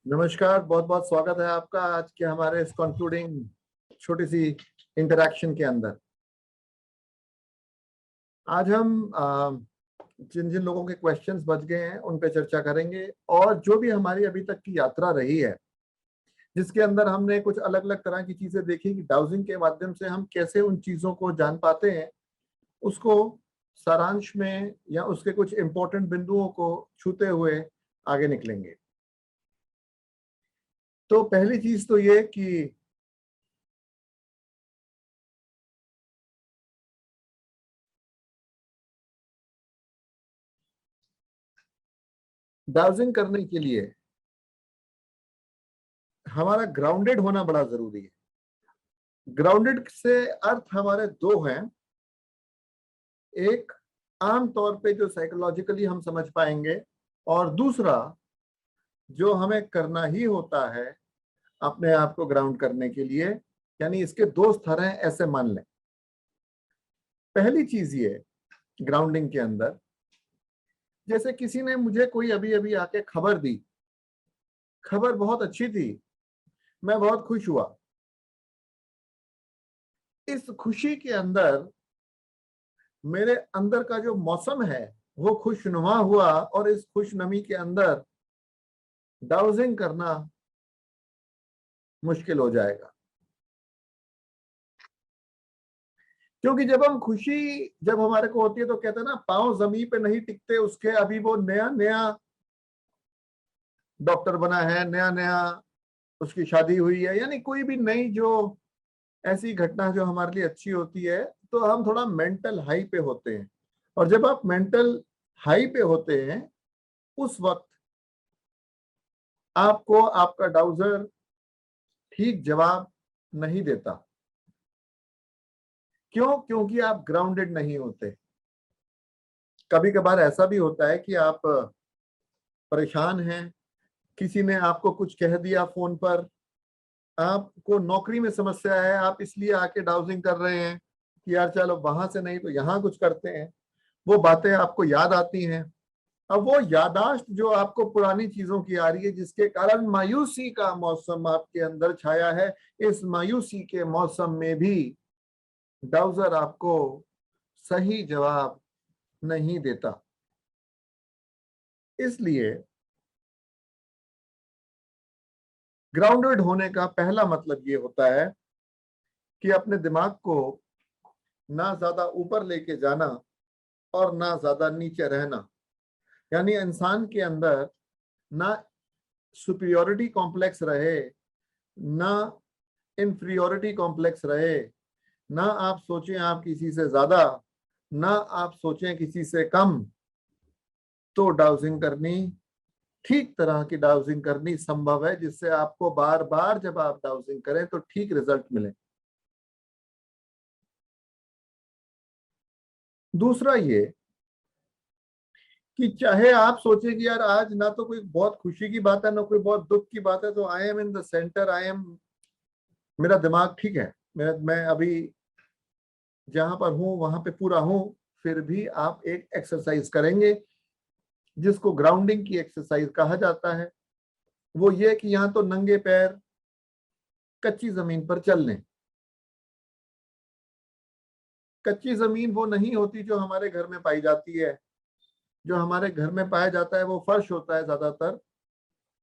नमस्कार, बहुत बहुत स्वागत है आपका आज के हमारे इस कंक्लूडिंग छोटी सी इंटरैक्शन के अंदर। आज हम जिन जिन लोगों के क्वेश्चंस बच गए हैं उन पे चर्चा करेंगे और जो भी हमारी अभी तक की यात्रा रही है जिसके अंदर हमने कुछ अलग अलग तरह की चीजें देखी कि डाउजिंग के माध्यम से हम कैसे उन चीजों को जान पाते हैं, उसको सारांश में या उसके कुछ इंपॉर्टेंट बिंदुओं को छूते हुए आगे निकलेंगे। तो पहली चीज तो ये कि डाउजिंग करने के लिए हमारा ग्राउंडेड होना बड़ा जरूरी है। ग्राउंडेड से अर्थ हमारे दो हैं। एक आम तौर पे जो साइकोलॉजिकली हम समझ पाएंगे, और दूसरा जो हमें करना ही होता है अपने आप को ग्राउंड करने के लिए, यानी इसके दो स्तर हैं ऐसे मान लें। पहली चीज ये ग्राउंडिंग के अंदर, जैसे किसी ने मुझे कोई अभी अभी आके खबर दी, खबर बहुत अच्छी थी, मैं बहुत खुश हुआ। इस खुशी के अंदर मेरे अंदर का जो मौसम है वो खुशनुमा हुआ, और इस खुशनमी के अंदर डाउजिंग करना मुश्किल हो जाएगा। क्योंकि जब हमारे को होती है तो कहते हैं ना, पांव जमीन पे नहीं टिकते उसके, अभी वो नया नया डॉक्टर बना है, नया नया उसकी शादी हुई है, यानी कोई भी नई जो ऐसी घटना जो हमारे लिए अच्छी होती है, तो हम थोड़ा मेंटल हाई पे होते हैं। और जब आप मेंटल हाई पे होते हैं उस वक्त आपको आपका डाउजर ठीक जवाब नहीं देता। क्यों? क्योंकि आप ग्राउंडेड नहीं होते। कभी कभार ऐसा भी होता है कि आप परेशान हैं, किसी ने आपको कुछ कह दिया फोन पर, आपको नौकरी में समस्या है, आप इसलिए आके डाउजिंग कर रहे हैं कि यार चलो वहां से नहीं तो यहाँ कुछ करते हैं। वो बातें आपको याद आती हैं। अब वो यादाश्त जो आपको पुरानी चीजों की आ रही है, जिसके कारण मायूसी का मौसम आपके अंदर छाया है, इस मायूसी के मौसम में भी डाउजर आपको सही जवाब नहीं देता। इसलिए ग्राउंडेड होने का पहला मतलब ये होता है कि अपने दिमाग को ना ज्यादा ऊपर लेके जाना और ना ज्यादा नीचे रहना। यानी इंसान के अंदर ना सुपीरियोरिटी कॉम्प्लेक्स रहे, ना इंफीरियोरिटी कॉम्प्लेक्स रहे, ना आप सोचें आप किसी से ज्यादा, ना आप सोचें किसी से कम। तो डाउजिंग करनी, ठीक तरह की डाउजिंग करनी संभव है, जिससे आपको बार बार जब आप डाउजिंग करें तो ठीक रिजल्ट मिले। दूसरा ये कि चाहे आप सोचें कि यार आज ना तो कोई बहुत खुशी की बात है ना कोई बहुत दुख की बात है, तो आई एम इन द सेंटर, मेरा दिमाग ठीक है, मैं अभी जहां पर हूं वहां पे पूरा हूं। फिर भी आप एक एक्सरसाइज करेंगे जिसको ग्राउंडिंग की एक्सरसाइज कहा जाता है। वो ये कि यहाँ तो नंगे पैर कच्ची जमीन पर चल लें। कच्ची जमीन वो नहीं होती जो हमारे घर में पाई जाती है। जो हमारे घर में पाया जाता है वो फर्श होता है ज्यादातर।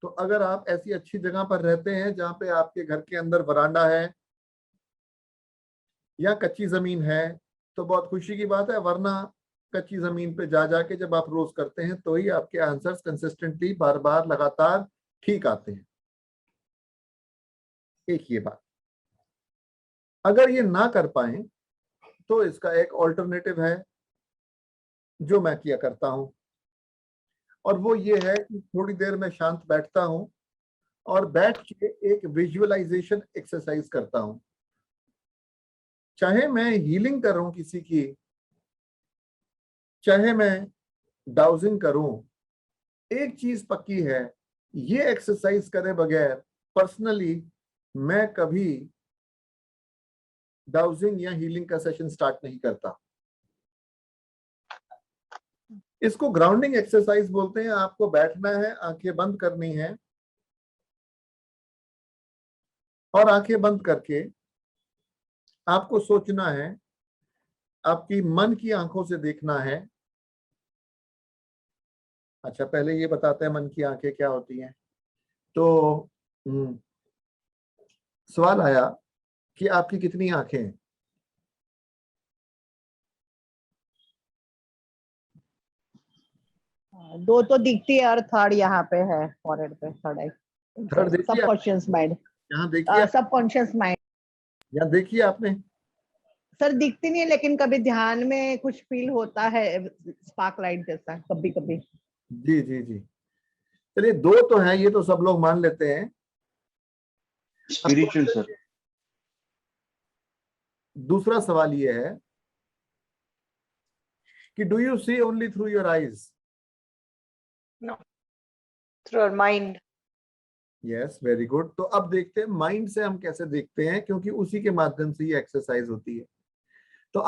तो अगर आप ऐसी अच्छी जगह पर रहते हैं जहाँ पे आपके घर के अंदर वरांडा है या कच्ची जमीन है तो बहुत खुशी की बात है, वरना कच्ची जमीन पे जा जाके जब आप रोज करते हैं तो ही आपके आंसर्स कंसिस्टेंटली बार बार लगातार ठीक आते हैं। एक ये बात। अगर ये ना कर पाए तो इसका एक ऑल्टरनेटिव है जो मैं किया करता हूं, और वो ये है कि थोड़ी देर में शांत बैठता हूं और बैठ के एक विजुअलाइजेशन एक्सरसाइज करता हूं। चाहे मैं हीलिंग कर रहा हूं किसी की, चाहे मैं डाउजिंग करूं, एक चीज पक्की है, ये एक्सरसाइज करे बगैर पर्सनली मैं कभी डाउजिंग या हीलिंग का सेशन स्टार्ट नहीं करता। इसको ग्राउंडिंग एक्सरसाइज बोलते हैं। आपको बैठना है, आंखें बंद करनी है और आंखें बंद करके आपको सोचना है, आपकी मन की आंखों से देखना है। अच्छा, पहले ये बताते हैं मन की आंखें क्या होती हैं। तो सवाल आया कि आपकी कितनी आंखें हैं। दो तो दिखती है और थर्ड यहाँ पे है, फॉरहेड पे, थर्ड आई। थर्ड देखिए, सबकॉन्शियस माइंड, यहाँ देखिए, सबकॉन्शियस माइंड। यहाँ देखिए आपने। सर दिखती नहीं है, लेकिन कभी ध्यान में कुछ फील होता है, स्पार्क लाइट जैसा कभी कभी। जी जी जी, चलिए दो तो है, ये तो सब लोग मान लेते हैं। Spiritual sir. दूसरा सवाल ये है कि do you see only through your eyes? No, through our mind. Yes, very good. तो अब देखते हैं माइंड से हम कैसे देखते हैं, क्योंकि उसी के माध्यम से ये एक्सरसाइज होती है। तो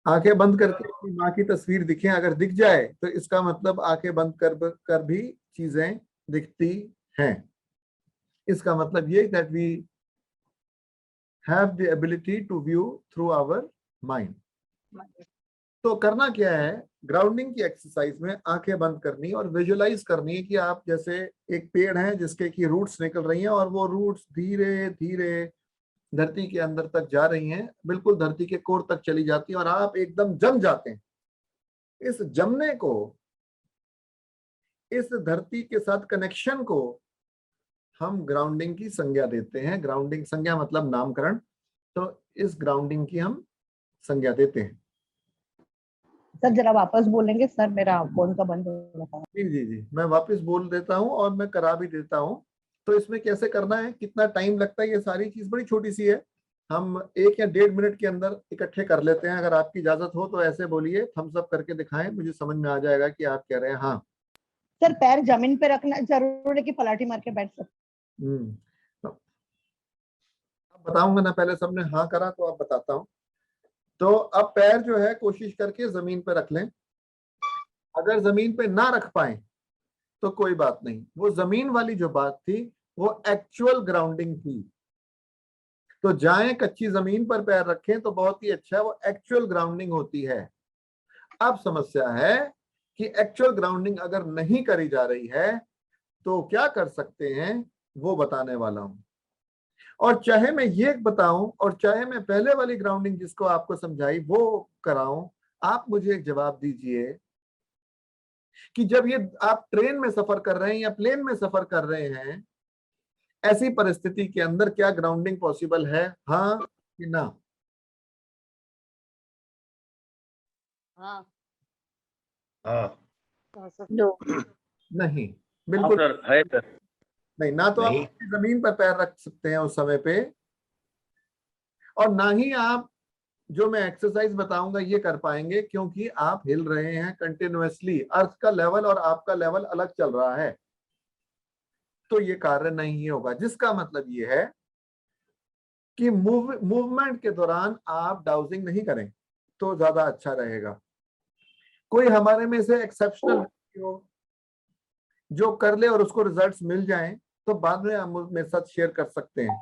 आंखें बंद करके अपनी माँ की तस्वीर दिखें। अगर दिख जाए तो इसका मतलब आंखें बंद कर भी चीजें दिखती हैं। इसका मतलब ये that we have the ability to view through our mind. तो करना क्या है, ग्राउंडिंग की एक्सरसाइज में आंखें बंद करनी और विजुअलाइज करनी है कि आप जैसे एक पेड़ है जिसके की रूट्स निकल रही हैं और वो रूट्स धीरे धीरे धरती के अंदर तक जा रही हैं, बिल्कुल धरती के कोर तक चली जाती है और आप एकदम जम जाते हैं। इस जमने को, इस धरती के साथ कनेक्शन को हम ग्राउंडिंग की संज्ञा देते हैं। ग्राउंडिंग संज्ञा मतलब नामकरण। तो इस ग्राउंडिंग की हम संज्ञा देते हैं। सर जरा वापस बोलेंगे सर, मेरा फोन का बंद हो रहा था। जी जी जी, मैं वापस बोल देता हूँ और मैं करा भी देता हूँ। तो इसमें कैसे करना है, कितना टाइम लगता है, ये सारी चीज बड़ी छोटी सी है। हम 1 या 1.5 मिनट के अंदर इकट्ठे कर लेते हैं। अगर आपकी इजाजत हो तो ऐसे बोलिए, थम्स अप करके दिखाएं, मुझे समझ में आ जाएगा कि आप कह रहे हैं हाँ। सर पैर जमीन पे रखना जरूर है कि पलाटी मार के बैठ सकते? तो अब बताऊंगा ना, पहले सबने हाँ करा तो अब बताता हूँ। तो अब पैर जो है कोशिश करके जमीन पे रख लें। अगर जमीन पे ना रख पाए तो कोई बात नहीं, वो जमीन वाली जो बात थी वो एक्चुअल ग्राउंडिंग थी। तो जाएं कच्ची जमीन पर पैर रखें तो बहुत ही अच्छा, वो एक्चुअल ग्राउंडिंग होती है। अब समस्या है कि एक्चुअल ग्राउंडिंग अगर नहीं करी जा रही है तो क्या कर सकते हैं, वो बताने वाला हूं। और चाहे मैं ये बताऊं और चाहे मैं पहले वाली ग्राउंडिंग जिसको आपको समझाई वो कराऊं, आप मुझे एक जवाब दीजिए कि जब ये आप ट्रेन में सफर कर रहे हैं या प्लेन में सफर कर रहे हैं, ऐसी परिस्थिति के अंदर क्या ग्राउंडिंग पॉसिबल है, हाँ कि ना? हाँ। हाँ No. नहीं, बिल्कुल सर, है सर। नहीं। ना तो आप नहीं। अपनी जमीन पर पैर रख सकते हैं उस समय पे, और ना ही आप जो मैं एक्सरसाइज बताऊंगा ये कर पाएंगे, क्योंकि आप हिल रहे हैं कंटिन्यूअसली। अर्थ का लेवल और आपका लेवल अलग चल रहा है, तो ये कार्य नहीं होगा। जिसका मतलब ये है कि मूवमेंट के दौरान आप डाउजिंग नहीं करें तो ज्यादा अच्छा रहेगा। कोई हमारे में से एक्सेप्शनल हो जो कर ले और उसको रिजल्ट्स मिल जाएं तो बाद में हम मेरे साथ शेयर कर सकते हैं।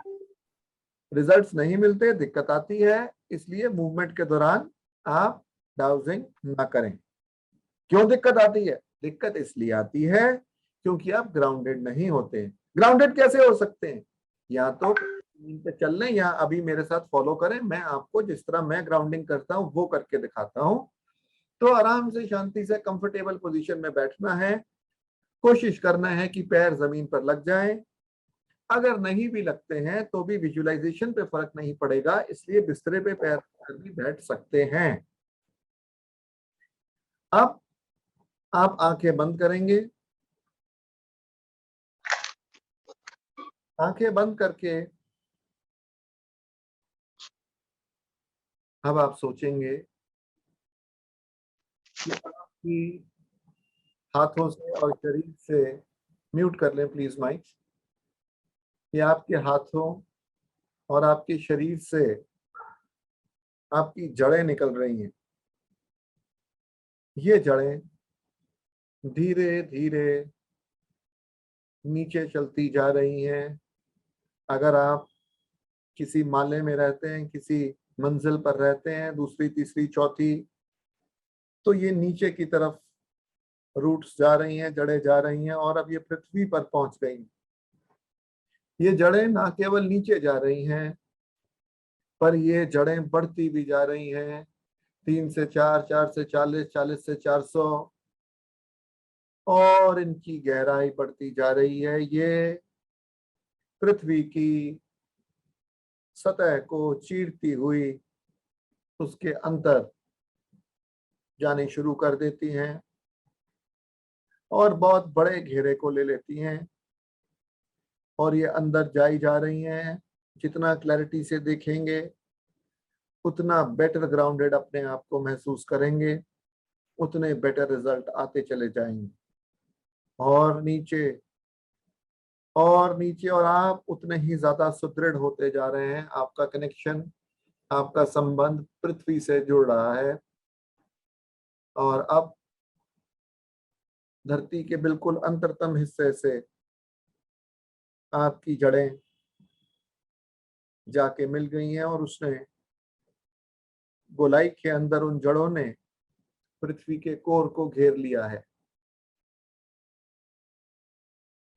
रिजल्ट्स नहीं मिलते, दिक्कत आती है, इसलिए मूवमेंट के दौरान आप डाउजिंग ना करें। क्यों दिक्कत आती है? दिक्कत इसलिए आती है क्योंकि आप ग्राउंडेड नहीं होते। ग्राउंडेड कैसे हो सकते हैं? या तो जमीन पे चल लें या अभी मेरे साथ फॉलो करें, मैं आपको जिस तरह मैं ग्राउंडिंग करता हूं वो करके दिखाता हूं। तो आराम से शांति से कंफर्टेबल पोजीशन में बैठना है, कोशिश करना है कि पैर जमीन पर लग जाएं। अगर नहीं भी लगते हैं तो भी विजुअलाइजेशन पे फर्क नहीं पड़ेगा, इसलिए बिस्तरे पे पैर रखकर भी बैठ सकते हैं। अब आप आंखें बंद करेंगे। आंखें बंद करके अब आप सोचेंगे कि आपकी हाथों से और शरीर से, म्यूट कर लें प्लीज माइक, कि आपके हाथों और आपके शरीर से आपकी जड़ें निकल रही हैं। ये जड़ें धीरे धीरे नीचे चलती जा रही हैं अगर आप किसी माले में रहते हैं, किसी मंजिल पर रहते हैं, दूसरी तीसरी चौथी, तो ये नीचे की तरफ रूट्स जा रही हैं, जड़ें जा रही हैं, और अब ये पृथ्वी पर पहुंच गई। ये जड़ें ना केवल नीचे जा रही हैं, पर ये जड़ें बढ़ती भी जा रही हैं, 3 से 4, 4 से 40, 40 से 400, और इनकी गहराई बढ़ती जा रही है। ये पृथ्वी की सतह को चीरती हुई उसके अंदर जानी शुरू कर देती हैं और बहुत बड़े घेरे को ले लेती हैं, और ये अंदर जाई जा रही हैं। जितना क्लैरिटी से देखेंगे उतना बेटर ग्राउंडेड अपने आप को महसूस करेंगे, उतने बेटर रिजल्ट आते चले जाएंगे, और नीचे और नीचे, और आप उतने ही ज्यादा सुदृढ़ होते जा रहे हैं। आपका कनेक्शन, आपका संबंध पृथ्वी से जुड़ रहा है, और अब धरती के बिल्कुल अंतरतम हिस्से से आपकी जड़ें जाके मिल गई हैं, और उसने गोलाई के अंदर उन जड़ों ने पृथ्वी के कोर को घेर लिया है।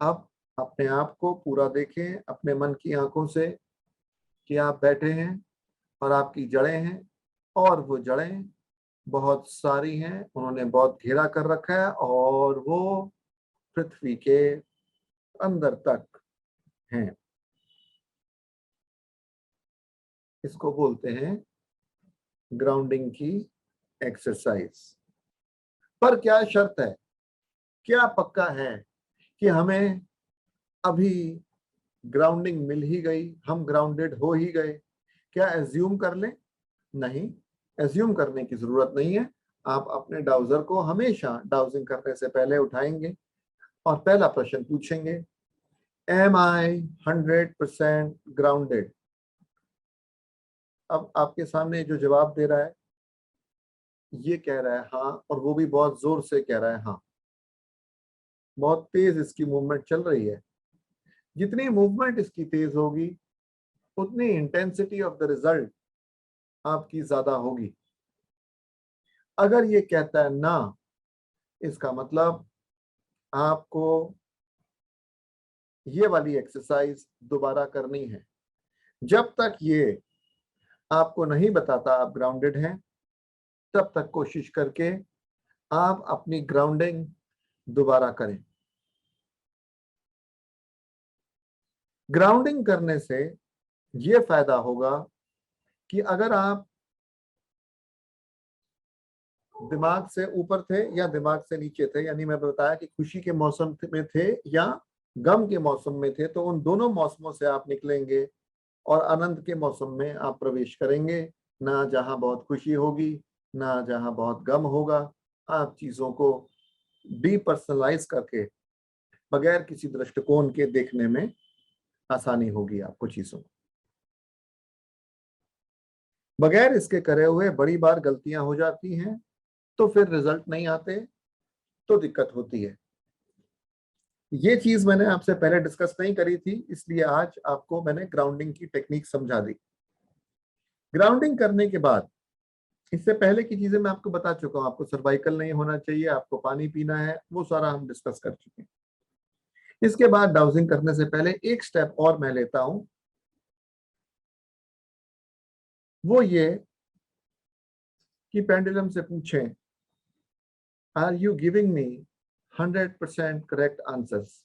अब अपने आप को पूरा देखें अपने मन की आंखों से कि आप बैठे हैं और आपकी जड़ें हैं, और वो जड़ें बहुत सारी हैं, उन्होंने बहुत घेरा कर रखा है, और वो पृथ्वी के अंदर तक हैं। इसको बोलते हैं ग्राउंडिंग की एक्सरसाइज। पर क्या शर्त है, क्या पक्का है कि हमें अभी ग्राउंडिंग मिल ही गई, हम ग्राउंडेड हो ही गए? क्या एज्यूम कर लें? नहीं, एज्यूम करने की जरूरत नहीं है। आप अपने डाउजर को हमेशा डाउजिंग करने से पहले उठाएंगे और पहला प्रश्न पूछेंगे, एम आई 100% ग्राउंडेड? अब आपके सामने जो जवाब दे रहा है ये कह रहा है हाँ, और वो भी बहुत जोर से कह रहा है हाँ। बहुत तेज इसकी मूवमेंट चल रही है। जितनी मूवमेंट इसकी तेज होगी उतनी इंटेंसिटी ऑफ द रिजल्ट आपकी ज्यादा होगी। अगर ये कहता है ना, इसका मतलब आपको ये वाली एक्सरसाइज दोबारा करनी है। जब तक ये आपको नहीं बताता आप ग्राउंडेड हैं, तब तक कोशिश करके आप अपनी ग्राउंडिंग दोबारा करें। ग्राउंडिंग करने से ये फायदा होगा कि अगर आप दिमाग से ऊपर थे या दिमाग से नीचे थे, यानी मैं बताया कि खुशी के मौसम में थे या गम के मौसम में थे, तो उन दोनों मौसमों से आप निकलेंगे और आनंद के मौसम में आप प्रवेश करेंगे। ना जहां बहुत खुशी होगी, ना जहां बहुत गम होगा। आप चीजों को डीपर्सनलाइज करके बगैर किसी दृष्टिकोण के देखने में आसानी होगी आपको चीजों। बगैर इसके करे हुए बड़ी बार गलतियां हो जाती हैं, तो फिर रिजल्ट नहीं आते, तो दिक्कत होती है। ये चीज मैंने आपसे पहले डिस्कस नहीं करी थी, इसलिए आज आपको मैंने ग्राउंडिंग की टेक्निक समझा दी। ग्राउंडिंग करने के बाद, इससे पहले की चीजें मैं आपको बता चुका हूं। आपको सर्वाइकल नहीं होना चाहिए, आपको पानी पीना है, वो सारा हम डिस्कस कर चुके हैं। इसके बाद डाउजिंग करने से पहले एक स्टेप और मैं लेता हूं, वो ये कि पेंडुलम से पूछें, are you giving me 100% correct answers?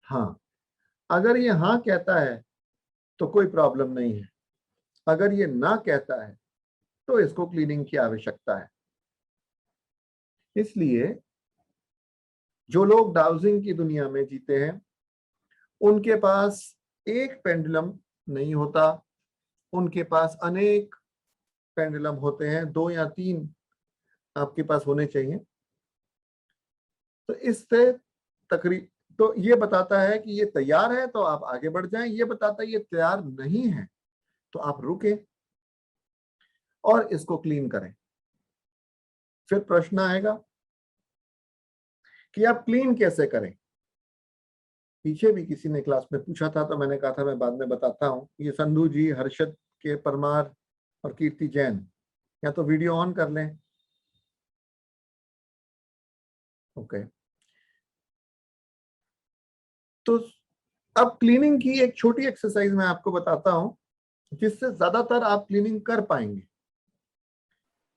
हाँ, अगर ये हाँ कहता है तो कोई प्रॉब्लम नहीं है। अगर ये ना कहता है तो इसको क्लीनिंग की आवश्यकता है। इसलिए जो लोग डाउजिंग की दुनिया में जीते हैं उनके पास एक पेंडुलम नहीं होता, उनके पास अनेक पेंडुलम होते हैं, 2 या 3 आपके पास होने चाहिए। तो इससे तो ये बताता है कि ये तैयार है तो आप आगे बढ़ जाएं, ये बताता है ये तैयार नहीं है तो आप रुकें और इसको क्लीन करें। फिर प्रश्न आएगा कि आप क्लीन कैसे करें? पीछे भी किसी ने क्लास में पूछा था तो मैंने कहा था मैं बाद में बताता हूँ। ये संधू जी, हर्षद के परमार और कीर्ति जैन, या तो वीडियो ऑन कर लें। ओके, तो अब क्लीनिंग की एक छोटी एक्सरसाइज मैं आपको बताता हूं जिससे ज्यादातर आप क्लीनिंग कर पाएंगे।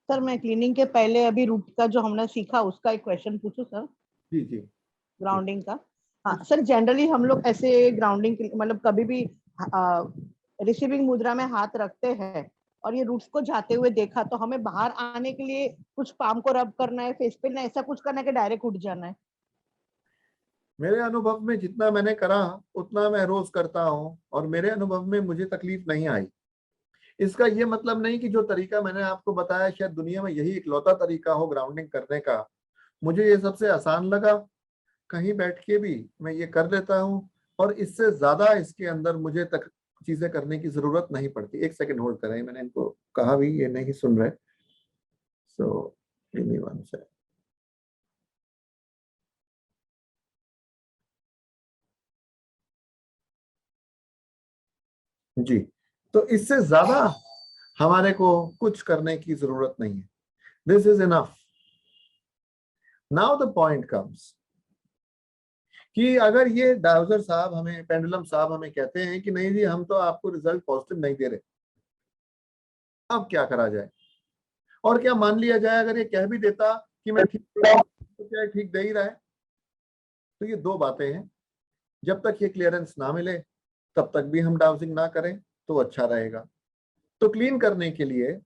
सर मैं क्लीनिंग के पहले अभी रूट का जो हमने सीखा उसका एक क्वेश्चन पूछूं सर, जी जी। ग्राउंडिंग का। हाँ सर, जनरली हम लोग ऐसे ग्राउंडिंग मतलब कभी भी रिसीविंग मुद्रा में हाथ रखते हैं और ये रूट्स को जाते हुए देखा तो हमें बाहर आने के लिए कुछ पाम को रब करना है, फेस पे ना ऐसा कुछ करना है कि डायरेक्ट उठ जाना है? मेरे अनुभव में जितना मैंने करा उतना मैं रोज करता हूं और मेरे अनुभव में मुझे तकलीफ नहीं आई। इसका ये मतलब नहीं कि जो तरीका मैंने आपको बताया शायद दुनिया में यही इकलौता तरीका हो ग्राउंडिंग करने का। मुझे ये सबसे आसान लगा, कहीं बैठ के भी मैं ये कर लेता हूँ और इससे ज्यादा इसके अंदर मुझे तक चीजें करने की जरूरत नहीं पड़ती। एक सेकंड होल्ड करें, मैंने इनको कहा भी, ये नहीं सुन रहे। So give me one second. जी, तो इससे ज्यादा हमारे को कुछ करने की जरूरत नहीं है। This is enough. Now the point comes कि अगर ये डाउजर साहब हमें, पेंडुलम साहब हमें कहते हैं कि नहीं जी हम तो आपको रिजल्ट पॉजिटिव नहीं दे रहे, अब क्या करा जाए? और क्या मान लिया जाए अगर ये कह भी देता कि मैं ठीक तो क्या ठीक दे ही रहा है? तो ये दो बातें हैं। जब तक ये क्लियरेंस ना मिले तब तक भी हम डाउजिंग ना करें तो अच्छा रहेगा। तो क्लीन करने के लिए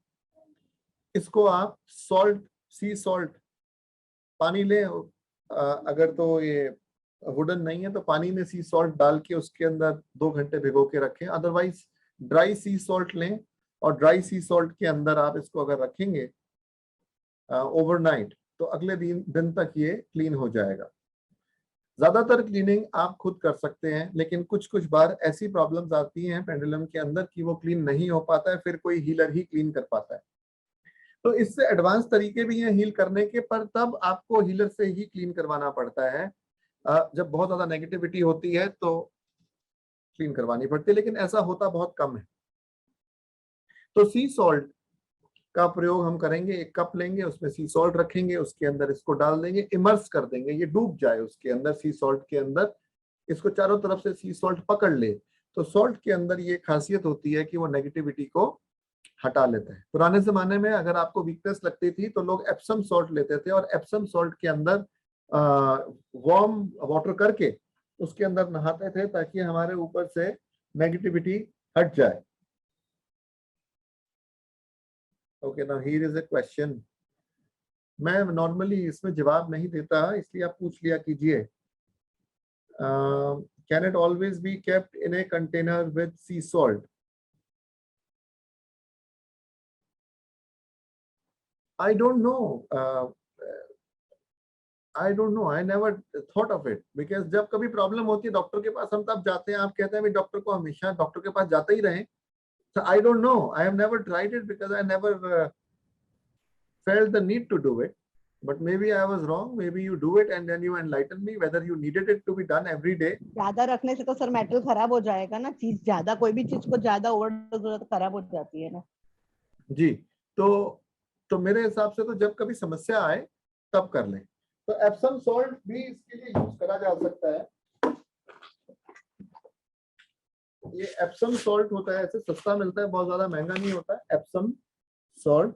इसको आप सॉल्ट, सी सॉल्ट, पानी लें। अगर तो ये वुडन नहीं है तो पानी में सी सॉल्ट डाल के उसके अंदर 2 घंटे भिगो के रखें। अदरवाइज ड्राई सी सॉल्ट लें और ड्राई सी सॉल्ट के अंदर आप इसको अगर रखेंगे ओवरनाइट तो अगले दिन तक ये क्लीन हो जाएगा। ज्यादातर क्लीनिंग आप खुद कर सकते हैं, लेकिन कुछ कुछ बार ऐसी प्रॉब्लम्स आती हैं पेंडुलम के अंदर कि वो क्लीन नहीं हो पाता है, फिर कोई हीलर ही क्लीन कर पाता है। तो इससे एडवांस तरीके भी हैं हील करने के, पर तब आपको हीलर से ही क्लीन करवाना पड़ता है। जब बहुत ज्यादा नेगेटिविटी होती है तो क्लीन करवानी पड़ती है, लेकिन ऐसा होता बहुत कम है। तो सी सॉल्ट का प्रयोग हम करेंगे। एक कप लेंगे, उसमें सी सॉल्ट रखेंगे, उसके अंदर इसको डाल देंगे, इमर्स कर देंगे, ये डूब जाए उसके अंदर, सी सॉल्ट के अंदर। इसको चारों तरफ से सी सॉल्ट पकड़ ले तो सॉल्ट के अंदर ये खासियत होती है कि वो नेगेटिविटी को हटा लेता है। पुराने जमाने में अगर आपको वीकनेस लगती थी तो लोग एप्सम सॉल्ट लेते थे और एप्सम सॉल्ट के अंदर वार्म वाटर करके उसके अंदर नहाते थे ताकि हमारे ऊपर से नेगेटिविटी हट जाए। Okay, now here is a question. मैं नॉर्मली इसमें जवाब नहीं देता, इसलिए आप पूछ लिया कीजिए। Can it always be kept in a container with C salt? I don't know. I don't know. I never thought of it because जब कभी प्रॉब्लम होती है डॉक्टर के पास हम तब जाते हैं। आप कहते हैं डॉक्टर को हमेशा डॉक्टर के पास जाते ही रहें। So I don't know. I have never tried it because I never felt the need to do it. But maybe I was wrong. Maybe you do it and then you enlighten me whether you needed it to be done every day. ज्यादा रखने से तो sir metal खराब हो जाएगा ना, चीज ज्यादा, कोई भी चीज को ज्यादा ओवरडोज हो तो खराब हो जाती है ना। जी, तो मेरे हिसाब से तो जब कभी समस्या आए तब कर लें। तो एप्सम सॉल्ट भी इसके लिए यूज करा जा सकता है। ये एप्सम सॉल्ट होता है, ऐसे सस्ता मिलता है, बहुत ज्यादा महंगा नहीं होता है। एप्सम सॉल्ट,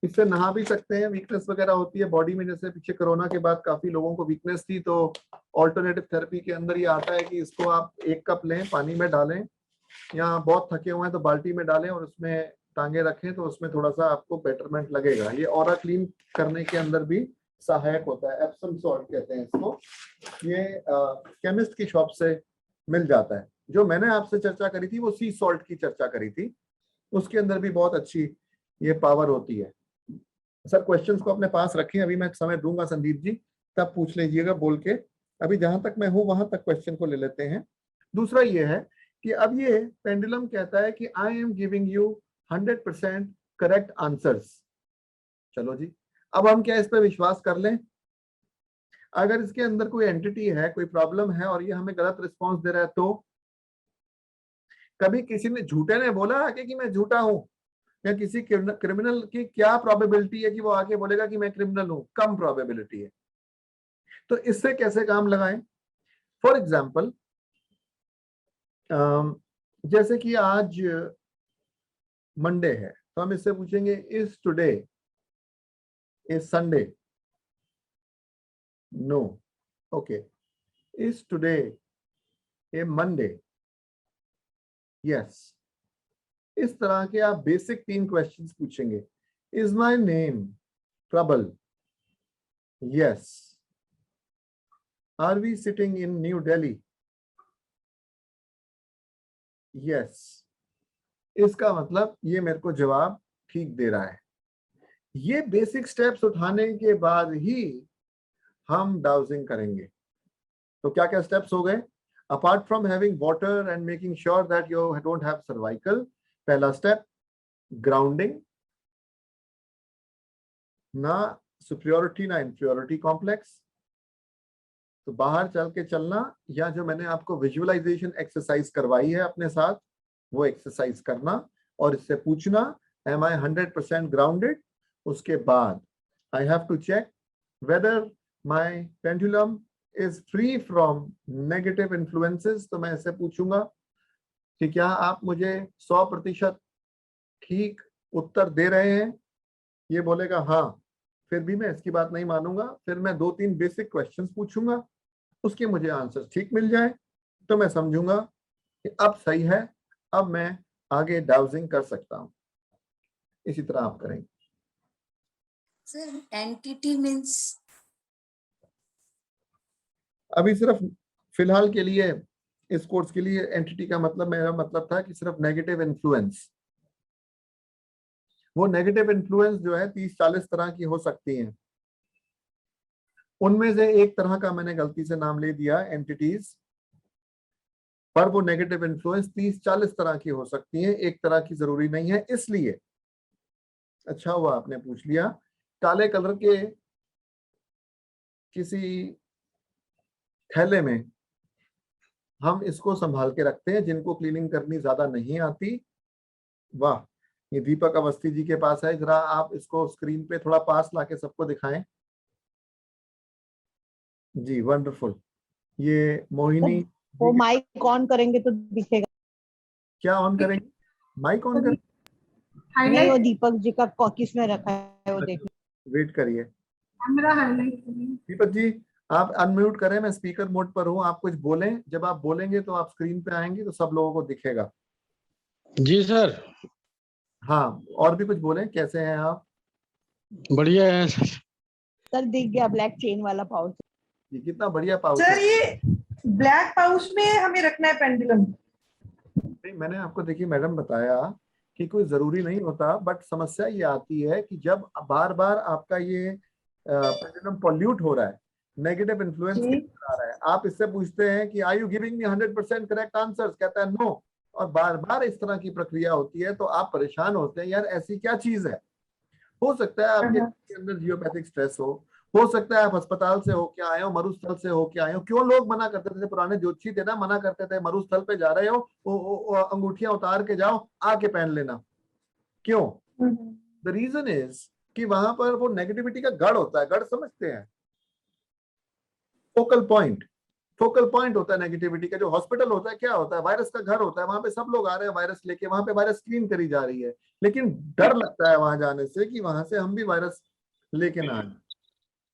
इससे नहा भी सकते हैं। वीकनेस वगैरह होती है बॉडी में, जैसे पीछे कोरोना के बाद काफी लोगों को वीकनेस थी, तो ऑल्टरनेटिव थेरेपी के अंदर ये आता है कि इसको आप 1 कप लें, पानी में डालें, या बहुत थके हुए हैं तो बाल्टी में डालें और उसमें टांगे रखें तो उसमें थोड़ा सा आपको बेटरमेंट लगेगा। ये ऑरा क्लीन करने के अंदर भी सहायक होता है। एप्सम सॉल्ट कहते हैं इसको। ये केमिस्ट की शॉप से मिल जाता है। जो मैंने आपसे चर्चा करी थी वो सी सॉल्ट की चर्चा करी थी, उसके अंदर भी बहुत अच्छी ये पावर होती है। सर क्वेश्चंस को अपने पास रखें, अभी मैं समय दूंगा संदीप जी, तब पूछ लीजिएगा बोल के। अभी जहां तक मैं हूं वहां तक क्वेश्चन को ले लेते हैं। दूसरा ये है कि अब ये पेंडुलम कहता है कि I am giving you 100% correct answers. चलो जी, अब हम क्या इस पर विश्वास कर लें? अगर इसके अंदर कोई एंटिटी है, कोई प्रॉब्लम है और ये हमें गलत रिस्पॉन्स दे रहा है, तो कभी किसी ने झूठे ने बोला आके कि मैं झूठा हूं, या किसी क्रिमिनल की क्या प्रोबेबिलिटी है कि वो आके बोलेगा कि मैं क्रिमिनल हूं? कम प्रोबेबिलिटी है। तो इससे कैसे काम लगाएं? फॉर एग्जाम्पल, जैसे कि आज मंडे है, तो हम इससे पूछेंगे is today is Sunday? No. Okay, is today a Monday? Yes. इस तरह के आप बेसिक 3 क्वेश्चंस पूछेंगे। Is my name Prabal? Yes. Are we sitting in New Delhi? Yes. इसका मतलब ये मेरे को जवाब ठीक दे रहा है। ये बेसिक स्टेप्स उठाने के बाद ही हम डाउजिंग करेंगे। तो क्या क्या स्टेप्स हो गए? Apart from having water and making sure that you don't have cervical, पहला स्टेप ग्राउंडिंग, ना सुपीरियरिटी ना इंफीरियरिटी कॉम्प्लेक्स। तो बाहर चल के चलना, या जो मैंने आपको विजुअलाइजेशन एक्सरसाइज करवाई है अपने साथ, वो एक्सरसाइज करना और इससे पूछना एम आई 100% ग्राउंडेड। उसके बाद I have to check whether my pendulum is free from negative influences. तो मैं इससे पूछूंगा कि क्या आप मुझे 100% ठीक उत्तर दे रहे हैं? ये बोलेगा हाँ, फिर भी मैं इसकी बात नहीं मानूंगा। फिर मैं 2-3 बेसिक क्वेश्चंस पूछूंगा, उसके मुझे आंसर ठीक मिल जाए तो मैं समझूंगा कि अब सही है, अब मैं आगे डाउजिंग कर सकता हूं। इसी तरह आप करेंगे। Sir entity means? अभी सिर्फ फिलहाल के लिए, इस कोर्स के लिए एंटिटी का मतलब, मेरा मतलब था कि सिर्फ नेगेटिव इन्फ्लुएंस। वो नेगेटिव इन्फ्लुएंस जो है 30-40 तरह की हो सकती हैं। उनमें से एक तरह का मैंने गलती से नाम ले दिया एंटिटीज, पर वो नेगेटिव इन्फ्लुएंस 30-40 तरह की हो सकती हैं, एक तरह की जरूरी नहीं है। इसलिए अच्छा हुआ आपने पूछ लिया। काले कलर के किसी थैले में हम इसको संभाल के रखते हैं, जिनको क्लीनिंग करनी ज्यादा नहीं आती। वाह, ये दीपक अवस्थी जी के पास है। जरा आप इसको स्क्रीन पे थोड़ा पास लाके सबको दिखाएं। जी वंडरफुल। ये मोहिनी, वो माइक ऑन करेंगे तो दिखेगा। क्या ऑन करेंगे? माइक ऑन करें? नहीं, वो दीपक जी का किस में रखा है वो देख। वेट करिए। Camera highlight. दीपक जी आप अनम्यूट करें, मैं स्पीकर मोड पर हूं। आप कुछ बोलें, जब आप बोलेंगे तो आप स्क्रीन पे आएंगे तो सब लोगों को दिखेगा। जी सर। हाँ, और भी कुछ बोलें। कैसे हैं आप? बढ़िया है सर। सर दिख गया ब्लैक चेन वाला पाउच। ये कितना बढ़िया पाउच सर है। ये ब्लैक पाउच में हमें रखना है पेंडुलम? नहीं, मैंने आपको देखिए मैडम बताया कि कोई जरूरी नहीं होता, बट समस्या ये आती है कि जब बार बार आपका ये पेंडुलम पॉल्यूट हो रहा है, नेगेटिव इन्फ्लुएंस आ रहा है, आप इससे पूछते हैं कि are you giving me 100% correct answers, कहता है नो, और बार बार इस तरह की प्रक्रिया होती है, तो आप परेशान होते हैं, यार ऐसी क्या चीज है। हो सकता है आपके अंदर जियोपैथिक स्ट्रेस हो सकता है आप अस्पताल से होके आए हो, मरुस्थल से होके आए हो। क्यों लोग मना करते थे, पुराने ज्योतिषी थे ना, मना करते थे मरुस्थल पे जा रहे हो अंगूठियां उतार के जाओ, आके पहन लेना। क्यों? द रीजन इज कि वहां पर वो नेगेटिविटी का गढ़ होता है। गढ़ समझते हैं? फोकल पॉइंट होता है नेगेटिविटी का। जो हॉस्पिटल होता है क्या होता है? वायरस का घर होता है। वहां पे सब लोग आ रहे हैं वायरस लेके, वहां पे वायरस स्क्रीन करी जा रही है, लेकिन डर लगता है वहां जाने से कि वहां से हम भी वायरस लेके ना आए।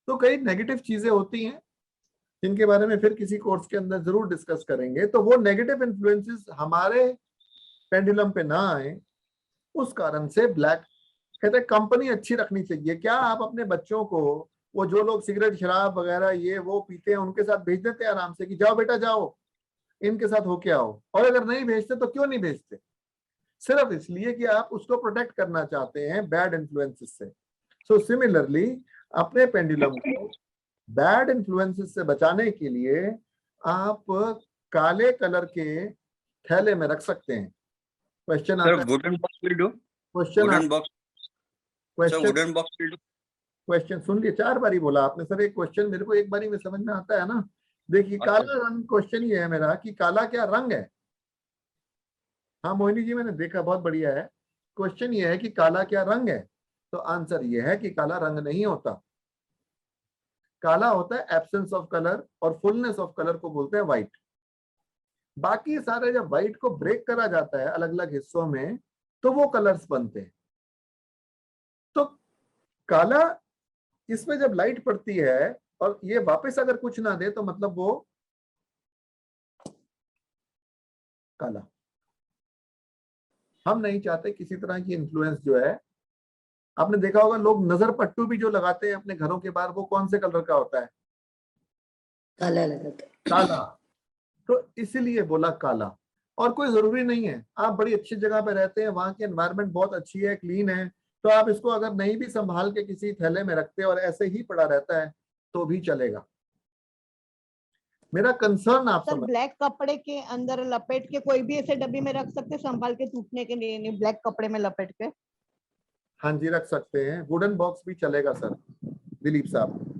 तो कई नेगेटिव चीजें होती हैं जिनके बारे में फिर किसी कोर्स के अंदर जरूर डिस्कस करेंगे। तो वो नेगेटिव इन्फ्लुएंसेस हमारे पेंडुलम पे ना आए, उस कारण से ब्लैक कहते हैं कंपनी अच्छी रखनी चाहिए। क्या आप अपने बच्चों को, वो जो लोग सिगरेट शराब वगैरह ये वो पीते हैं, उनके साथ भेज देते हैं आराम से कि जाओ बेटा जाओ इनके साथ होके आओ? और अगर नहीं भेजते तो क्यों नहीं भेजते? सिर्फ इसलिए कि आप उसको प्रोटेक्ट करना चाहते हैं बैड इन्फ्लुएंसेस से। सो सिमिलरली अपने पेंडुलम को बैड इन्फ्लुएंसेस से बचाने के लिए आप काले कलर के थैले में रख सकते हैं। क्वेश्चन आता है, wooden box will do. Question wooden box, sir question wooden box will do. Question सुन लिए, 4 बारी बोला आपने सर। एक क्वेश्चन मेरे को एक बारी में समझ में आता है ना। देखिए अच्छा। काला रंग, क्वेश्चन ये है मेरा कि काला क्या रंग है। हाँ मोहिनी जी मैंने देखा, बहुत बढ़िया है। क्वेश्चन ये है कि काला क्या रंग है, तो आंसर ये है कि काला रंग नहीं होता। काला होता है एब्सेंस ऑफ कलर, और फुलनेस ऑफ कलर को बोलते हैं व्हाइट। बाकी सारे जब व्हाइट को ब्रेक करा जाता है अलग अलग हिस्सों में, तो वो कलर्स बनते हैं। तो काला, इसमें जब लाइट पड़ती है और ये वापस अगर कुछ ना दे तो मतलब वो काला। हम नहीं चाहते किसी तरह की इन्फ्लुएंस जो है। आपने देखा होगा लोग नजर पट्टू भी जो लगाते हैं अपने घरों के बाहर, वो कौन से कलर का होता है? काला लगाता है। काला। तो इसीलिए बोला काला। और कोई जरूरी नहीं है, आप बड़ी अच्छी जगह पे रहते हैं, वहां की एनवायरनमेंट बहुत अच्छी है, क्लीन है, तो आप इसको अगर नहीं भी संभाल के किसी थैले में रखते और ऐसे ही पड़ा रहता है तो भी चलेगा। मेरा कंसर्न आप सर समझ। ब्लैक कपड़े के अंदर लपेट के कोई भी ऐसे डब्बी में रख सकते, संभाल के टूटने के लिए नहीं, ब्लैक कपड़े में लपेट के। हाँ जी रख सकते हैं, वुडन बॉक्स भी चलेगा सर। दिलीप साहब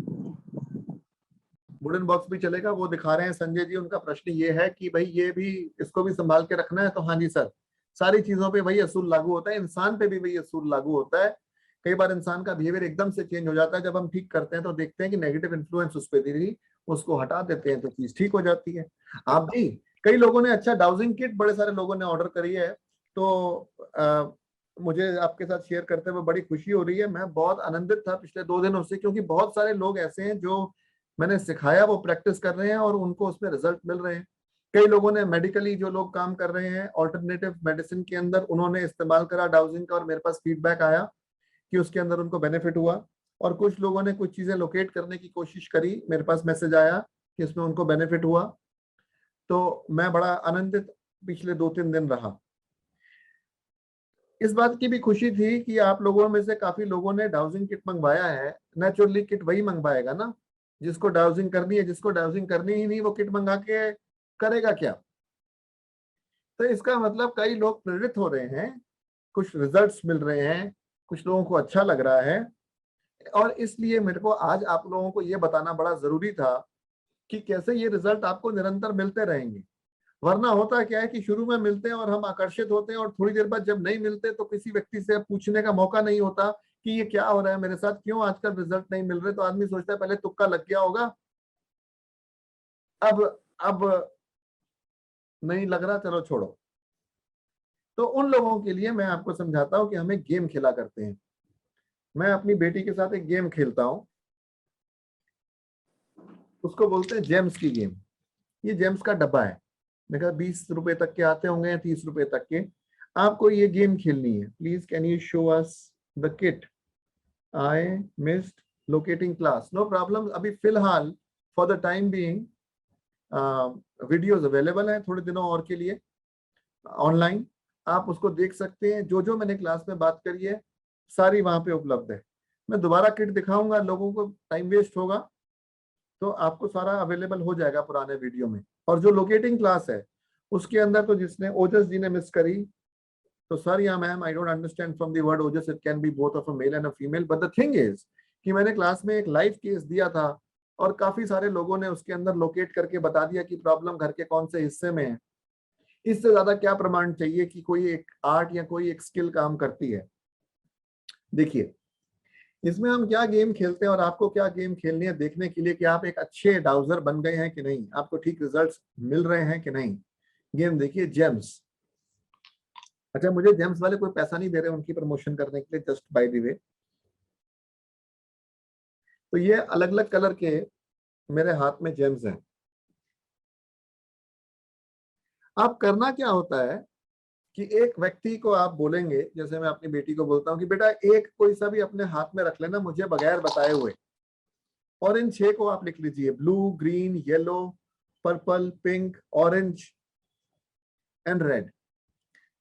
वुडन बॉक्स भी चलेगा। वो दिखा रहे हैं संजय जी, उनका प्रश्न ये है कि भाई ये भी, इसको भी संभाल के रखना है। तो हाँ जी सर, सारी चीजों पे वही असूल लागू होता है, इंसान पे भी वही असूल लागू होता है। कई बार इंसान का बिहेवियर एकदम से चेंज हो जाता है, जब हम ठीक करते हैं तो देखते हैं कि नेगेटिव इन्फ्लुएंस उस पर थी, उसको हटा देते हैं तो चीज ठीक हो जाती है। आप भी, कई लोगों ने, अच्छा डाउजिंग किट बड़े सारे लोगों ने ऑर्डर करी है, तो मुझे आपके साथ शेयर करते हुए बड़ी खुशी हो रही है। मैं बहुत आनंदित था पिछले 2 दिनों से, क्योंकि बहुत सारे लोग ऐसे हैं जो मैंने सिखाया वो प्रैक्टिस कर रहे हैं और उनको उसमें रिजल्ट मिल रहे हैं। कई लोगों ने मेडिकली जो लोग काम कर रहे हैं ऑल्टरनेटिव मेडिसिन के अंदर, उन्होंने इस्तेमाल करा डाउजिंग का और मेरे पास फीडबैक आया कि उसके अंदर उनको बेनिफिट हुआ। और कुछ लोगों ने कुछ चीजें लोकेट करने की कोशिश करी, मेरे पास मैसेज आया कि इसमें उनको बेनिफिट हुआ। तो मैं बड़ा आनंदित पिछले 2-3 दिन रहा। इस बात की भी खुशी थी कि आप लोगों में से काफी लोगों ने डाउजिंग किट मंगवाया है। नेचुरली किट वही मंगवाएगा ना जिसको डाउजिंग करनी है, जिसको डाउजिंग करनी ही नहीं वो किट मंगा के करेगा क्या? तो इसका मतलब कई लोग प्रेरित हो रहे हैं, कुछ रिजल्ट्स मिल रहे हैं, कुछ लोगों को अच्छा लग रहा है। और इसलिए मेरे को आज आप लोगों को ये बताना बड़ा जरूरी था कि कैसे ये रिजल्ट आपको निरंतर मिलते रहेंगे। वरना होता क्या है कि शुरू में मिलते हैं और हम आकर्षित होते हैं, और थोड़ी देर बाद जब नहीं मिलते तो किसी व्यक्ति से पूछने का मौका नहीं होता कि ये क्या हो रहा है मेरे साथ, क्यों आजकल रिजल्ट नहीं मिल रहे। तो आदमी सोचता है पहले तुक्का लग गया होगा, अब नहीं लग रहा, चलो छोड़ो। तो उन लोगों के लिए मैं आपको समझाता हूं कि हमें गेम खेला करते हैं। मैं अपनी बेटी के साथ एक गेम खेलता हूं, उसको बोलते हैं जेम्स की गेम। ये जेम्स का डब्बा है, मेरे ख्याल 20 रुपए तक के आते होंगे या 30 रुपए तक के। आपको ये गेम खेलनी है। Please can you show us the kit? I missed locating class. No problem, अभी फिलहाल for the time being videos available हैं थोड़े दिनों और के लिए ऑनलाइन, आप उसको देख सकते हैं। जो जो मैंने क्लास में बात करी है सारी वहां पे उपलब्ध है। मैं दोबारा किट दिखाऊंगा, लोगों को टाइम वेस्ट होगा, तो आपको सारा अवेलेबल हो जाएगा पुराने वीडियो में। और जो लोकेटिंग क्लास है उसके अंदर तो जिसने, ओजस जी ने मिस करी, तो सर या ma'am I don't understand from the word Ojas, it can be both of a male and a female, but the thing is कि मैंने क्लास में एक लाइव केस दिया था और काफी सारे लोगों ने उसके अंदर लोकेट करके बता दिया कि प्रॉब्लम घर के कौन से हिस्से में है। इससे ज्यादा क्या प्रमाण चाहिए कि कोई एक आर्ट या कोई एक स्किल काम करती है। देखिए इसमें हम क्या गेम खेलते हैं और आपको क्या गेम खेलनी है देखने के लिए कि आप एक अच्छे डाउजर बन गए हैं कि नहीं, आपको ठीक रिजल्ट्स मिल रहे हैं कि नहीं। गेम देखिए, जेम्स। अच्छा मुझे जेम्स वाले कोई पैसा नहीं दे रहे उनकी प्रमोशन करने के लिए, जस्ट बाय द वे। तो ये अलग अलग कलर के मेरे हाथ में जेम्स हैं। आप करना क्या होता है कि एक व्यक्ति को आप बोलेंगे, जैसे मैं अपनी बेटी को बोलता हूँ कि बेटा एक कोई सा भी अपने हाथ में रख लेना मुझे बगैर बताए हुए, और इन 6 को आप लिख लीजिए, blue, green, yellow, purple, pink, orange and red.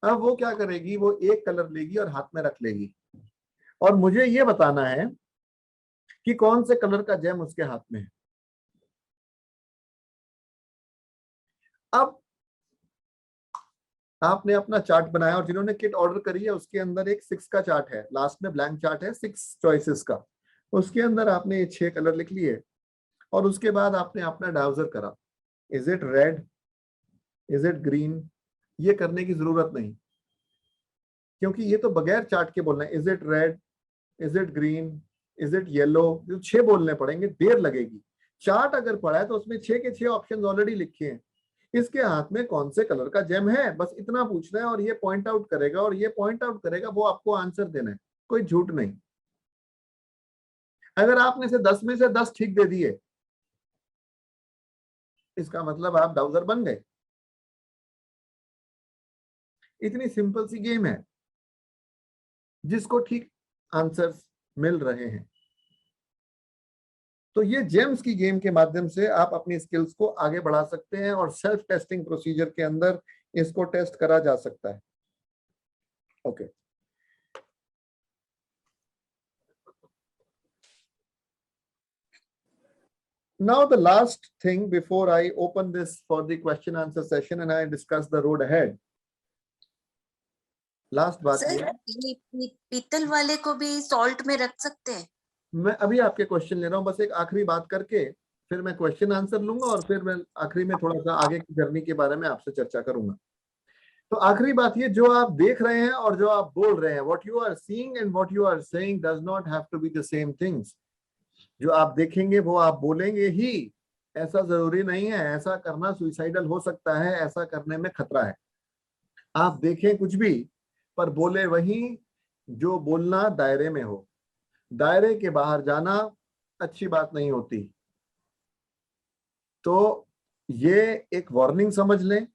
अब वो क्या करेगी, वो एक कलर लेगी और हाथ में रख लेगी, और मुझे ये बताना है कि कौन से कलर का जेम उसके हाथ में है। अब आपने अपना चार्ट बनाया, और जिन्होंने किट ऑर्डर करी है उसके अंदर एक 6 का चार्ट है, लास्ट में ब्लैंक चार्ट है 6 चॉइसेस का। उसके अंदर आपने ये 6 कलर लिख लिए और उसके बाद आपने अपना डाउजर करा, is it red, is it green, ये करने की जरूरत नहीं, क्योंकि ये तो बगैर चार्ट के बोलना है, is it red, is it green, is it yellow, जो 6 बोलने पड़ेंगे, देर लगेगी। चार्ट अगर पढ़ा है तो उसमें 6 के 6 ऑप्शंस ऑलरेडी लिखे हैं, इसके हाथ में कौन से कलर का जेम है, बस इतना पूछना है और ये पॉइंट आउट करेगा, और ये पॉइंट आउट करेगा, वो आपको आंसर देना है, कोई झूठ नहीं। अगर आपने से 10 में से 10 ठीक दे दिए, इसका मतलब आप डाउजर बन गए। इतनी सिंपल सी गेम है, जिसको ठीक आंसर्स मिल रहे हैं। तो ये जेम्स की गेम के माध्यम से आप अपनी स्किल्स को आगे बढ़ा सकते हैं, और सेल्फ टेस्टिंग प्रोसीजर के अंदर इसको टेस्ट करा जा सकता है। Okay, now the last thing before I open this for the question answer session and I discuss the road ahead. Last बात सर, ये पीतल वाले को भी सॉल्ट में रख सकते हैं? मैं अभी आपके क्वेश्चन ले रहा हूँ, बस एक आखिरी बात करके फिर मैं क्वेश्चन आंसर लूंगा, और फिर मैं आखिरी में थोड़ा सा आगे की जर्नी के बारे में आपसे चर्चा करूंगा। तो आखिरी बात ये, जो आप देख रहे हैं और जो आप बोल रहे हैं, what you are seeing and what you are saying does not have to be the same things. जो आप देखेंगे वो आप बोलेंगे ही, ऐसा जरूरी नहीं है। ऐसा करना सुइसाइडल हो सकता है, ऐसा करने में खतरा है। आप देखें कुछ भी पर बोले वही जो बोलना दायरे में हो। दायरे के बाहर जाना अच्छी बात नहीं होती। तो ये एक वार्निंग समझ लें,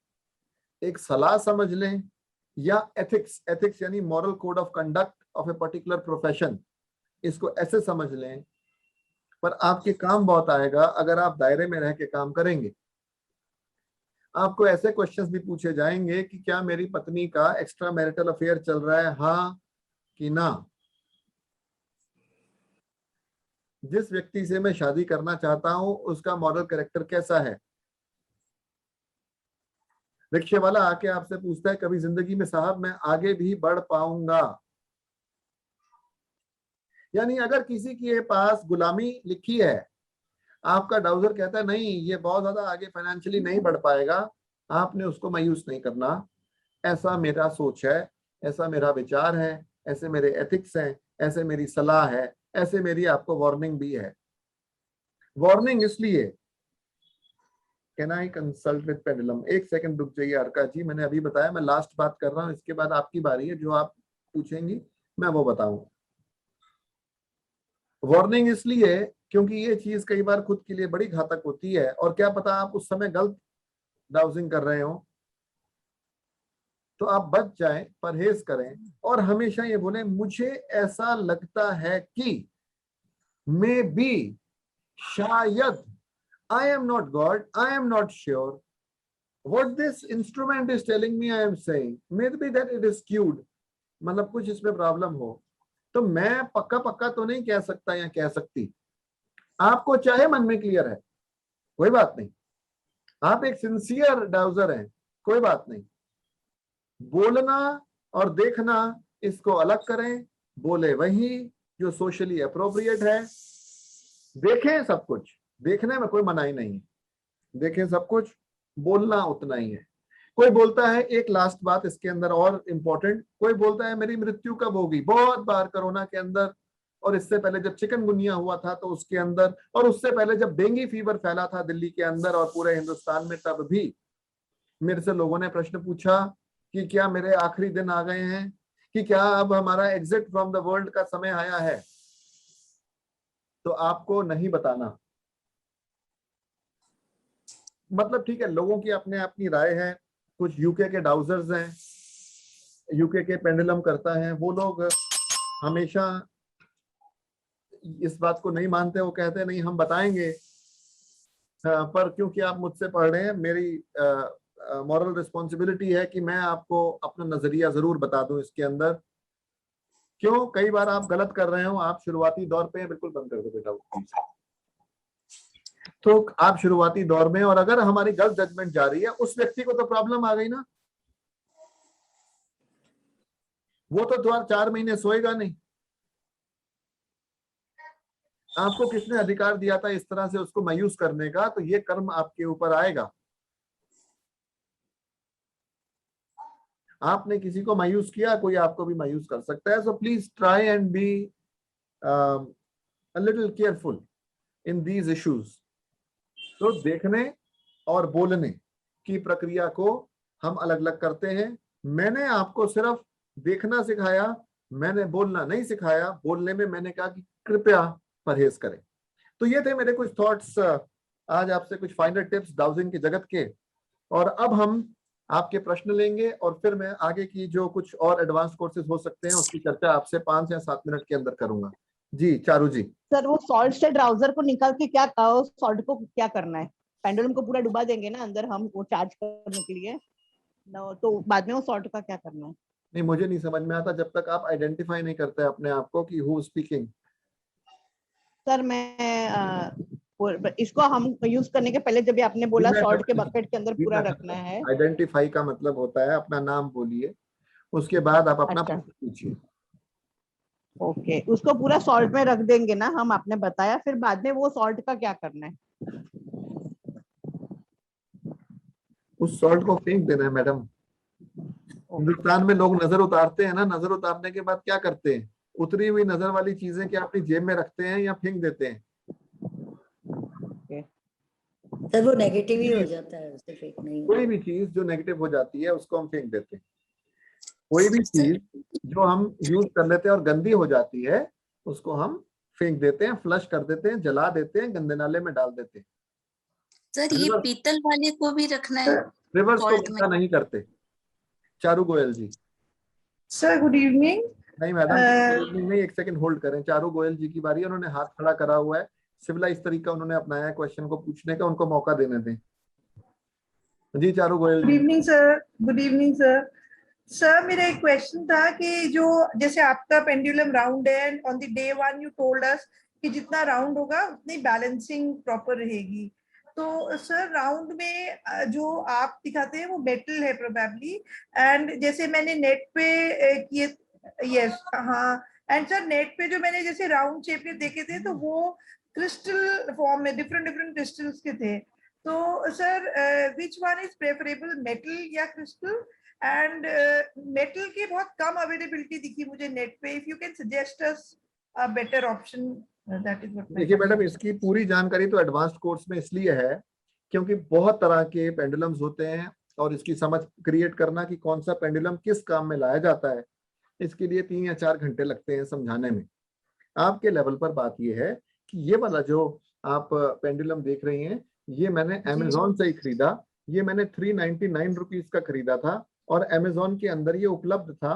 एक सलाह समझ लें, या एथिक्स, एथिक्स यानी moral code of conduct of a particular profession, इसको ऐसे समझ लें। पर आपके काम बहुत आएगा अगर आप दायरे में रह के काम करेंगे। आपको ऐसे क्वेश्चंस भी पूछे जाएंगे कि क्या मेरी पत्नी का एक्स्ट्रा मैरिटल अफेयर चल रहा है, हाँ कि ना। जिस व्यक्ति से मैं शादी करना चाहता हूं उसका मॉरल कैरेक्टर कैसा है। रिक्शे वाला आके आपसे पूछता है कभी जिंदगी में साहब मैं आगे भी बढ़ पाऊंगा। यानी अगर किसी के पास गुलामी लिखी है, आपका डाउजर कहता है नहीं ये बहुत ज्यादा आगे फाइनेंशियली नहीं बढ़ पाएगा, आपने उसको मायूस नहीं करना। ऐसा मेरा सोच है, ऐसा मेरा विचार है, ऐसे मेरे एथिक्स हैं, ऐसे मेरी सलाह है, ऐसे मेरी आपको वार्निंग भी है। वार्निंग इसलिए, can I consult with pendulum, एक सेकंड रुक जाइए अर्का जी, मैंने अभी बताया मैं लास्ट बात कर रहा हूं, इसके बाद आपकी बारी है, जो आप पूछेंगी मैं वो बताऊंगा। वार्निंग इसलिए क्योंकि ये चीज कई बार खुद के लिए बड़ी घातक होती है, और क्या पता आप उस समय गलत डाउजिंग कर रहे हो, तो आप बच जाएं, परहेज करें, और हमेशा ये बोलें मुझे ऐसा लगता है कि, मे बी, शायद, I am not God, I am not sure. What this instrument is telling me, I am saying, maybe that it is skewed. मतलब कुछ इसमें प्रॉब्लम हो, तो मैं पक्का पक्का तो नहीं कह सकता या कह सकती। आपको चाहे मन में क्लियर है, कोई बात नहीं, आप एक सिंसियर डाउजर हैं, कोई बात नहीं। बोलना और देखना इसको अलग करें, बोले वही जो सोशली अप्रोप्रिएट है। देखें सब कुछ, देखने में कोई मनाही नहीं है, देखें सब कुछ, बोलना उतना ही है। कोई बोलता है, एक लास्ट बात इसके अंदर और इम्पोर्टेंट, कोई बोलता है मेरी मृत्यु कब होगी, बहुत बार कोरोना के अंदर, और इससे पहले जब चिकनगुनिया हुआ था तो उसके अंदर, और उससे पहले जब डेंगू फीवर फैला था दिल्ली के अंदर और पूरे हिंदुस्तान में, तब भी मेरे से लोगों ने प्रश्न पूछा कि क्या मेरे आखिरी दिन आ गए हैं, कि क्या अब हमारा एग्जिट फ्रॉम द वर्ल्ड का समय आया है। तो आपको नहीं बताना, मतलब ठीक है, लोगों की अपने अपनी राय है। कुछ यूके के डाउजर्स हैं, यूके के पेंडुलम करता है, वो लोग हमेशा इस बात को नहीं मानते, वो कहते हैं नहीं हम बताएंगे, पर क्योंकि आप मुझसे पढ़ रहे हैं, मेरी मॉरल रिस्पॉन्सिबिलिटी है कि मैं आपको अपना नजरिया जरूर बता दूं इसके अंदर। क्यों, कई बार आप गलत कर रहे हो, आप शुरुआती दौर पे, बिल्कुल बंद कर दो बेटा, तो आप शुरुआती दौर में, और अगर हमारी गलत जजमेंट जा रही है, उस व्यक्ति को तो प्रॉब्लम आ गई ना, वो तो 4 महीने सोएगा नहीं। आपको किसने अधिकार दिया था इस तरह से उसको मायूस करने का? तो ये कर्म आपके ऊपर आएगा। आपने किसी को मायूस किया, कोई आपको भी मायूस कर सकता है। So please try and be a little careful in these issues। तो देखने और बोलने की प्रक्रिया को हम अलग अलग करते हैं। मैंने आपको सिर्फ देखना सिखाया, मैंने बोलना नहीं सिखाया। बोलने में मैंने कहा कि कृपया परहेज करें। तो ये थे मेरे कुछ थॉट्स आज आपसे, कुछ फाइनल टिप्स डाउजिंग के जगत के। और अब हम आपके प्रश्न लेंगे और फिर मैं आगे की जो कुछ और एडवांस कोर्सेज हो सकते हैं उसकी चर्चा आपसे 5 या 7 मिनट के अंदर करूंगा। जी चारू जी। सर वो सॉल्ट से ड्राउजर को निकाल के क्या, सॉल्ट को क्या करना है? पेंडुलम को पूरा डुबा देंगे ना अंदर हम, वो चार्ज करने के लिए तो बाद में वो सॉल्ट का क्या करना है? नहीं, मुझे नहीं समझ में आता जब तक आप आइडेंटिफाई नहीं करते अपने आप को कि हु स्पीकिंग। सर मैं इसको हम यूज करने के पहले जब भी आपने बोला सॉल्ट के बकेट के अंदर पूरा रखना है। आइडेंटिफाई का मतलब होता है अपना नाम बोलिए, उसके बाद आप अपना अच्छा। प्रश्न पूछिए। ओके, उसको पूरा सॉल्ट में रख देंगे ना हम, आपने बताया, फिर बाद में वो सॉल्ट का क्या करना है? उस सॉल्ट को फेंक देना है मैडम। हिंदुस्तान में लोग नजर उतारते हैं ना, नजर उतारने के बाद क्या करते हैं? उतरी हुई नजर वाली चीजें क्या अपनी जेब में रखते हैं या फेंक देते हैं? सर वो नेगेटिव ही हो जाता है, उससे फेक नहीं कोई भी चीज जो नेगेटिव हो जाती है उसको हम फेंक देते हैं। कोई भी चीज जो हम यूज कर लेते हैं और गंदी हो जाती है उसको हम फेंक देते हैं, फ्लश कर देते हैं, जला देते हैं, गंदे नाले में डाल देते हैं। सर ये पीतल वाले को भी रखना है रिवर्स को salt में? गंदा नहीं करते। Charu Goyal ji. Sir good evening. नहीं मैडम, नहीं, एक सेकंड होल्ड करें। चारू गोयल जी की बारी है, उन्होंने हाथ खड़ा करा हुआ है, सिविलाइज तरीका उन्होंने अपनाया है क्वेश्चन को पूछने का, उनको मौका देने दें। जी चारू गोयल गुड जी। Evening sir. Good evening sir. Sir मेरा एक क्वेश्चन था कि जो जैसे आपका पेंडुलम राउंड है and on the day 1 you told us कि जितना राउंड होगा उतनी बैलेंसिंग प्रॉपर रहेगी। तो सर राउंड में जो आप दिखाते हैं वो मेटल है प्रोबेबली, एंड जैसे मैंने नेट पे किए, यस हाँ, एंड सर नेट पे जो मैंने जैसे राउंड शेप के देखे थे तो वो क्रिस्टल फॉर्म में डिफरेंट डिफरेंट क्रिस्टल्स के थे। तो sir which one is preferable, metal या क्रिस्टल? एंड मेटल की बहुत कम अवेलेबिलिटी दिखी मुझे नेट पे। If you can suggest us a better option, that is what. देखिए मैडम, इसकी पूरी जानकारी तो एडवांस्ड कोर्स में इसलिए है क्योंकि बहुत तरह के पेंडुलम्स होते हैं और इसकी समझ क्रिएट करना कि कौन सा पेंडुलम किस काम में लाया जाता है, इसके लिए 3 या 4 घंटे लगते हैं समझाने में। आपके लेवल पर बात यह है कि ये वाला जो आप पेंडुलम देख रही हैं ये मैंने अमेजोन से ही खरीदा। ये मैंने 399 रुपीज का खरीदा था और अमेजोन के अंदर ये उपलब्ध था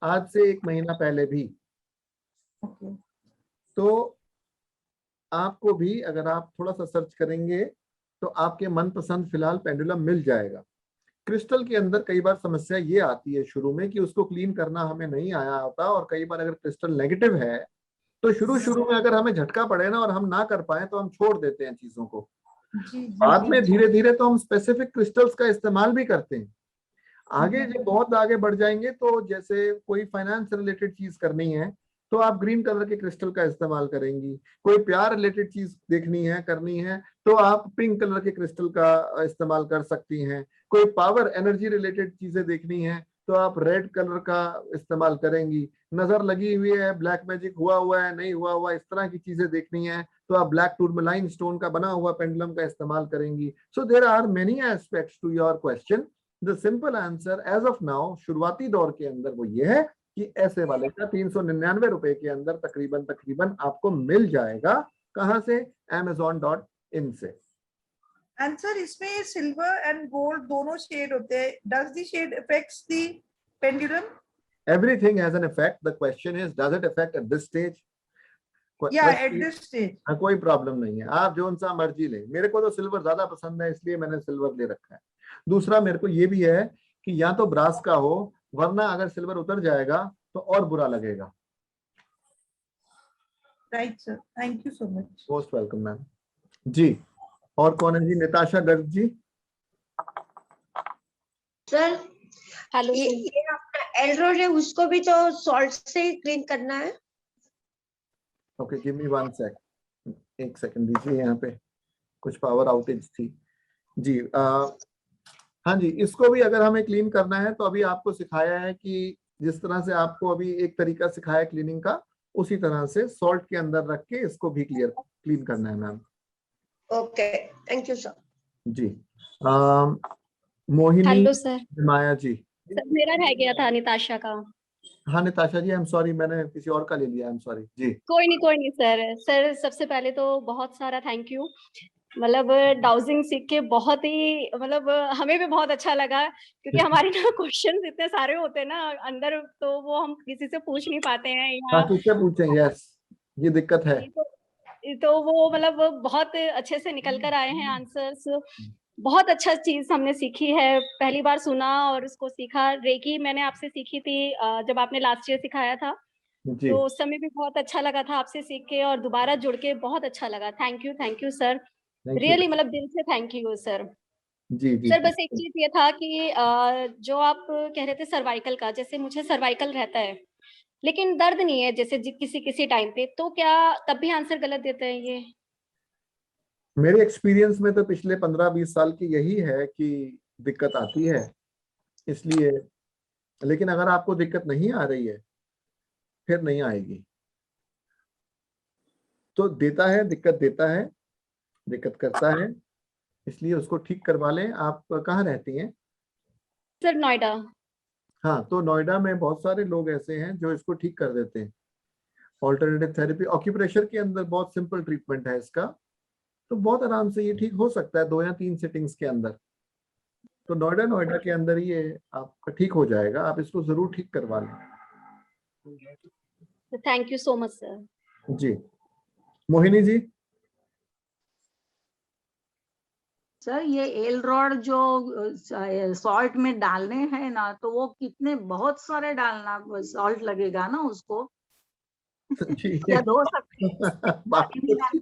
आज से 1 महीना पहले भी। तो आपको भी अगर आप थोड़ा सा सर्च करेंगे तो आपके मनपसंद फिलहाल पेंडुलम मिल जाएगा। क्रिस्टल के अंदर कई बार समस्या ये आती है शुरू में कि उसको क्लीन करना हमें नहीं आया होता, और कई बार अगर क्रिस्टल नेगेटिव है तो शुरू में अगर हमें झटका पड़े ना और हम ना कर पाए तो हम छोड़ देते हैं चीजों को। बाद में धीरे धीरे तो हम स्पेसिफिक क्रिस्टल्स का इस्तेमाल भी करते हैं। आगे जब बहुत आगे बढ़ जाएंगे तो जैसे कोई फाइनेंस रिलेटेड चीज करनी है तो आप ग्रीन कलर के क्रिस्टल का इस्तेमाल करेंगी। कोई प्यार रिलेटेड चीज देखनी है, करनी है, तो आप पिंक कलर के क्रिस्टल का इस्तेमाल कर सकती हैं। कोई पावर एनर्जी रिलेटेड चीजें देखनी है तो आप रेड कलर का इस्तेमाल करेंगी। नजर लगी हुई है, ब्लैक मैजिक हुआ है, नहीं हुआ, इस तरह की चीजें देखनी है तो आप ब्लैक टूरमलाइन स्टोन का बना हुआ पेंडुलम का इस्तेमाल करेंगी। So there are many aspects to your question. The simple answer as of now शुरुआती दौर के अंदर वो ये है कि ऐसे वाले का 399 रुपए के अंदर तकरीबन आपको मिल जाएगा। कहां से? amazon.in से। आंसर इसमें सिल्वर एंड गोल्ड दोनों शेड होते हैं। Does the shade affects the pendulum? Everything has an effect. The question is, does it affect at this stage? Yeah, at this stage. कोई प्रॉब्लम नहीं है, आप जो सा मर्जी ले। मेरे को तो सिल्वर ज्यादा पसंद है इसलिए मैंने सिल्वर ले रखा है। दूसरा मेरे को ये भी है कि या तो ब्रास का हो, वरना अगर सिल्वर उतर जाएगा तो और बुरा लगेगा। Right sir, thank you so much. Most welcome ma'am. जी और कौन है जी? निताशा गर्ग जी। सर हेलो ये अपना एल रोड है, उसको भी तो सॉल्ट से ही क्लीन करना है? ओके, गिव मी 1 सेक, 1 सेकंड दीजिए, यहाँ पे कुछ पावर आउटेज थी जी। हाँ जी, इसको भी अगर हमें क्लीन करना है तो अभी आपको सिखाया है कि जिस तरह से आपको अभी एक तरीका सिखाया क्लीनिंग का, उसी तरह से सॉल्ट के अंदर रख के इसको भी क्लीन करना है ma'am. Okay, thank you, sir. जी। Mohini, hello sir. Maya ji. Sir मेरा रह गया था निताशा का। हाँ Nitasha ji, I am sorry, मैंने किसी और का ले लिया, आई एम सॉरी जी। कोई नहीं सर। सर सबसे पहले तो बहुत सारा थैंक यू, मतलब डाउजिंग सीख के बहुत ही, मतलब हमें भी बहुत अच्छा लगा, क्योंकि हमारे ना क्वेश्चंस इतने सारे होते हैं ना अंदर, तो वो हम किसी से पूछ नहीं पाते हैं हाँ, या किससे पूछें, यस, ये दिक्कत है। तो वो मतलब बहुत अच्छे से निकल कर आए हैं आंसर्स। बहुत अच्छा चीज हमने सीखी है, पहली बार सुना और उसको सीखा। रेकी मैंने आपसे सीखी थी जब आपने लास्ट ईयर सिखाया था, जी, तो उस समय भी बहुत अच्छा लगा था आपसे सीख के, और दोबारा जुड़ के बहुत अच्छा लगा। Thank you sir, thank you really मतलब दिल से थैंक यू सर। जी। जी सर बस एक चीज ये था कि जो आप कह रहे थे सर्वाइकल का, जैसे मुझे सर्वाइकल रहता है लेकिन दर्द नहीं है, जैसे किसी किसी टाइम पे, तो क्या तब भी आंसर गलत देते हैं ये? मेरे एक्सपीरियंस में तो पिछले 15-20 साल की यही है कि दिक्कत आती है, इसलिए। लेकिन अगर आपको दिक्कत नहीं आ रही है, फिर नहीं आएगी, तो देता है, दिक्कत देता है, दिक्कत करता है, इसलिए उसको ठीक करवा लें। आप कहाँ रहती हैं? सर नोएडा। हाँ, तो नोएडा में बहुत सारे लोग ऐसे हैं जो इसको ठीक कर देते हैं। ऑल्टरनेटिव थेरेपी, ऑक्यूप्रेशर के अंदर बहुत सिंपल ट्रीटमेंट है इसका, तो बहुत आराम से ये ठीक हो सकता है 2 या 3 सिटिंग्स के अंदर। तो नोएडा के अंदर ये आपका ठीक हो जाएगा, आप इसको जरूर ठीक करवा लें। Thank you so much sir. जी, मोहिनी जी। सर ये एल रॉड जो सॉल्ट में डालने हैं ना, तो वो कितने, बहुत सारे डालना सॉल्ट लगेगा ना उसको, या धो सकते हैं?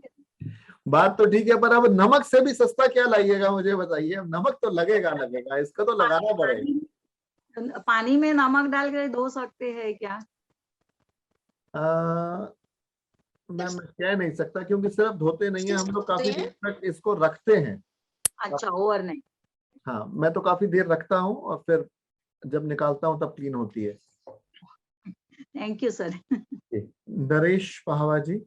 बात तो ठीक है, पर अब नमक से भी सस्ता क्या लाइएगा, मुझे बताइए। अब नमक तो लगेगा, इसका तो लगाना पड़ेगा। पानी में नमक डाल के धो सकते हैं क्या? मैं कह नहीं सकता, क्योंकि सिर्फ धोते नहीं है हम लोग, काफी देर तक इसको रखते हैं। अच्छा, ओवर नहीं। हाँ, मैं तो काफी देर रखता हूँ और फिर जब निकालता हूँ तब क्लीन होती है। Thank you sir. नरेश पहावा जी।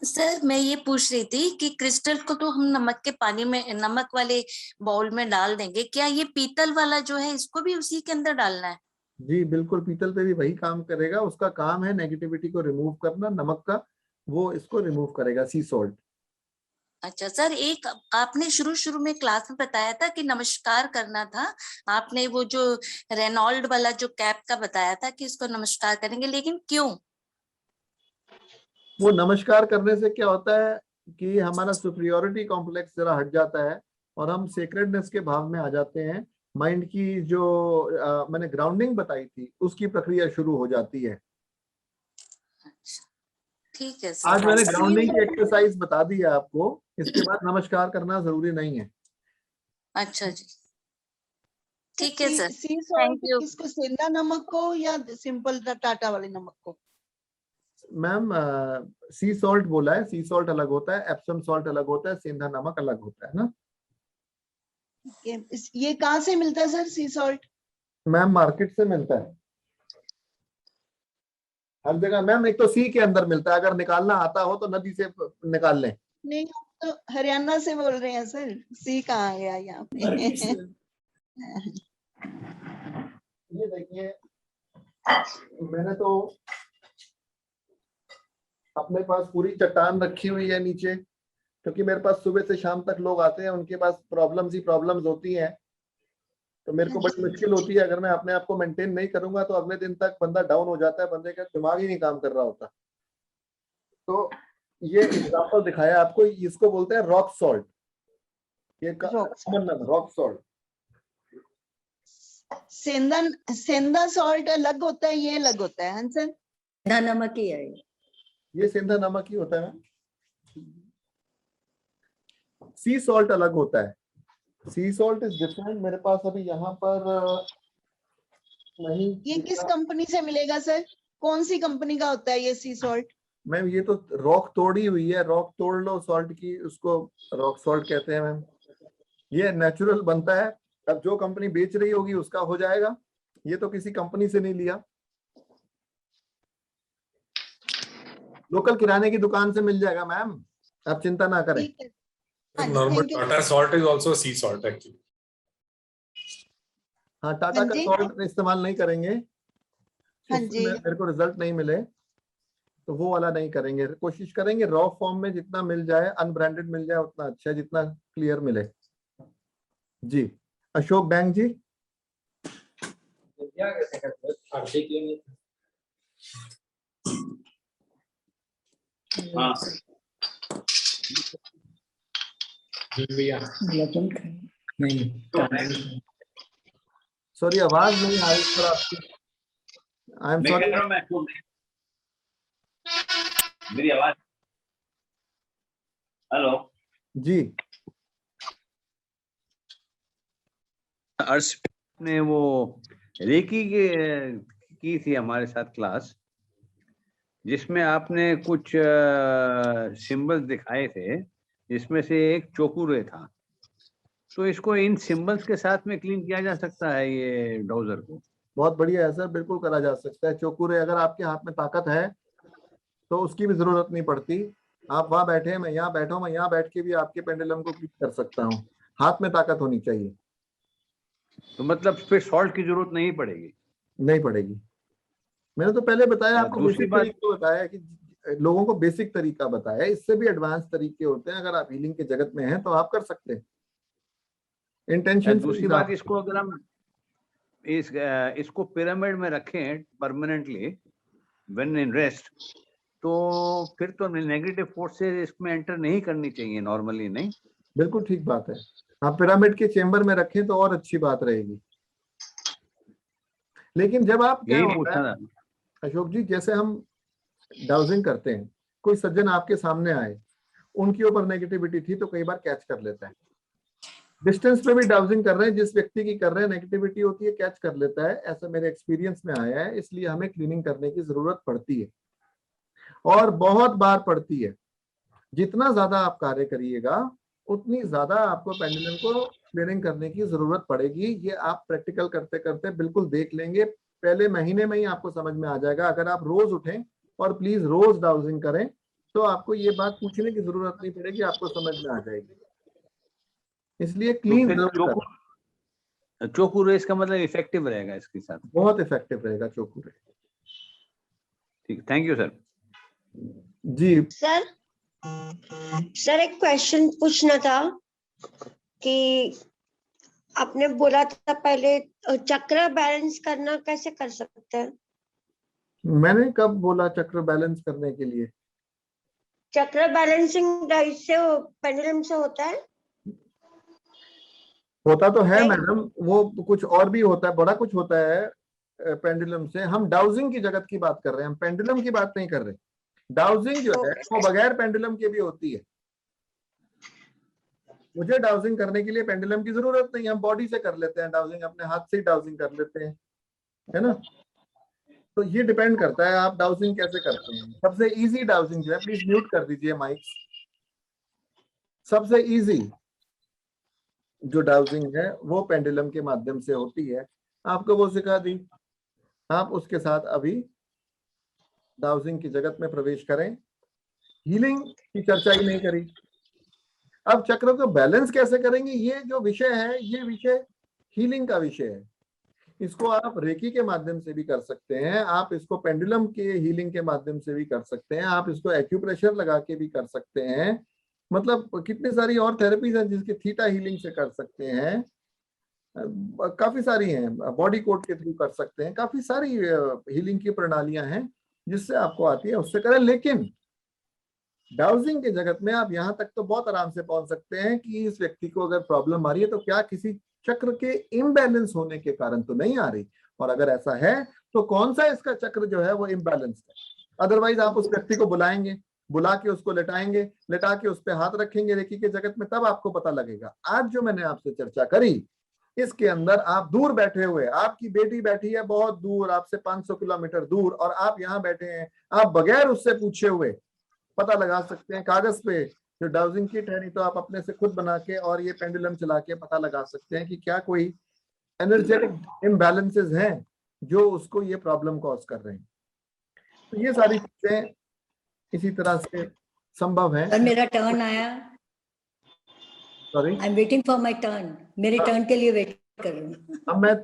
सर मैं ये पूछ रही थी कि क्रिस्टल को तो हम नमक के पानी में, नमक वाले बाउल में डाल देंगे, क्या ये पीतल वाला जो है इसको भी उसी के अंदर डालना है? जी बिल्कुल, पीतल पे भी वही काम करेगा, उसका काम है नेगेटिविटी को रिमूव करना, नमक का, वो इसको रिमूव करेगा, सी सॉल्ट। अच्छा सर, एक आपने शुरू में क्लास में बताया था कि नमस्कार करना था, आपने वो जो रेनॉल्ड वाला जो कैप का बताया था कि इसको नमस्कार करेंगे, लेकिन क्यों? वो नमस्कार करने से क्या होता है कि हमारा सुपीरियोरिटी कॉम्प्लेक्स जरा हट जाता है और हम सेक्रेडनेस के भाव में आ जाते हैं। माइंड की जो मैंने ग्राउंडिंग बताई थी, उसकी प्रक्रिया शुरू हो जाती है। ठीक है सर। आज मैंने ग्राउंडिंग की एक्सरसाइज बता दी है आपको, इसके बाद नमस्कार करना जरूरी नहीं है। अच्छा जी, ठीक है sir, sea thank salt you. किसको, सेंधा नमक को या सिंपल टाटा वाले नमक को? मैम, सी सॉल्ट बोला है, सी सॉल्ट अलग होता है, एप्सम सॉल्ट अलग होता है, सेंधा नमक अलग होता है ना। ये कहाँ से मिलता है सर सी सॉल्ट? मैम मार्केट से मिलता है हर जगह मैम। एक तो सी के अंदर मिलता है, अगर निकालना आता हो तो नदी से निकाल लें। नहीं, हम तो हरियाणा से बोल रहे हैं सर, सी कहाँ गया यहाँ पे? ये देखिए, मैंने तो अपने पास पूरी चट्टान रखी हुई है नीचे, क्योंकि मेरे पास सुबह से शाम तक लोग आते हैं, उनके पास प्रॉब्लम्स ही प्रॉब्लम्स होती हैं, तो मेरे को बड़ी मुश्किल होती है। अगर मैं अपने आप को मेंटेन नहीं करूंगा तो अगले दिन तक बंदा डाउन हो जाता है, बंदे का दिमाग ही नहीं काम कर रहा होता। तो ये एग्जांपल दिखाया आपको, इसको बोलते हैं रॉक सॉल्ट। ये रॉक सॉल्ट। सेंधा सॉल्ट अलग होता है, ये अलग होता है सर? सेंधा नमक ही है ये सेंधा नमक ही होता है। सी सॉल्ट अलग होता है, सी सॉल्ट इज डिफरेंट। मेरे पास अभी यहाँ पर नहीं। ये किस कंपनी से मिलेगा सर? कौन सी कंपनी का होता है ये सी सॉल्ट? मैम ये तो रॉक तोड़ी हुई है, रॉक तोड़ लो सॉल्ट की, उसको रॉक सॉल्ट कहते हैं मैम। ये नेचुरल बनता है, अब जो कंपनी बेच रही होगी उसका हो जाएगा, ये तो किसी कंपनी से नहीं लिया, लोकल किराने की दुकान से मिल जाएगा मैम, आप चिंता ना करें। ठीक है। हाँ जी, Normal thank you, Tata salt is also sea salt actually. हाँ, टाटा हाँ का जी। सॉल्ट इस्तेमाल नहीं करेंगे, हाँ उससे जी। मेरे को रिजल्ट नहीं मिले तो वो वाला नहीं करेंगे, कोशिश करेंगे रॉ फॉर्म में जितना मिल जाए, अनब्रांडेड मिल जाए उतना अच्छा है, जितना क्लियर मिले। जी अशोक बैंक जी। हाँ सॉरी आवाज नहीं आ रही सर आपकी, आई एम सॉरी। मेरी आवाज, हेलो जी अर्श ने वो रेकी की थी हमारे साथ क्लास, जिसमें आपने कुछ सिंबल्स दिखाए थे, जिसमें से एक चोकुरे था, तो इसको इन सिंबल्स के साथ में क्लीन किया जा सकता है ये डाउजर को? बहुत बढ़िया है सर, बिल्कुल करा जा सकता है। चोकुरे अगर आपके हाथ में ताकत है तो उसकी भी जरूरत नहीं पड़ती, आप वहां बैठे, मैं यहाँ बैठा हूँ, मैं यहाँ बैठ के भी आपके पेंडुलम को क्लिक कर सकता हूँ, हाथ में ताकत होनी चाहिए। तो मतलब फिर सॉल्ट की जरूरत नहीं पड़ेगी? नहीं पड़ेगी, मैंने तो पहले बताया आपको, दूसरी बेसिक बात तरीका बताया कि लोगों को बेसिक तरीका बताया, इससे भी एडवांस तरीके होते हैं, अगर आप हीलिंग के जगत में हैं तो आप कर सकते हैं। इंटेंशन दूसरी बात, इसको अगर हम इसको पिरामिड में रखें परमानेंटली व्हेन इन रेस्ट, तो फिर तो नेगेटिव फोर्सेस इसमें एंटर नहीं करनी चाहिए नॉर्मली, नहीं? बिल्कुल ठीक बात है, आप पिरामिड के चेंबर में रखें तो और अच्छी बात रहेगी। लेकिन जब आप क्या होता है अशोक जी, जैसे हम डाउजिंग करते हैं, कोई सज्जन आपके सामने आए, उनके ऊपर नेगेटिविटी थी तो कई बार कैच कर लेता है, डिस्टेंस पे भी डाउजिंग कर रहे हैं, जिस व्यक्ति की कर रहे हैं नेगेटिविटी होती है, कैच कर लेता है, ऐसा मेरे एक्सपीरियंस में आया है। इसलिए हमें क्लीनिंग करने की जरूरत पड़ती है और बहुत बार पड़ती है। जितना ज्यादा आप कार्य करिएगा उतनी ज्यादा आपको पेंडुलम को क्लीनिंग करने की जरूरत पड़ेगी। ये आप प्रैक्टिकल करते करते बिल्कुल देख लेंगे, पहले महीने में ही आपको समझ में आ जाएगा। अगर आप रोज उठें और प्लीज रोज डाउजिंग करें तो आपको ये बात पूछने की जरूरत नहीं पड़ेगी, आपको समझ में आ जाएगी। इसलिए क्लीन चोकुरे इसका मतलब इफेक्टिव रहेगा इसके साथ? बहुत इफेक्टिव रहेगा चोकुरे। ठीक, थैंक यू सर। जी सर एक क्वेश्चन पूछना था कि आपने बोला था पहले चक्र बैलेंस करना कैसे कर सकते हैं? मैंने कब बोला चक्र बैलेंस करने के लिए? चक्र बैलेंसिंग इससे पेंडुलम से होता है? होता तो है मैडम, वो कुछ और भी होता है, बड़ा कुछ होता है पेंडुलम से। हम डाउजिंग की जगत की बात कर रहे हैं, हम पेंडुलम की बात नहीं कर रहे। डाउजिंग जो है वो बगैर पेंडुलम के भी होती है। मुझे डाउजिंग करने के लिए पेंडुलम की जरूरत नहीं, हम बॉडी से कर लेते हैं डाउजिंग, अपने हाथ से ही डाउजिंग कर लेते हैं, है ना। तो ये डिपेंड करता है आप डाउजिंग कैसे करते हैं। सबसे इजी डाउजिंग जो है, प्लीज म्यूट कर दीजिए माइक। सबसे इजी जो डाउजिंग है वो पेंडुलम के माध्यम से होती है, आपको वो सिखा दी। आप उसके साथ अभी डाउजिंग की जगत में प्रवेश करें, हीलिंग की चर्चा ही नहीं करी। अब चक्र को बैलेंस कैसे करेंगे, ये जो विषय है ये विषय हीलिंग का विषय है। इसको आप रेकी के माध्यम से भी कर सकते हैं, आप इसको पेंडुलम के हीलिंग के माध्यम से भी कर सकते हैं, आप इसको एक्यूप्रेशर लगा के भी कर सकते हैं। मतलब कितनी सारी और थेरेपीज हैं जिसके थीटा हीलिंग से कर सकते हैं, काफी सारी हैं, बॉडी कोड के थ्रू कर सकते हैं, काफी सारी हीलिंग की प्रणालियां हैं जिससे आपको आती है उससे करें। लेकिन डाउजिंग के जगत में आप यहाँ तक तो बहुत आराम से पहुंच सकते हैं कि इस व्यक्ति को अगर प्रॉब्लम आ रही है तो क्या किसी चक्र के इम्बैलेंस होने के कारण तो नहीं आ रही, और अगर ऐसा है तो कौन सा इसका चक्र जो है वो इम्बैलेंस है। अदरवाइज आप उस व्यक्ति को बुलाएंगे, बुला के उसको लेटाएंगे, लेटा के उस पर हाथ रखेंगे रेकी के जगत में, तब आपको पता लगेगा। आज जो मैंने आपसे चर्चा करी इसके अंदर आप दूर बैठे हुए, आपकी बेटी बैठी है बहुत दूर, आपसे 500 किलोमीटर दूर, और आप यहाँ बैठे हैं, आप बगैर उससे पूछे हुए पता लगा सकते हैं कागज पे, जो डाउजिंग किट है, नहीं तो आप अपने से खुद बना के और ये पेंडुलम चला के पता लगा सकते हैं कि क्या कोई एनर्जेटिक इम्बैलेंसेस हैं जो उसको ये प्रॉब्लम कॉज कर रहे हैं। तो ये सारी चीजें इसी तरह से संभव है। सर मेरा टर्न आया, sorry, I am waiting for my turn, मेरे टर्न के लिए वेट कर रही हूँ। अब मैं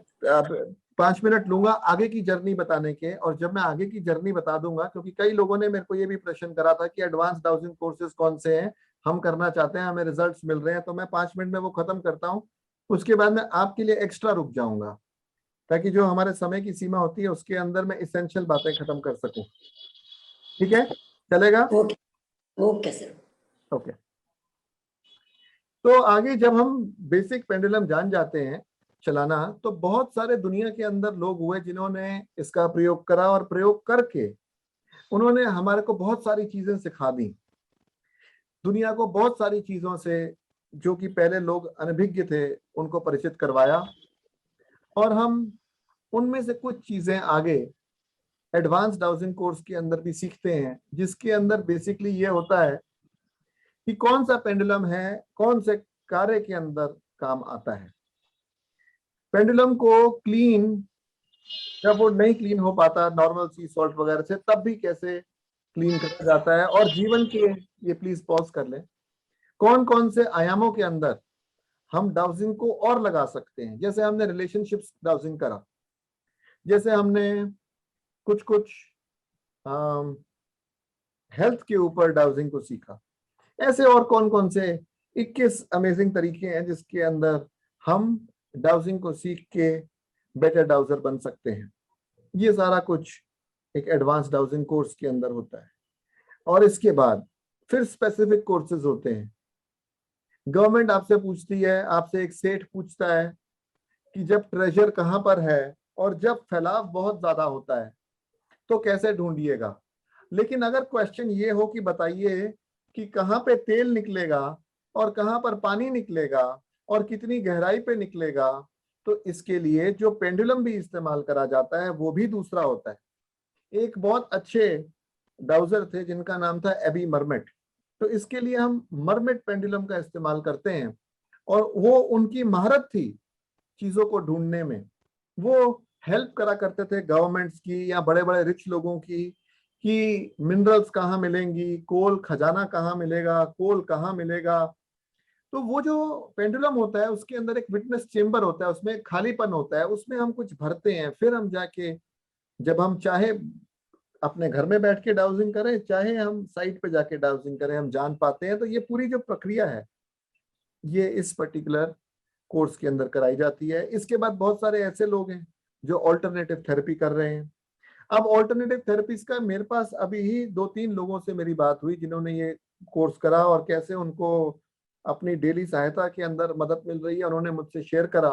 5 मिनट लूंगा आगे की जर्नी बताने के, और जब मैं आगे की जर्नी बता दूंगा, क्योंकि कई लोगों ने मेरे को ये भी प्रश्न करा था कि एडवांस डाउजिंग कोर्सेज कौन से हैं, हम करना चाहते हैं, हमें रिजल्ट्स मिल रहे हैं, तो मैं 5 मिनट में वो खत्म करता हूँ। उसके बाद मैं आपके लिए एक्स्ट्रा रुक जाऊंगा, ताकि जो हमारे समय की सीमा होती है उसके अंदर मैं इसेंशियल बातें खत्म कर सकूं। ठीक है, चलेगा? Okay okay sir. ओके, तो आगे जब हम बेसिक पेंडुलम जान जाते हैं चलाना, तो बहुत सारे दुनिया के अंदर लोग हुए जिन्होंने इसका प्रयोग करा, और प्रयोग करके उन्होंने हमारे को बहुत सारी चीजें सिखा दी, दुनिया को बहुत सारी चीजों से जो कि पहले लोग अनभिज्ञ थे उनको परिचित करवाया, और हम उनमें से कुछ चीजें आगे एडवांस डाउजिंग कोर्स के अंदर भी सीखते हैं, जिसके अंदर बेसिकली ये होता है कि कौन सा पेंडुलम है कौन से कार्य के अंदर काम आता है। पेंडुलम को क्लीन, जब वो नहीं क्लीन हो पाता नॉर्मल सी सॉल्ट वगैरह से, तब भी कैसे क्लीन करा जाता है, और जीवन के, ये प्लीज पॉज कर लें, कौन कौन से आयामों के अंदर हम डाउजिंग को और लगा सकते हैं। जैसे हमने रिलेशनशिप्स डाउजिंग करा, जैसे हमने कुछ कुछ हेल्थ के ऊपर डाउजिंग को सीखा, ऐसे और कौन कौन से 21 अमेजिंग तरीके हैं जिसके अंदर हम डाउजिंग को सीख के बेटर डाउजर बन सकते हैं। ये सारा कुछ एक एडवांस डाउजिंग कोर्स के अंदर होता है। और इसके बाद फिर स्पेसिफिक कोर्सेज होते हैं। गवर्नमेंट आपसे पूछती है, आपसे एक सेठ पूछता है कि जब ट्रेजर कहाँ पर है और जब फैलाव बहुत ज्यादा होता है तो कैसे ढूंढिएगा। लेकिन अगर क्वेश्चन ये हो कि बताइए कि कहाँ पे तेल निकलेगा और कहाँ पर पानी निकलेगा और कितनी गहराई पे निकलेगा, तो इसके लिए जो पेंडुलम भी इस्तेमाल करा जाता है वो भी दूसरा होता है। एक बहुत अच्छे डाउजर थे जिनका नाम था एबी मरमेट, तो इसके लिए हम मरमेट पेंडुलम का इस्तेमाल करते हैं, और वो उनकी महारत थी चीजों को ढूंढने में। वो हेल्प करा करते थे गवर्नमेंट्स की या बड़े बड़े रिच लोगों की कि मिनरल्स कहाँ मिलेंगी, कोल खजाना कहाँ मिलेगा, कोल कहाँ मिलेगा। तो वो जो पेंडुलम होता है उसके अंदर एक विटनेस चेम्बर होता है, उसमें खालीपन होता है, उसमें हम कुछ भरते हैं, फिर हम जाके जब हम चाहे अपने घर में बैठ के डाउजिंग करें, चाहे हम साइट पे जाके डाउजिंग करें, हम जान पाते हैं। तो ये पूरी जो प्रक्रिया है ये इस पर्टिकुलर कोर्स के अंदर कराई जाती है। इसके बाद बहुत सारे ऐसे लोग हैं जो ऑल्टरनेटिव थेरेपी कर रहे हैं। अब ऑल्टरनेटिव थेरेपीज का मेरे पास अभी ही 2-3 लोगों से मेरी बात हुई जिन्होंने ये कोर्स करा और कैसे उनको अपनी डेली सहायता के अंदर मदद मिल रही है, उन्होंने मुझसे शेयर करा।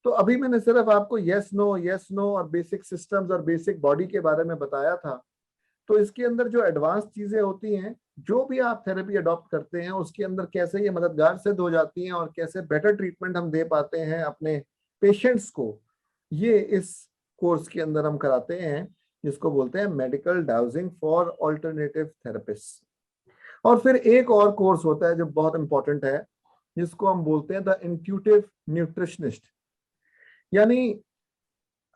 तो अभी मैंने सिर्फ आपको यस नो और बेसिक सिस्टम्स और बेसिक बॉडी के बारे में बताया था। तो इसके अंदर जो एडवांस चीजें होती हैं, जो भी आप थेरेपी अडॉप्ट करते हैं उसके अंदर कैसे ये मददगार सिद्ध हो जाती हैं और कैसे बेटर ट्रीटमेंट हम दे पाते हैं अपने पेशेंट्स को, ये इस कोर्स के अंदर हम कराते हैं, जिसको बोलते हैं medical dowsing for alternative therapist. और फिर एक और कोर्स होता है जो बहुत इंपॉर्टेंट है, जिसको हम बोलते हैं द इंट्यूटिव न्यूट्रिशनिस्ट। यानी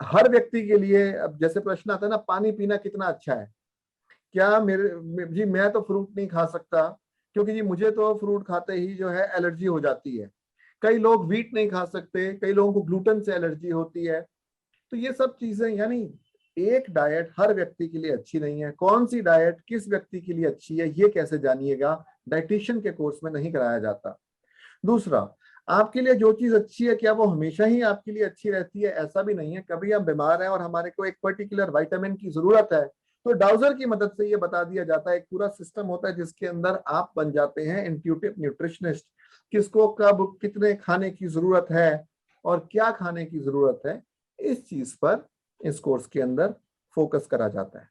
हर व्यक्ति के लिए, अब जैसे प्रश्न आता है ना, पानी पीना कितना अच्छा है, क्या जी मैं तो फ्रूट नहीं खा सकता क्योंकि जी मुझे तो फ्रूट खाते ही जो है एलर्जी हो जाती है। कई लोग व्हीट नहीं खा सकते, कई लोगों को ग्लूटेन से एलर्जी होती है। तो ये सब चीजें, यानी एक डाइट हर व्यक्ति के लिए अच्छी नहीं है। कौन सी डाइट किस व्यक्ति के लिए अच्छी है ये कैसे जानिएगा, डाइटिशियन के कोर्स में नहीं कराया जाता। दूसरा, आपके लिए जो चीज अच्छी है क्या वो हमेशा ही आपके लिए अच्छी रहती है? ऐसा भी नहीं है। कभी हम बीमार हैं और हमारे को एक पर्टिकुलर विटामिन की जरूरत है, तो डाउजर की मदद से ये बता दिया जाता है। एक पूरा सिस्टम होता है जिसके अंदर आप बन जाते हैं इंट्यूटिव न्यूट्रिशनिस्ट। किसको कब कितने खाने की जरूरत है और क्या खाने की जरूरत है, इस चीज पर इस कोर्स के अंदर फोकस करा जाता है।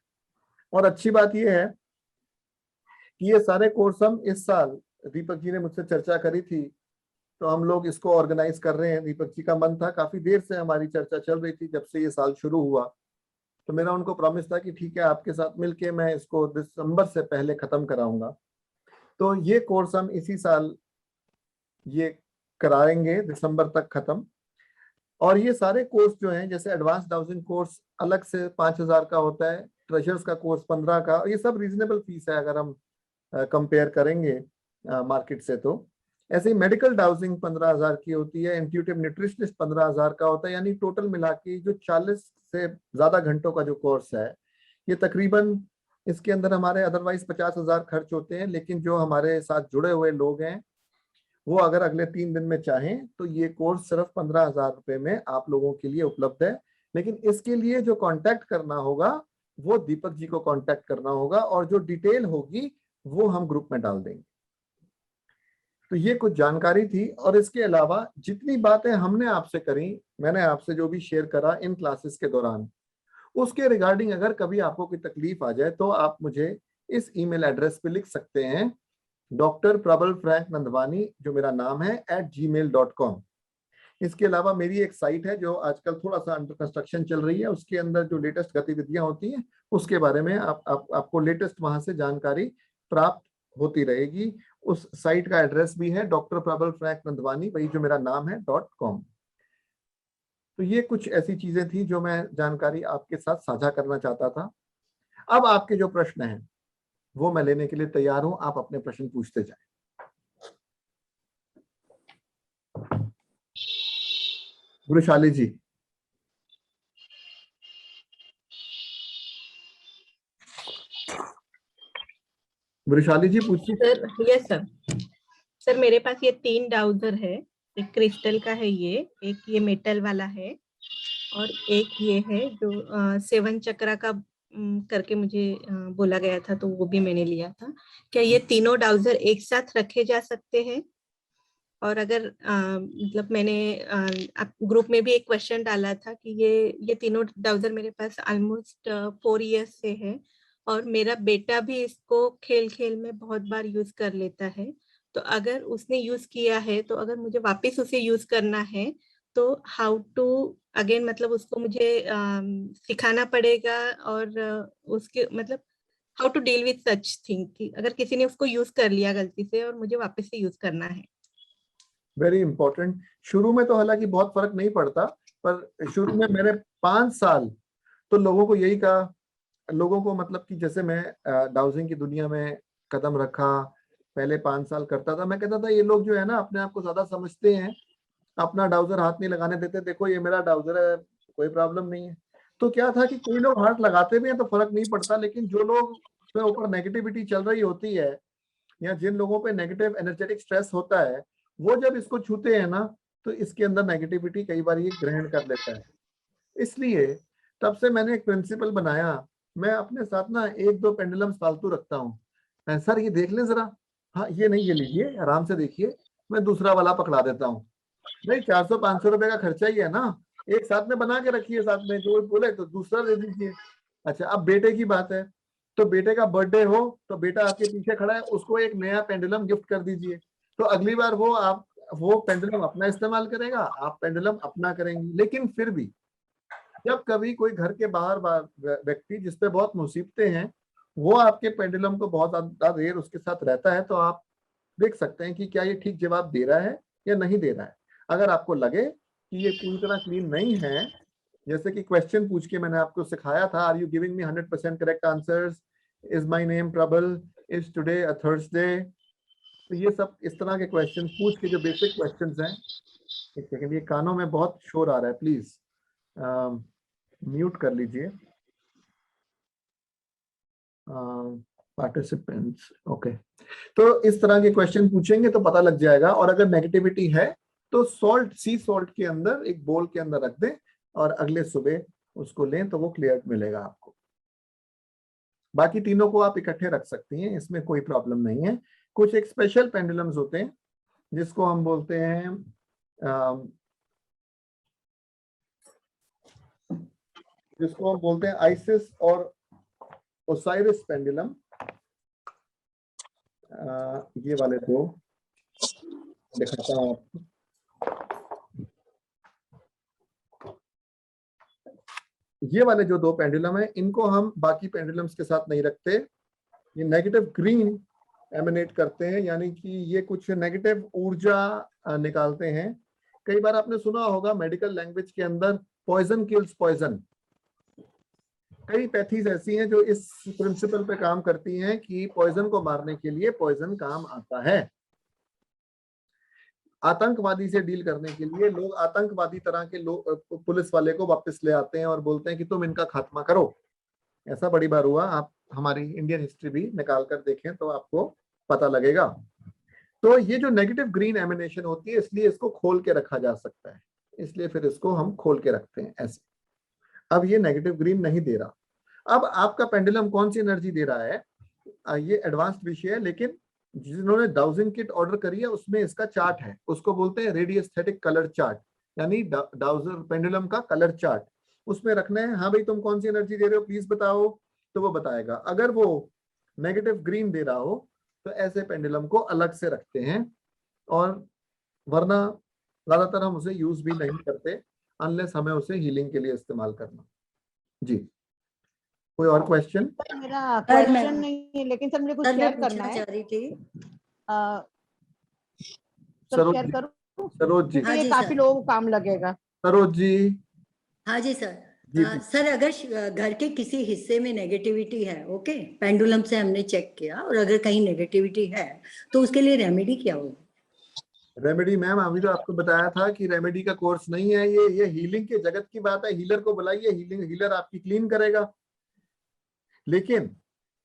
और अच्छी बात यह है कि ये सारे कोर्स हम इस साल, दीपक जी ने मुझसे चर्चा करी थी तो हम लोग इसको ऑर्गेनाइज कर रहे हैं। दीपक जी का मन था, काफी देर से हमारी चर्चा चल रही थी जब से ये साल शुरू हुआ, तो मेरा उनको प्रॉमिस था कि ठीक है आपके साथ मिलके मैं इसको दिसंबर से पहले खत्म कराऊंगा। तो ये कोर्स हम इसी साल ये कराएंगे, दिसंबर तक खत्म। और ये सारे कोर्स जो हैं, जैसे एडवांस डाउजिंग कोर्स अलग से 5,000 का होता है, ट्रेजर्स का कोर्स 15 का, ये सब रीजनेबल फीस है अगर हम कंपेयर करेंगे मार्केट से। तो ऐसे ही मेडिकल डाउजिंग 15,000 की होती है, इंट्यूटिव न्यूट्रिशनिस्ट 15,000 का होता है। यानी टोटल मिला के जो 40 से ज्यादा घंटों का जो कोर्स है, ये तकरीबन इसके अंदर हमारे अदरवाइज 50,000 खर्च होते हैं। लेकिन जो हमारे साथ जुड़े हुए लोग हैं वो अगर अगले 3 दिन में चाहें तो ये कोर्स सिर्फ 15,000 रुपए में आप लोगों के लिए उपलब्ध है। लेकिन इसके लिए जो कांटेक्ट करना होगा वो दीपक जी को कांटेक्ट करना होगा, और जो डिटेल होगी वो हम ग्रुप में डाल देंगे। तो ये कुछ जानकारी थी। और इसके अलावा जितनी बातें हमने आपसे करी, मैंने आपसे जो भी शेयर करा इन क्लासेस के दौरान, उसके रिगार्डिंग अगर कभी आपको कोई तकलीफ आ जाए तो आप मुझे इस ईमेल एड्रेस पे लिख सकते हैं, डॉक्टर प्रबल फ्रैंक नंदवानी, जो मेरा नाम है, @gmail.com। इसके अलावा मेरी एक साइट है जो आजकल थोड़ा सा अंडर कंस्ट्रक्शन चल रही है, उसके अंदर जो लेटेस्ट गतिविधियां होती हैं उसके बारे में आपको लेटेस्ट वहां से जानकारी प्राप्त होती रहेगी। उस साइट का एड्रेस भी है डॉक्टर प्रबल फ्रैंक नंदवानी, वही जो मेरा नाम है .com। तो ये कुछ ऐसी चीजें थी जो मैं जानकारी आपके साथ साझा करना चाहता था। अब आपके जो प्रश्न हैं वो मैं लेने के लिए तैयार हूं, आप अपने प्रश्न पूछते जाएं। वृशाली जी। वृशाली जी पूछिए। Sir yes sir. सर मेरे पास ये 3 डाउजर है, एक क्रिस्टल का है, एक ये मेटल वाला है, और एक ये है जो 7 चक्रा का करके मुझे बोला गया था, तो वो भी मैंने लिया था। क्या ये तीनों डाउजर एक साथ रखे जा सकते हैं? और अगर मतलब मैंने आप ग्रुप में भी एक क्वेश्चन डाला था कि ये तीनों डाउजर मेरे पास ऑलमोस्ट 4 इयर्स से है, और मेरा बेटा भी इसको खेल खेल में बहुत बार यूज कर लेता है। तो अगर उसने यूज किया है तो अगर मुझे वापस उसे यूज करना है तो हाउ टू अगेन, मतलब उसको मुझे सिखाना पड़ेगा, और उसके मतलब how to deal with such thing कि अगर किसी ने उसको यूज कर लिया गलती से और मुझे वापस से यूज करना है। Very important. शुरू में तो हालांकि बहुत फर्क नहीं पड़ता, पर शुरू में मेरे 5 साल तो लोगों को यही कहा, लोगों को मतलब कि जैसे मैं डाउजिंग की दुनिया में कदम रखा, पहले 5 साल करता था, मैं कहता था ये लोग जो है ना अपने आप को ज्यादा समझते हैं, अपना डाउजर हाथ नहीं लगाने देते, देखो ये मेरा डाउजर है, कोई प्रॉब्लम नहीं है। तो क्या था कि कोई लोग हाथ लगाते भी हैं तो फर्क नहीं पड़ता, लेकिन जो लोग पे ऊपर नेगेटिविटी चल रही होती है या जिन लोगों पे नेगेटिव एनर्जेटिक स्ट्रेस होता है, वो जब इसको छूते हैं ना तो इसके अंदर नेगेटिविटी कई बार ये ग्रहण कर लेता है। इसलिए तब से मैंने एक प्रिंसिपल बनाया, मैं अपने साथ ना 1-2 पेंडुलम फालतू रखता हूँ। सर ये देख लें जरा, हाँ ये नहीं, ये लीजिए आराम से देखिए, मैं दूसरा वाला पकड़ा देता हूँ। नहीं 400-500 रुपए का खर्चा ही है ना, एक साथ में बना के रखिए, साथ में जो बोले तो दूसरा दे दीजिए। अच्छा अब बेटे की बात है, तो बेटे का बर्थडे हो तो बेटा आपके पीछे खड़ा है, उसको एक नया पेंडुलम गिफ्ट कर दीजिए, तो अगली बार वो पेंडुलम अपना इस्तेमाल करेगा, आप पेंडुलम अपना करेंगी। लेकिन फिर भी जब कभी कोई घर के बाहर व्यक्ति जिसपे बहुत मुसीबतें हैं, वो आपके पेंडुलम को बहुत ज्यादा देर उसके साथ रहता है, तो आप देख सकते हैं कि क्या ये ठीक जवाब दे रहा है या नहीं दे रहा है। अगर आपको लगे कि ये पूरी तरह क्लीन नहीं है, जैसे कि क्वेश्चन पूछ के मैंने आपको सिखाया था, are you giving me 100% correct answers, is my name Prabal, is today a Thursday, तो ये सब इस तरह के क्वेश्चन पूछ के जो बेसिक क्वेश्चंस हैं। एक सेकंड, ये कानों में बहुत शोर आ रहा है, प्लीज म्यूट कर लीजिए पार्टिसिपेंट्स। ओके, तो इस तरह के क्वेश्चन पूछेंगे तो पता लग जाएगा। और अगर नेगेटिविटी है तो सॉल्ट, सी सॉल्ट के अंदर एक बोल के अंदर रख दें और अगले सुबह उसको लें तो वो क्लियर मिलेगा आपको। बाकी तीनों को आप इकट्ठे रख सकती हैं, इसमें कोई प्रॉब्लम नहीं है। कुछ एक स्पेशल पेंडुलम्स होते हैं जिसको हम बोलते हैं आइसिस और ओसाइरिस पेंडुलम। ये वाले दो दिखाता हूं आपको। ये वाले जो दो पेंडुलम है इनको हम बाकी पेंडुलम्स के साथ नहीं रखते। ये नेगेटिव ग्रीन एमिनेट करते हैं, यानी कि ये कुछ नेगेटिव ऊर्जा निकालते हैं। कई बार आपने सुना होगा मेडिकल लैंग्वेज के अंदर पॉइजन किल्स पॉइजन। कई पैथीज ऐसी हैं जो इस प्रिंसिपल पे काम करती हैं कि पॉइजन को मारने के लिए पॉइजन काम आता है। आतंकवादी से डील करने के लिए लोग आतंकवादी तरह के लोग पुलिस वाले को वापस ले आते हैं और बोलते हैं कि तुम इनका खात्मा करो। ऐसा बड़ी बार हुआ, आप हमारी इंडियन हिस्ट्री भी निकाल कर देखें तो आपको पता लगेगा। तो ये जो नेगेटिव ग्रीन एमिनेशन होती है इसलिए इसको खोल के रखा जा सकता है, इसलिए फिर इसको हम खोल के रखते हैं ऐसे। अब ये नेगेटिव ग्रीन नहीं दे रहा। अब आपका पेंडुलम कौन सी एनर्जी दे रहा है, ये एडवांस्ड विषय है, लेकिन जिन्होंने डाउजिंग किट ऑर्डर करी है उसमें इसका चार्ट है, उसको बोलते हैं रेडियोस्थेटिक कलर चार्ट, यानी डाउजर पेंडुलम का कलर चार्ट। उसमें रखना है, हाँ भाई तुम कौन सी एनर्जी दे रहे हो प्लीज बताओ, तो वो बताएगा। अगर वो नेगेटिव ग्रीन दे रहा हो तो ऐसे पेंडुलम को अलग से रखते हैं, और वरना ज्यादातर हम उसे यूज भी नहीं करते अनलेस हमें उसे हीलिंग के लिए इस्तेमाल करना। जी, कोई और क्वेश्चन? मेरा क्वेश्चन नहीं है, लेकिन सर मुझे कुछ शेयर करना है। सर शेयर करूं? सरोज जी। ये काफी लोगों को काम लगेगा। सरोज जी। हाँ जी सर। सर अगर घर के किसी हिस्से में नेगेटिविटी है, ओके, पेंडुलम से हमने चेक किया, और अगर कहीं नेगेटिविटी है तो उसके लिए रेमेडी क्या होगी? रेमेडी मैम अभी तो आपको बताया था कि रेमेडी का कोर्स नहीं है, ये हीलिंग के जगत की बात है। हीलर को बुलाइए, हीलर आपकी क्लीन करेगा। लेकिन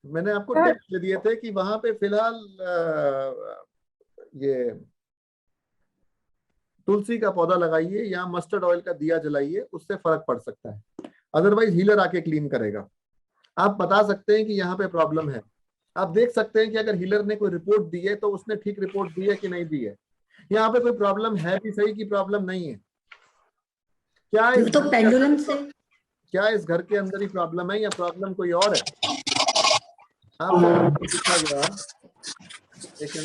मैंने आपको टिप्स दे दिए थे कि वहां पे फिलहाल ये तुलसी का पौधा लगाइए या मस्टर्ड ऑयल का दिया जलाइए, उससे फर्क पड़ सकता है। अदरवाइज हीलर आके क्लीन करेगा। आप बता सकते हैं कि यहाँ पे प्रॉब्लम है, आप देख सकते हैं कि अगर हीलर ने कोई रिपोर्ट दी है तो उसने ठीक रिपोर्ट दी है कि नहीं दी है, यहाँ पे कोई प्रॉब्लम है भी सही की प्रॉब्लम नहीं है। क्या इस तो पेंडुलम से क्या इस घर के अंदर ही प्रॉब्लम है या प्रॉब्लम कोई और है? आप पूछा गया,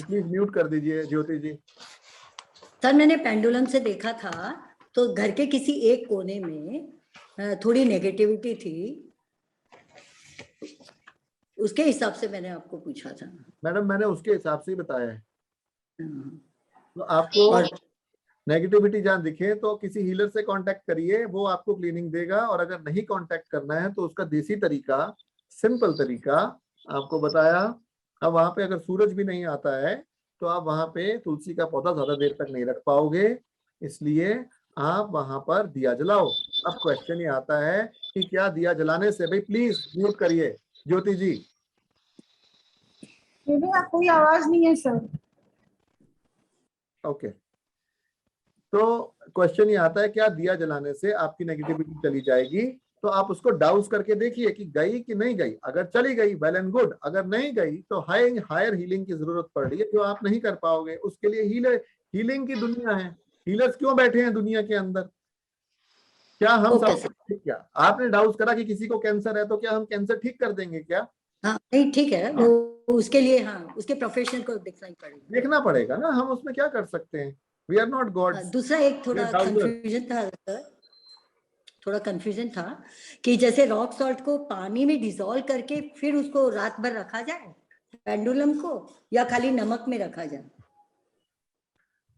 प्लीज म्यूट कर दीजिए ज्योति जी। सर मैंने पेंडुलम से देखा था तो घर के किसी एक कोने में थोड़ी नेगेटिविटी थी, उसके हिसाब से मैंने आपको पूछा था। मैडम मैंने उसके हिसाब से ही बताया है। तो आपको नेगेटिविटी जहाँ दिखे तो किसी हीलर से कांटेक्ट करिए, वो आपको क्लीनिंग देगा। और अगर नहीं कांटेक्ट करना है तो उसका देसी तरीका, सिंपल तरीका आपको बताया। अब वहां पे अगर सूरज भी नहीं आता है तो आप वहां पे तुलसी का पौधा ज्यादा देर तक नहीं रख पाओगे, इसलिए आप वहां पर दिया जलाओ। अब क्वेश्चन ये आता है कि क्या दिया जलाने से, भाई प्लीज म्यूट करिए ज्योति जी। कोई आवाज नहीं है सर। ओके, तो क्वेश्चन ये आता है क्या दिया जलाने से आपकी नेगेटिविटी चली जाएगी? तो आप उसको डाउस करके देखिए कि गई कि नहीं गई। अगर चली गई वेल एंड गुड, अगर नहीं गई तो हायर हीलिंग की जरूरत पड़ रही है जो आप नहीं कर पाओगे। उसके लिए हीलिंग की दुनिया है। हीलर्स क्यों बैठे हैं दुनिया के अंदर? क्या हम सब क्या आपने डाउस करा कि किसी को कैंसर है तो क्या हम कैंसर ठीक कर देंगे क्या? हाँ नहीं ठीक है, वो उसके लिए हाँ उसके प्रोफेशनल को देखना पड़ेगा ना, हम उसमें क्या कर सकते हैं? We are not gods. दूसरा एक थोड़ा कंफ्यूजन था सर, थोड़ा कंफ्यूजन था कि जैसे रॉक सॉल्ट को पानी में डिसॉल्व करके फिर उसको रात भर रखा जाए पेंडुलम को, या खाली नमक में रखा जाए?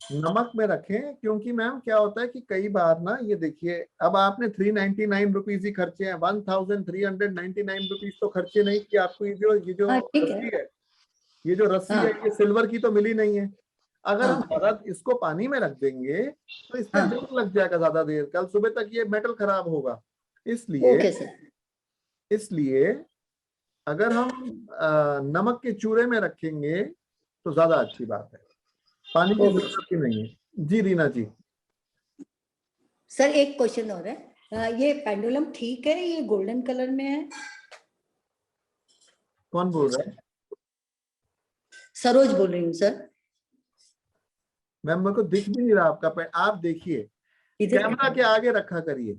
नमक में रखें, क्योंकि मैम क्या होता है कि कई बार ना, ये देखिए अब आपने 399 रुपीज ही खर्चे हैं, 1399 रुपीज तो खर्चे नहीं किए। आपको ये जो रस्सी है, ये जो रस्सी है ये सिल्वर की तो मिली नहीं है। अगर हम परत इसको पानी में रख देंगे तो इस पर जंग लग जाएगा ज्यादा देर, कल सुबह तक ये मेटल खराब होगा। इसलिए अगर हम नमक के चूरे में रखेंगे तो ज्यादा अच्छी बात है, पानी की जरूरत ही नहीं है। जी रीना जी। सर एक क्वेश्चन और है, ये पेंडुलम ठीक है, ये गोल्डन कलर में है? कौन बोल रहा है? सरोज बोल रही हूँ सर। मैम मेरे को दिख भी नहीं रहा आपका पैर, आप देखिए कैमरा के आगे रखा करिए,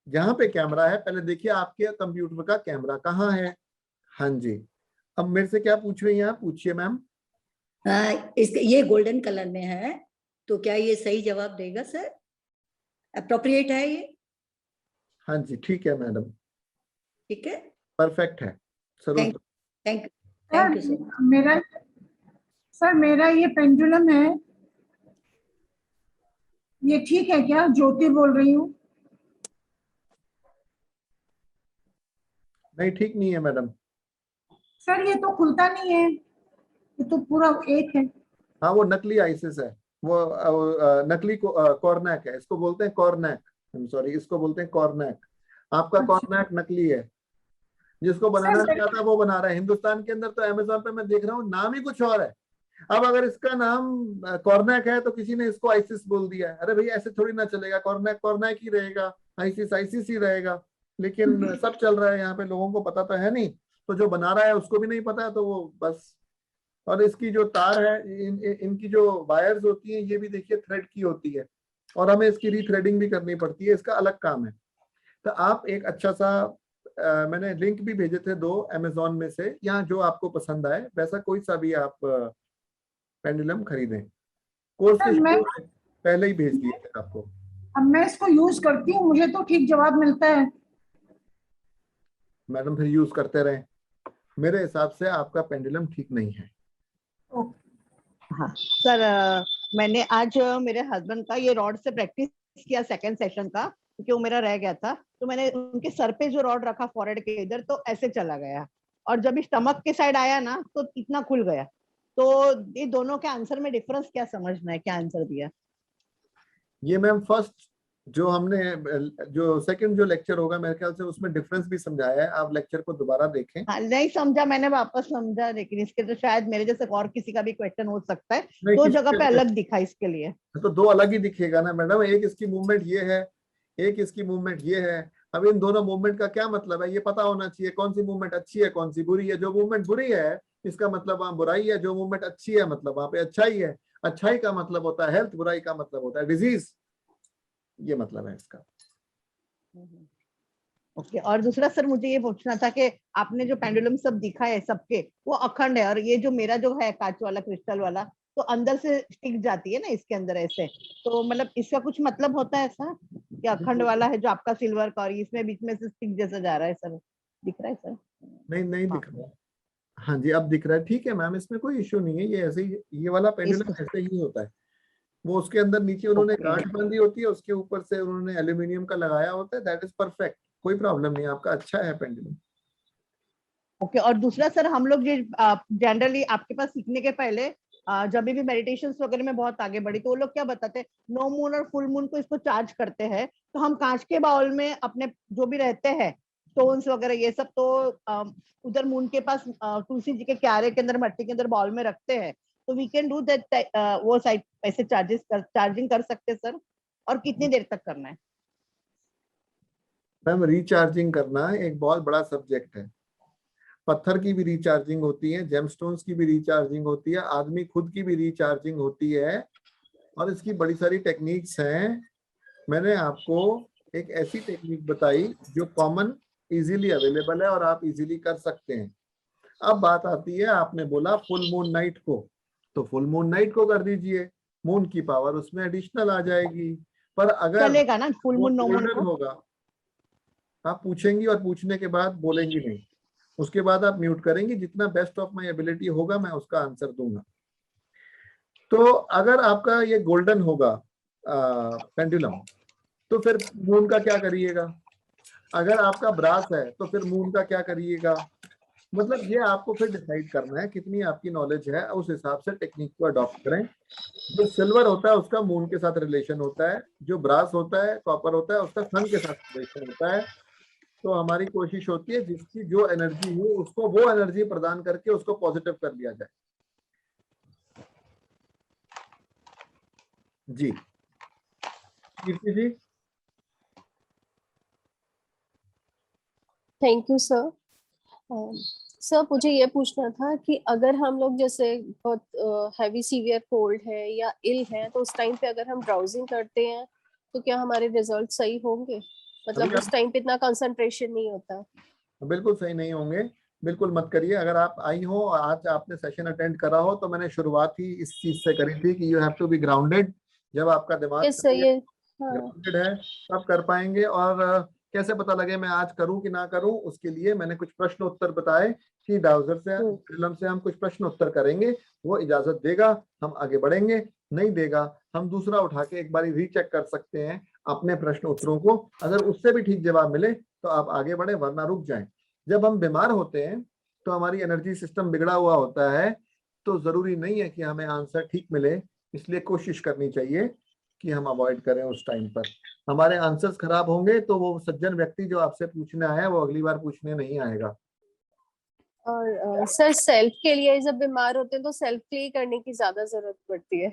जहाँ पे कैमरा है पहले देखिए आपके कंप्यूटर का कैमरा कहाँ है। हाँ जी, अब मेरे से क्या पूछ रही हैं आप? पूछिए मैम। ये गोल्डन कलर में है तो क्या ये सही जवाब देगा सर? अप्रोप्रिएट है ये? हाँ जी ठीक है मैडम, ठीक है, परफेक्ट है सर। थैंक यू सर मेरा ये पेंडुलम है, ये ठीक है क्या? ज्योति बोल रही हूँ। नहीं ठीक नहीं है मैडम। सर ये तो खुलता नहीं है, ये तो पूरा एक है। हाँ वो नकली आइसिस है, वो नकली कॉर्नैक है, इसको बोलते हैं कॉर्नैक, सॉरी इसको बोलते हैं कॉर्नैक। आपका कॉर्नैक नकली है, जिसको बनाना नहीं आता वो बना रहा है। हिंदुस्तान के अंदर तो अमेज़न पे मैं देख रहा हूँ नाम ही कुछ और है। अब अगर इसका नाम कॉर्नैक है तो किसी ने इसको आइसिस बोल दिया है। अरे भैया ऐसे थोड़ी ना चलेगा, कॉर्नैक कॉर्नैक ही रहेगा, आइसिस आइसिस ही रहेगा। लेकिन सब चल रहा है यहाँ पे, लोगों को पता तो है नहीं, तो जो बना रहा है उसको भी नहीं पता है, तो वो बस। और इसकी जो तार है, इनकी जो वायर्स होती हैं ये भी देखिए थ्रेड की होती है, और हमें इसकी रीथ्रेडिंग भी करनी पड़ती है, इसका अलग काम है। तो आप एक अच्छा सा मैंने लिंक भी भेजे थे 2 अमेज़न में से, या जो आपको पसंद आए वैसा कोई सा भी आप पेंडुलम खरीदें। कोर्स के शुरू से पहले ही भेज दिए थे आपको। अब मैं इसको यूज करती हूँ, मुझे तो ठीक जवाब मिलता है। मैडम फिर यूज करते रहें, मेरे हिसाब से आपका पेंडुलम ठीक नहीं है। हाँ सर, मैंने आज मेरे हस्बैंड का ये रॉड से प्रैक्टिस किया सेकंड सेशन का, क्योंकि वो मेरा रह गया था। तो मैंने उनके सर पे जो रॉड रखा फॉरहेड के इधर, तो ऐसे चला गया, और जब स्टमक के साइड आया ना तो इतना खुल गया। तो ये दोनों के आंसर में डिफरेंस क्या समझना है, क्या आंसर दिया? ये मैम फर्स्ट जो हमने जो सेकंड जो लेक्चर होगा मेरे ख्याल से उसमें डिफरेंस भी समझाया है, आप लेक्चर को दोबारा देखें। हाँ, नहीं समझा, मैंने वापस समझा, लेकिन इसके तो शायद मेरे जैसे और किसी का भी क्वेश्चन हो सकता है। 2 जगह पे अलग दिखा इसके लिए। तो 2 अलग ही दिखेगा ना मैडम, एक इसकी मूवमेंट ये है, एक इसकी मूवमेंट ये है। अब इन दोनों मूवमेंट का क्या मतलब है ये पता होना चाहिए, कौन सी मूवमेंट अच्छी है कौन सी बुरी है। जो मूवमेंट बुरी है इसका मतलब वहां बुराई है, जो मूवमेंट अच्छी है मतलब वहां पे अच्छाई है। अच्छाई का मतलब होता है हेल्थ, बुराई का मतलब होता है डिजीज, ये मतलब है इसका। ओके, और दूसरा सर मुझे ये पूछना था कि आपने जो पेंडुलम सब दिखा है सबके, वो अखंड है, और ये जो मेरा जो है कांच वाला क्रिस्टल वाला, तो अंदर से टिक जाती है ना इसके अंदर ऐसे, तो मतलब इसका कुछ मतलब होता है ऐसा कि अखंड वाला है जो आपका सिल्वर का, और इसमें बीच में से स्टिक जैसा जा रहा है सर, दिख रहा है सर? नहीं दिख रहा। हाँ जी अब दिख रहा है, ठीक है मैम, इसमें कोई इश्यू नहीं है। ये ऐसे ही, ये वाला पेंडुलम ऐसे ही होता है। वो उसके अंदर नीचे उन्होंने गांठ बांधी होती है, उसके ऊपर से उन्होंने एल्यूमिनियम का लगाया होता है, दैट इज परफेक्ट, कोई प्रॉब्लम नहीं, आपका अच्छा है पेंडुलम। ओके, और दूसरा सर हम लोग ये जनरली आपके पास सीखने के पहले जब भी मेडिटेशंस वगैरह में बहुत आगे बढ़ी, तो वो लोग क्या बताते हैं, नो मून और फुल मून को इसको चार्ज करते हैं। तो हम कांच के बाउल में अपने जो भी रहते हैं स्टोन्स वगैरह ये सब, तो उधर मून के पास तुलसी जी के क्यारे के अंदर मट्टी के अंदर बाउल में रखते हैं। तो वी कैन डू दैट, वो साइड ऐसे चार्जिंग कर सकते सर? और कितनी देर तक करना है? मैम रिचार्जिंग करना एक बहुत बड़ा सब्जेक्ट है। पत्थर की भी रिचार्जिंग होती है, जेमस्टोन्स की भी रिचार्जिंग होती है, आदमी खुद की भी रिचार्जिंग होती है, और इसकी बड़ी सारी टेक्निक्स हैं। मैंने आपको एक ऐसी टेक्निक बताई जो कॉमन इजीली अवेलेबल है और आप इजीली कर सकते हैं। अब बात आती है, आपने बोला फुल मून नाइट को, तो फुल मून नाइट को कर दीजिए, मून की पावर उसमें एडिशनल आ जाएगी। पर अगर चलेगा ना फुल मून नो मून को? होगा, आप पूछेंगी और पूछने के बाद बोलेंगी नहीं, उसके बाद आप म्यूट करेंगी, जितना बेस्ट ऑफ माय एबिलिटी होगा मैं उसका आंसर दूंगा। तो अगर आपका ये गोल्डन होगा पेंडुलम, तो फिर मून का क्या करिएगा? अगर आपका ब्रास है तो फिर मून का क्या करिएगा? मतलब ये आपको फिर डिसाइड करना है कितनी आपकी नॉलेज है, उस हिसाब से टेक्निक को अडॉप्ट करें। जो सिल्वर होता है उसका मून के साथ रिलेशन होता है, जो ब्रास होता है कॉपर होता है उसका सन के साथ रिलेशन होता है। तो हमारी कोशिश होती है जिसकी जो एनर्जी हो उसको वो एनर्जी प्रदान करके उसको पॉजिटिव कर लिया जाए। जी Kirti ji. Thank you sir. Sir मुझे ये पूछना था कि अगर हम लोग जैसे बहुत हैवी सीवियर कोल्ड है या इल है, तो उस टाइम पे अगर हम ब्राउजिंग करते हैं तो क्या हमारे रिजल्ट सही होंगे? मतलब उस टाइम पे इतना कंसंट्रेशन नहीं होता। बिल्कुल सही नहीं होंगे, बिल्कुल मत करिए। अगर आप आई हो, आज आपने सेशन अटेंड करा हो, तो मैंने शुरुआत ही इस चीज से करी थी कि you have to be grounded. जब आपका दिमाग ग्राउंडेड है तब कर पाएंगे। और कैसे पता लगे मैं आज करूं कि ना करूं, उसके लिए मैंने कुछ प्रश्न उत्तर बताए कि डाउजर से फिल्म से हम कुछ प्रश्न उत्तर करेंगे, वो इजाजत देगा हम आगे बढ़ेंगे, नहीं देगा हम दूसरा उठा के एक बार रीचेक कर सकते हैं अपने प्रश्न उत्तरों को, अगर उससे भी ठीक जवाब मिले तो आप आगे बढ़े वरना रुक जाएं। जब हम बीमार होते हैं तो हमारी एनर्जी सिस्टम बिगड़ा हुआ होता है, तो जरूरी नहीं है कि हमें आंसर ठीक मिले, इसलिए कोशिश करनी चाहिए कि हम अवॉइड करें उस टाइम पर। हमारे आंसर्स खराब होंगे तो वो सज्जन व्यक्ति जो आपसे पूछने आया है वो अगली बार पूछने नहीं आएगा। और सर सेल्फ के लिए जब बीमार होते हैं तो सेल्फ के लिए करने की ज्यादा जरूरत पड़ती है।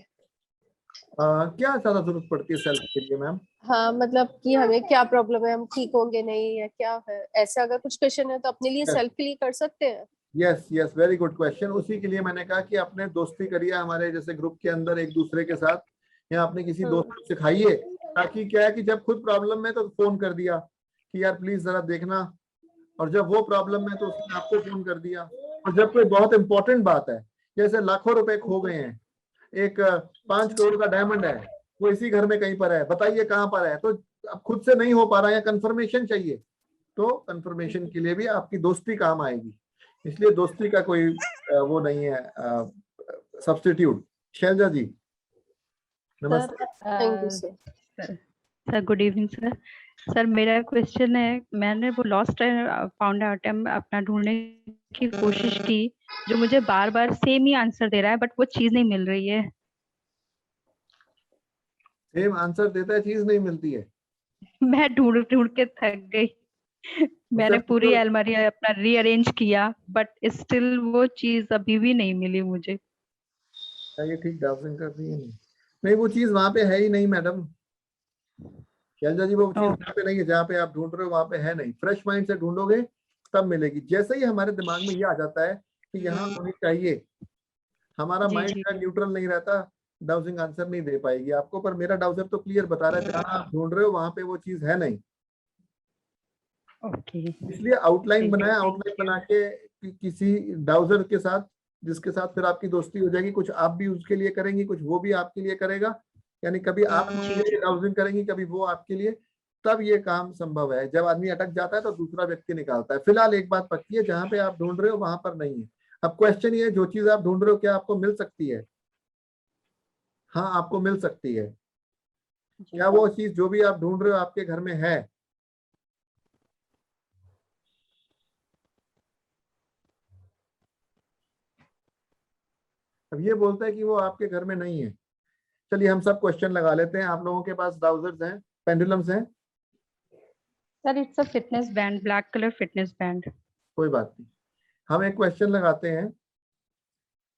क्या ज्यादा जरूरत पड़ती है सेल्फ के लिए मैम? हाँ मतलब कि हमें क्या प्रॉब्लम है, हम ठीक होंगे नहीं या क्या है, ऐसा अगर कुछ क्वेश्चन है तो अपने लिए सेल्फ के लिए कर सकते हैं। Yes yes, very good question. उसी के लिए मैंने कहा कि आपने दोस्ती करिए हमारे जैसे ग्रुप के अंदर एक दूसरे के साथ, या आपने किसी दोस्त को सिखाइए, ताकि क्या है कि जब खुद प्रॉब्लम में तो फोन कर दिया कि यार प्लीज जरा देखना, और जब वो प्रॉब्लम में तो उसने आपको फोन कर दिया। और जब कोई बहुत इंपॉर्टेंट बात है, जैसे लाखों रुपए खो गए हैं, एक 5 करोड़ का डायमंड है, वो इसी घर में कहीं पर है, बताइए कहाँ पर है, तो अब खुद से नहीं हो पा रहा है, कंफर्मेशन चाहिए, तो कंफर्मेशन के लिए भी आपकी दोस्ती काम आएगी। इसलिए दोस्ती का कोई वो नहीं है सब्स्टिट्यूट। शैलजा जी नमस्ते। Thank you sir. Sir good evening sir. Sir मेरा क्वेश्चन है, मैंने वो लॉस्ट टाइम फाउंड आउट अपना ढूंढने की कोशिश की, जो मुझे बार बार सेम ही आंसर दे रहा है बट वो चीज नहीं मिल रही है। सेम आंसर देता है, चीज नहीं मिलती है। मैं ढूंढ ढूंढ के थक गई। मैंने पूरी अलमारी अपना रीअरेंज किया बट स्टिल वो चीज अभी भी नहीं मिली मुझे। ये ठीक डाउजिंग कर रही है? नहीं वो चीज वहां पे है ही नहीं मैडम। शैलजा जी वो चीज वहां पे नहीं है, जहाँ पे आप ढूंढ रहे हो वहां पे है नहीं। फ्रेश माइंड से ढूंढोगे तब मिलेगी। जैसे ही हमारे दिमाग में ये आ जाता है कि यहाँ होनी चाहिए, हमारा माइंड का न्यूट्रल नहीं रहता, डाउजिंग आंसर नहीं दे पाएगी आपको। पर मेरा डाउजर तो क्लियर बता रहा है, जहाँ आप ढूंढ रहे हो वहां पे वो चीज है नहीं। इसलिए आउटलाइन बनाया, आउटलाइन बना के किसी डाउजर के साथ, जिसके साथ फिर आपकी दोस्ती हो जाएगी, कुछ आप भी उसके लिए करेंगी, कुछ वो भी आपके लिए करेगा, यानी कभी आप उसके लिए डाउजिंग करेंगी, कभी वो आपके लिए, तब ये काम संभव है। जब आदमी अटक जाता है तो दूसरा व्यक्ति निकालता है। फिलहाल एक बात पक्की है, जहां पे आप ढूंढ रहे हो वहां पर नहीं है। अब क्वेश्चन ये है, जो चीज आप ढूंढ रहे हो क्या आपको मिल सकती है? हाँ आपको मिल सकती है। क्या वो चीज जो भी आप ढूंढ रहे हो आपके घर में है? अब ये बोलता है कि वो आपके घर में नहीं है। चलिए हम सब क्वेश्चन लगा लेते हैं। आप लोगों के पास डाउजर्स हैं, पेंडुलम्स हैं? Sir it's a fitness band, black colour fitness band. कोई बात नहीं, हम एक क्वेश्चन लगाते हैं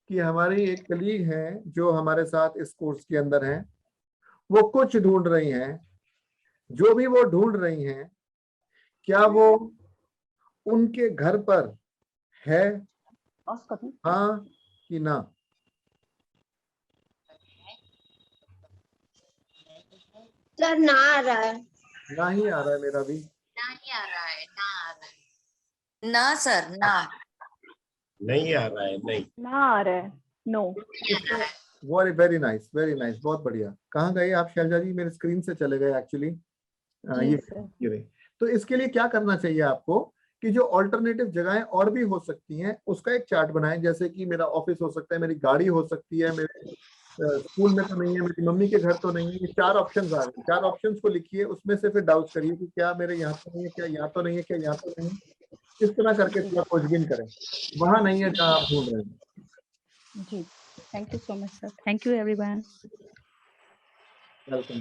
कि हमारी एक कलीग है जो हमारे साथ इस कोर्स के अंदर हैं, वो कुछ ढूंढ रही हैं। जो भी वो ढूंढ रही हैं, क्या वो उनके घर पर है, हाँ कि ना? सर ना आ रहा है। ना ही आ रहा है मेरा भी। नहीं आ रहा है, ना आ रहा है। ना सर, ना नहीं आ रहा है, नहीं ना आ रहा है, no. Very nice, very nice, बहुत बढ़िया। कहाँ गए आप शैलजा जी? मेरे स्क्रीन से चले गए एक्चुअली। ये रही। तो इसके लिए क्या करना चाहिए आपको कि जो ऑल्टरनेटिव जगहें और भी हो सकती हैं उसका एक चार्ट बनाएं। जैसे कि मेरा ऑफिस हो सकता है, मेरी गाड़ी हो सकती है, मेरे स्कूल में तो नहीं है, मेरी मम्मी के घर तो नहीं है। ये 4 ऑप्शंस आ गए। 4 ऑप्शंस को लिखिए, उसमें से फिर डाउट करिए कि क्या मेरे यहाँ तो नहीं है, क्या यहाँ तो नहीं है, क्या यहाँ तो नहीं है। इस तरह करके थोड़ा खोजबीन करें, वहां नहीं है जहाँ आप ढूंढ रहे हैं। जी thank you so much sir. Thank you everyone. Welcome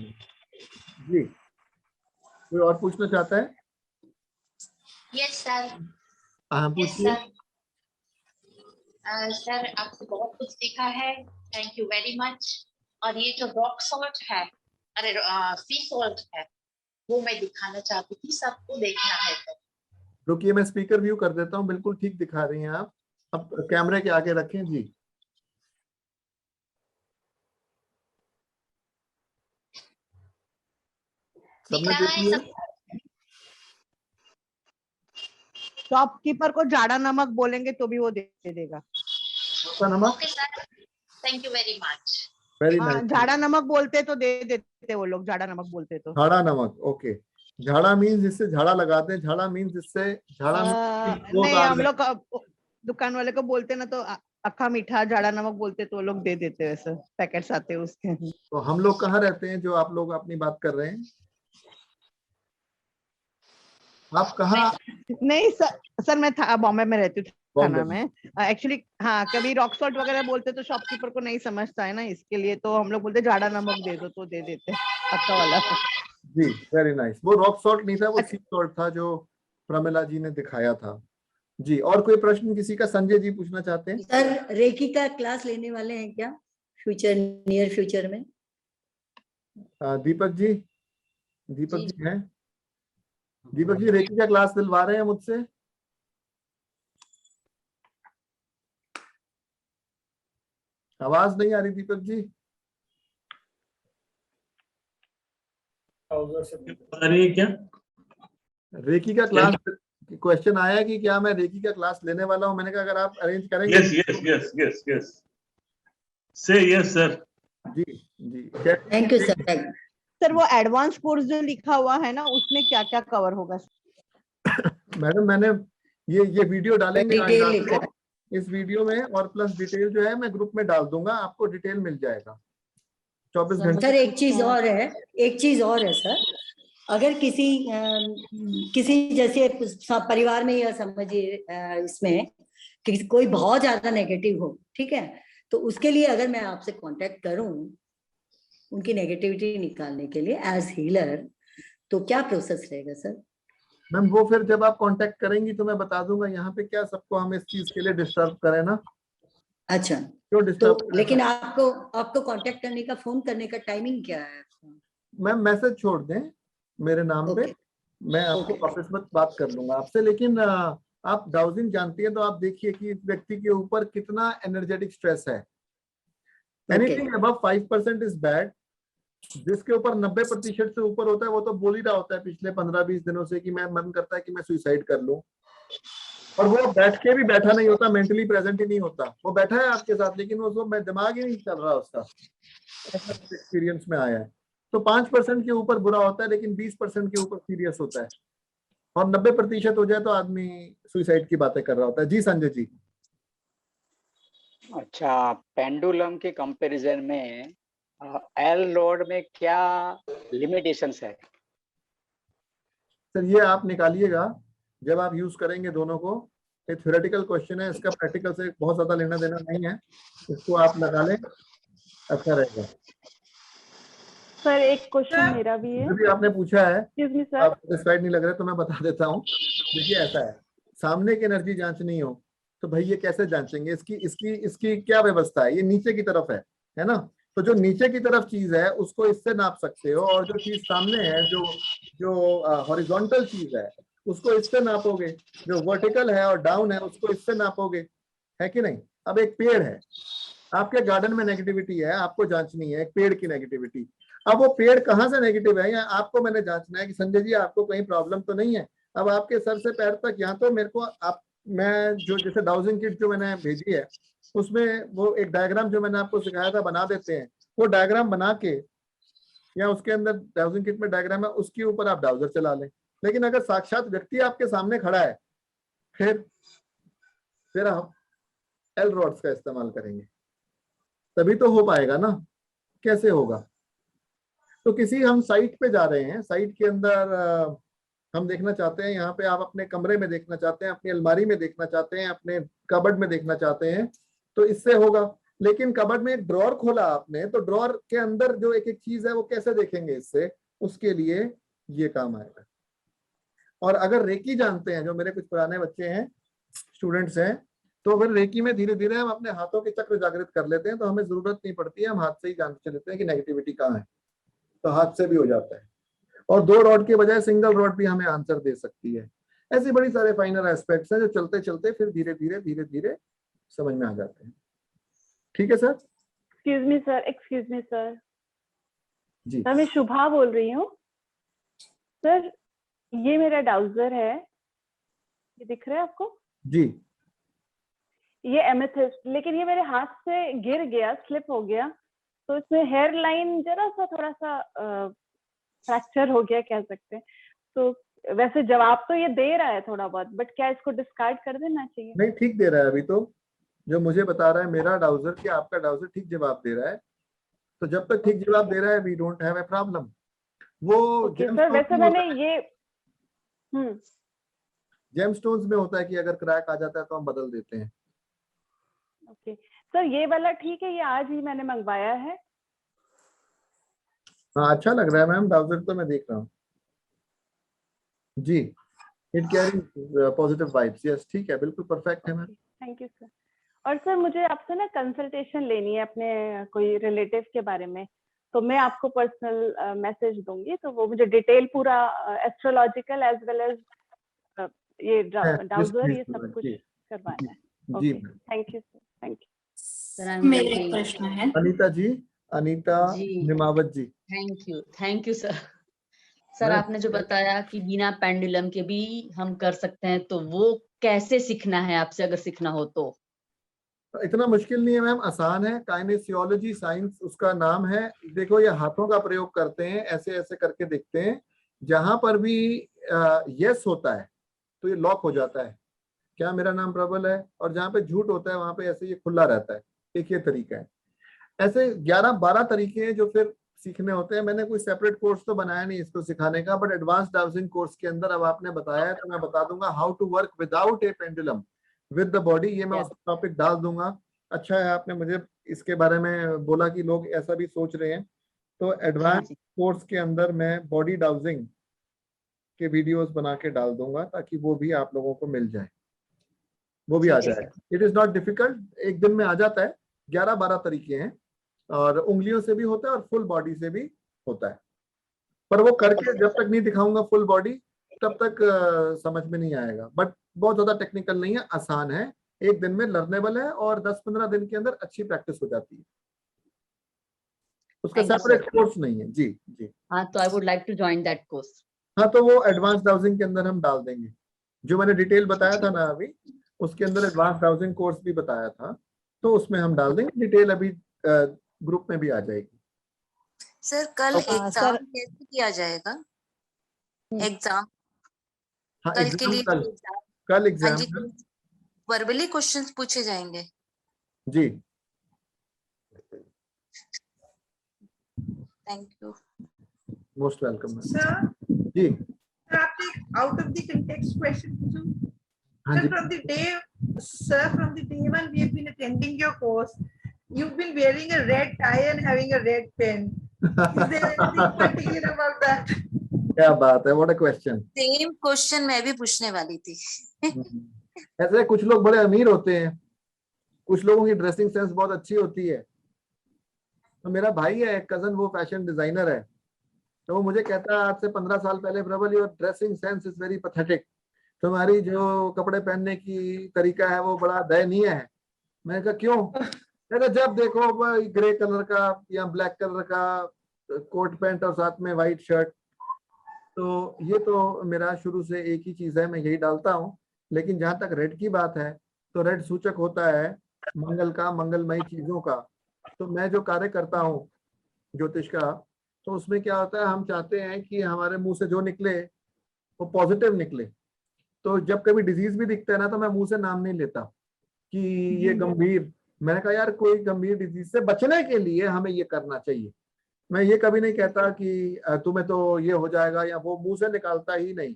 जी। कोई और पूछना चाहता है? Yes sir. हाँ पूछिए। सर आपसे बहुत कुछ सीखा है, थैंक यू वेरी मच। और ये जो रॉक सॉल्ट है, अरे सी सॉल्ट है, वो मैं दिखाना चाहती थी, सबको देखना है। रुकिए मैं स्पीकर व्यू कर देता हूँ। बिल्कुल ठीक दिखा रही हैं आप। अब कैमरे के आगे रखें जी। सबने देख लिया? शॉपकीपर को जाड़ा नमक बोलेंगे तो भी वो दे देगा। नमक? Okay sir, thank you very much. Very nice. जाड़ा नमक बोलते तो दे देते वो लोग, जाड़ा नमक बोलते तो। जाड़ा नमक, ओके। झाड़ा मीन्स जिससे झाड़ा लगाते हैं, झाड़ा मीन्स जिससे झाड़ा means वो नहीं, दाल हम लोग दुकान वाले को बोलते ना तो अक्खा मीठा झाड़ा नमक बोलते तो वो लोग दे देते हैं, वैसे पैकेट्स आते हैं उसके। तो हम लोग कहाँ रहते हैं जो आप लोग अपनी बात कर रहे हैं? आप कहाँ? नहीं सर मैं बॉम्बे में रहती हूँ, थाना बॉम्बे में एक्चुअली। हाँ, कभी रॉक सॉल्ट वगैरह बोलते तो शॉपकीपर को नहीं समझता है ना, इसके लिए तो हम लोग बोलते झाड़ा नमक दे दो तो दे देते अक्का वाला। जी, वेरी नाइस। वो रॉक सॉल्ट नहीं था, वो सी सॉल्ट था जो प्रमिला जी ने दिखाया था। जी, और कोई प्रश्न किसी का? संजय जी पूछना चाहते हैं। सर रेकी का क्लास लेने वाले हैं क्या फ्यूचर, नियर फ्यूचर में? दीपक जी, दीपक जी हैं? दीपक जी रेकी का क्लास दिलवा रहे हैं मुझसे? आवाज नहीं आ रही दीपक जी। आ रही है क्या? रेकी का क्लास क्वेश्चन आया कि क्या मैं रेकी का क्लास लेने वाला हूं। मैंने कहा अगर आप अरेंज करेंगे। Yes yes yes yes yes, say yes sir. जी जी, थैंक यू सर। सर वो एडवांस कोर्स जो लिखा हुआ है ना, उसमें क्या क्या कवर होगा? मैडम मैंने ये वीडियो डालेंगे आज डिटेल रात लिखा को इस वीडियो में, और प्लस डिटेल जो है मैं ग्रुप में डाल दूंगा, आपको डिटेल मिल जाएगा 24 घंटे। सर एक चीज और है, एक चीज और है सर, अगर किसी जैसे परिवार में या समझिए इसमें कि कोई बहुत ज्यादा नेगेटिव हो, ठीक है, तो उसके लिए अगर मैं आपसे कांटेक्ट करूं उनकी नेगेटिविटी निकालने के लिए एज हीलर, तो क्या प्रोसेस रहेगा सर? मैम वो फिर जब आप कांटेक्ट करेंगी तो मैं बता दूंगा। यहाँ पे क्या सबको हम इस चीज के लिए डिस्टर्ब करें ना। अच्छा, क्यों डिस्टर्ब? तो लेकिन आपको कांटेक्ट करने का, फोन करने का टाइमिंग क्या है? मैम मैसेज छोड़ दें मेरे नाम पे, मैं आपको वापस में बात कर लूंगा आपसे। लेकिन आप डाउजिंग जानती है तो आप देखिए कि इस व्यक्ति के ऊपर कितना एनर्जेटिक स्ट्रेस है। Anything above 5% is bad. जिसके ऊपर 90% से ऊपर होता है वो तो बोल ही रहा होता है पिछले 15-20 दिनों से कि मैं मन करता है कि मैं सुसाइड कर लूं, और वो बैठ के भी बैठा नहीं होता, मेंटली प्रेजेंट ही नहीं होता, वो बैठा है आपके साथ लेकिन वो दिमाग ही नहीं चल रहा उसका। ऐसा एक्सपीरियंस में आया है। तो 5% के ऊपर बुरा होता है, लेकिन 20% के ऊपर सीरियस होता है, और 90% हो जाए तो आदमी सुसाइड की बातें कर रहा होता है। जी संजय जी। अच्छा, पेंडुलम के कंपैरिजन में एल रोड में क्या लिमिटेशंस है? सर ये आप निकालिएगा जब आप यूज करेंगे दोनों को। ये थ्योरेटिकल क्वेश्चन है, इसका प्रैक्टिकल से बहुत ज्यादा लेना देना नहीं है, इसको आप लगा लें, अच्छा रहेगा। सर एक क्वेश्चन मेरा भी है। भी आपने पूछा है, सर आप सेटिस्फाइड नहीं लग रहे तो मैं बता देता हूँ। देखिए ऐसा है, सामने की एनर्जी जांचनी हो तो भाई ये कैसे जांचेंगे? इसकी क्या व्यवस्था है? ये नीचे की तरफ है ना? तो जो नीचे की तरफ चीज है उसको इससे नाप सकते हो, और जो चीज सामने है, जो हॉरिजॉन्टल चीज है, उसको इससे नापोगे। जो वर्टिकल है और डाउन है उसको इससे नापोगे, है कि नहीं? अब एक पेड़ है, आपके गार्डन में नेगेटिविटी है, आपको जांचनी है एक पेड़ की नेगेटिविटी। अब वो पेड़ कहाँ से नेगेटिव है, या आपको मैंने जांचना है कि संजय जी आपको कहीं प्रॉब्लम तो नहीं है। अब आपके सर से पैर तक, यहाँ तो मेरे को मैं जो जैसे डाउजिंग किट जो मैंने भेजी है उसमें वो एक डायग्राम जो मैंने आपको सिखाया था बना देते हैं, वो डायग्राम बना के, या उसके अंदर डाउजिंग किट में डायग्राम है उसके ऊपर आप डाउजर चला लें। लेकिन अगर साक्षात व्यक्ति आपके सामने खड़ा है फिर आप एल रॉड्स का इस्तेमाल करेंगे, तभी तो हो पाएगा ना। कैसे होगा? तो किसी हम साइट पे जा रहे हैं, साइट के अंदर हम देखना चाहते हैं, यहाँ पे आप अपने कमरे में देखना चाहते हैं, अपनी अलमारी में देखना चाहते हैं, अपने कबर्ड में देखना चाहते हैं, तो इससे होगा। लेकिन कबर्ड में एक ड्रॉर खोला आपने, तो ड्रॉर के अंदर जो एक एक चीज है वो कैसे देखेंगे इससे? उसके लिए ये काम आएगा। और अगर रेकी जानते हैं, जो मेरे कुछ पुराने बच्चे हैं, स्टूडेंट्स हैं, तो अगर रेकी में धीरे धीरे हम अपने हाथों के चक्र जागृत कर लेते हैं तो हमें जरूरत नहीं पड़ती है, हम हाथ से ही जान लेते हैं कि नेगेटिविटी कहाँ है, तो हाथ से भी हो जाता है। और 2 रॉड के बजाय सिंगल रॉड भी हमें आंसर दे सकती है। ऐसी बड़ी सारे फाइनल एस्पेक्ट्स हैं जो चलते चलते फिर धीरे धीरे समझ में आ जाते हैं। ठीक है सर? एक्सक्यूज मी सर जी। मैं शुभा बोल रही हूँ सर। ये मेरा डाउजर है, ये दिख रहा है आपको? जी। ये एमेथिस्ट, लेकिन ये मेरे हाथ से गिर गया, स्लिप हो गया, तो इसमें हेयर लाइन जरा सा थोड़ा सा फ्रैक्चर हो गया कह सकते हैं। तो वैसे जवाब तो ये दे रहा है थोड़ा बहुत, बट क्या इसको डिस्कार्ड कर देना चाहिए? नहीं, ठीक दे रहा है अभी तो। जो मुझे बता रहा है मेरा डाउजर कि आपका डाउजर ठीक जवाब दे रहा है, तो जब तक ठीक जवाब दे रहा है we don't have a problem. वो ओके सर, वैसे मैंने ये जेमस्टोन्स में होता है कि अगर क्रैक आ जाता है तो हम बदल देते हैं। ओके सर, ये वाला ठीक है, ये आज ही मैंने मंगवाया है। हाँ, अच्छा लग रहा है मैम, डाउजर तो मैं देख रहा हूँ जी। It carry positive vibes, yes, ठीक है, बिल्कुल परफेक्ट है मैम। Thank you sir. और सर मुझे आपसे ना कंसल्टेशन लेनी है अपने कोई रिलेटिव के बारे में, तो मैं आपको पर्सनल मैसेज दूंगी, तो वो मुझे डिटेल पूरा एस्ट्रोलॉजिकल एज वेल एज ये डाउजर ये सब कुछ करवाना है। जी, thank you sir, thank you. मेरा एक प्रश्न है। Anita ji, Anita Nimavat ji. Thank you sir. Sir आपने जो बताया कि बिना पेंडुलम के भी हम कर सकते हैं, तो वो कैसे सीखना है आपसे, अगर सीखना हो तो? इतना मुश्किल नहीं है मैम, आसान है। काइनेसियोलॉजी साइंस उसका नाम है। देखो, ये हाथों का प्रयोग करते हैं, ऐसे ऐसे करके देखते हैं, जहां पर भी यस होता है तो ये लॉक हो जाता है, क्या मेरा नाम प्रबल है, और जहां पे झूठ होता है वहां पे ऐसे ये खुला रहता है। एक ये तरीका है। ऐसे 11-12 तरीके हैं जो फिर सीखने होते हैं। मैंने कोई सेपरेट कोर्स तो बनाया नहीं इसको सिखाने का, बट एडवांस डाउजिंग कोर्स के अंदर अब आपने बताया है तो मैं बता दूंगा how to work without a pendulum with the body. ये मैं उस टॉपिक डाल दूंगा। अच्छा है आपने मुझे इसके बारे में बोला कि लोग ऐसा भी सोच रहे हैं। तो एडवांस कोर्स के अंदर मैं बॉडी डाउजिंग के वीडियोस बना के डाल दूंगा ताकि वो भी आप लोगों को मिल जाए, वो भी आ जाए। इट इज नॉट डिफिकल्ट, एक दिन में आ जाता है। 11-12 तरीके हैं, और उंगलियों से भी होता है और फुल बॉडी से भी होता है। पर वो करके जब तक नहीं दिखाऊंगा फुल बॉडी तब तक समझ में नहीं आएगा। बट बहुत ज्यादा टेक्निकल नहीं है, आसान है, एक दिन में लर्नेबल है, और 10-15 दिन के अंदर अच्छी प्रैक्टिस हो जाती है। उसका सेपरेट कोर्स नहीं है। जी जी। हाँ, तो I would like to join that course. हाँ, तो वो एडवांस डाउजिंग के अंदर हम डाल देंगे। जो मैंने डिटेल बताया था ना अभी, उसके अंदर एडवांस डाउजिंग कोर्स भी बताया था, तो उसमें हम डाल देंगे। डिटेल अभी ग्रुप में भी आ जाएगी। सर कल एग्जाम कैसे किया जाएगा? एग्जाम हाँ, कल के लिए कल एग्जाम वर्बली क्वेश्चंस पूछे जाएंगे? जी, thank you. Most welcome sir जी। आपने out of the context question पूछूं? हाँ Sir, ji. from the day one we have been attending your course, you've been wearing a red tie and having a red pen. Is there anything particular about that? क्या बात है, what a question. Same question मैं भी पूछने वाली थी। ऐसे कुछ लोग बड़े अमीर होते हैं, कुछ लोगों की ड्रेसिंग सेंस बहुत अच्छी होती है। तो मेरा भाई है एक कजन, वो फैशन डिजाइनर है, तो वो मुझे कहता है आज से 15 साल पहले, प्रबल your dressing sense is very pathetic, तुम्हारी जो कपड़े पहनने की तरीका है वो बड़ा दयनीय है। मैंने कहा क्यों? कहता जब देखो ग्रे कलर का या ब्लैक कलर का कोट पैंट और साथ में व्हाइट शर्ट। तो ये तो मेरा शुरू से एक ही चीज है, मैं यही डालता हूँ। लेकिन जहां तक रेड की बात है, तो रेड सूचक होता है मंगल का, मंगलमयी चीजों का। तो मैं जो कार्य करता हूँ ज्योतिष का, तो उसमें क्या होता है, हम चाहते हैं कि हमारे मुंह से जो निकले वो पॉजिटिव निकले। तो जब कभी डिजीज भी दिखता है ना, तो मैं मुंह से नाम नहीं लेता कि ये गंभीर। मैंने कहा यार कोई गंभीर डिजीज से बचने के लिए हमें ये करना चाहिए। मैं ये कभी नहीं कहता कि तुम्हें तो ये हो जाएगा, या वो मुंह से निकालता ही नहीं।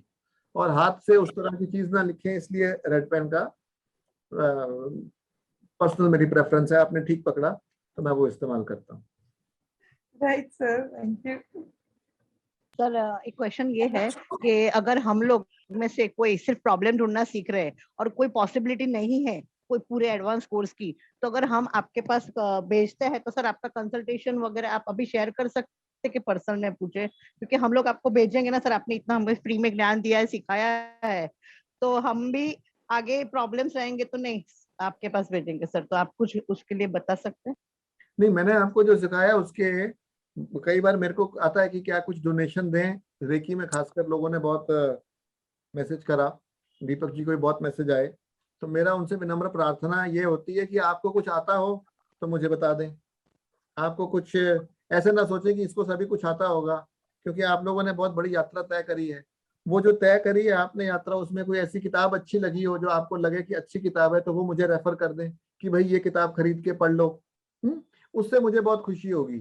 और हाथ से उस तरह की चीज ना लिखें, इसलिए रेड पेन का पर्सनल मेरी प्रेफरेंस है। आपने ठीक पकड़ा, तो मैं वो इस्तेमाल करता हूँ। Right sir, thank you. Sir एक क्वेश्चन ये है कि अगर हम लोग में से कोई सिर्फ प्रॉब्लम ढूंढना सीख रहे हैं और कोई पॉसिबिलिटी नहीं है कोई पूरे एडवांस कोर्स की, तो अगर हम आपके पास भेजते हैं तो सर आपका कंसल्टेशन वगैरह आप अभी शेयर कर सकते कि पर्सन ने पूछे? क्योंकि हम लोग आपको भेजेंगे ना सर, आपने इतना हमें फ्री में ज्ञान दिया है, सिखाया है, तो हम भी आगे प्रॉब्लम्स रहेंगे तो नहीं आपके पास भेजेंगे सर। तो आप कुछ उसके लिए बता सकते हैं? नहीं, मैंने आपको जो सिखाया उसके कई बार मेरे को आता है कि क्या कुछ डोनेशन दें। रेकी में खासकर लोगों ने बहुत मैसेज करा, दीपक जी को भी बहुत मैसेज आए। तो मेरा उनसे विनम्र प्रार्थना ये होती है कि आपको कुछ आता हो तो मुझे बता दें। आपको कुछ ऐसे ना सोचें कि इसको सभी कुछ आता होगा, क्योंकि आप लोगों ने बहुत बड़ी यात्रा तय करी है वो जो तय करी है आपने यात्रा, उसमें कोई ऐसी किताब अच्छी लगी हो जो आपको लगे कि अच्छी किताब है, तो वो मुझे रेफर कर दें कि भाई ये किताब खरीद के पढ़ लो। उससे मुझे बहुत खुशी होगी।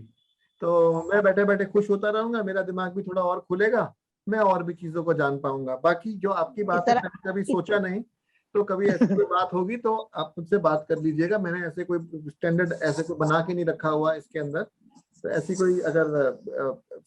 तो मैं बैठे बैठे खुश होता रहूंगा, मेरा दिमाग भी थोड़ा और खुलेगा, मैं और भी चीजों को जान पाऊंगा। बाकी जो आपकी बात है, मैंने कभी सोचा नहीं, तो कभी ऐसी कोई बात होगी तो आप मुझसे बात कर लीजिएगा। मैंने ऐसे कोई स्टैंडर्ड ऐसे कोई बना के नहीं रखा हुआ इसके अंदर, तो ऐसी कोई अगर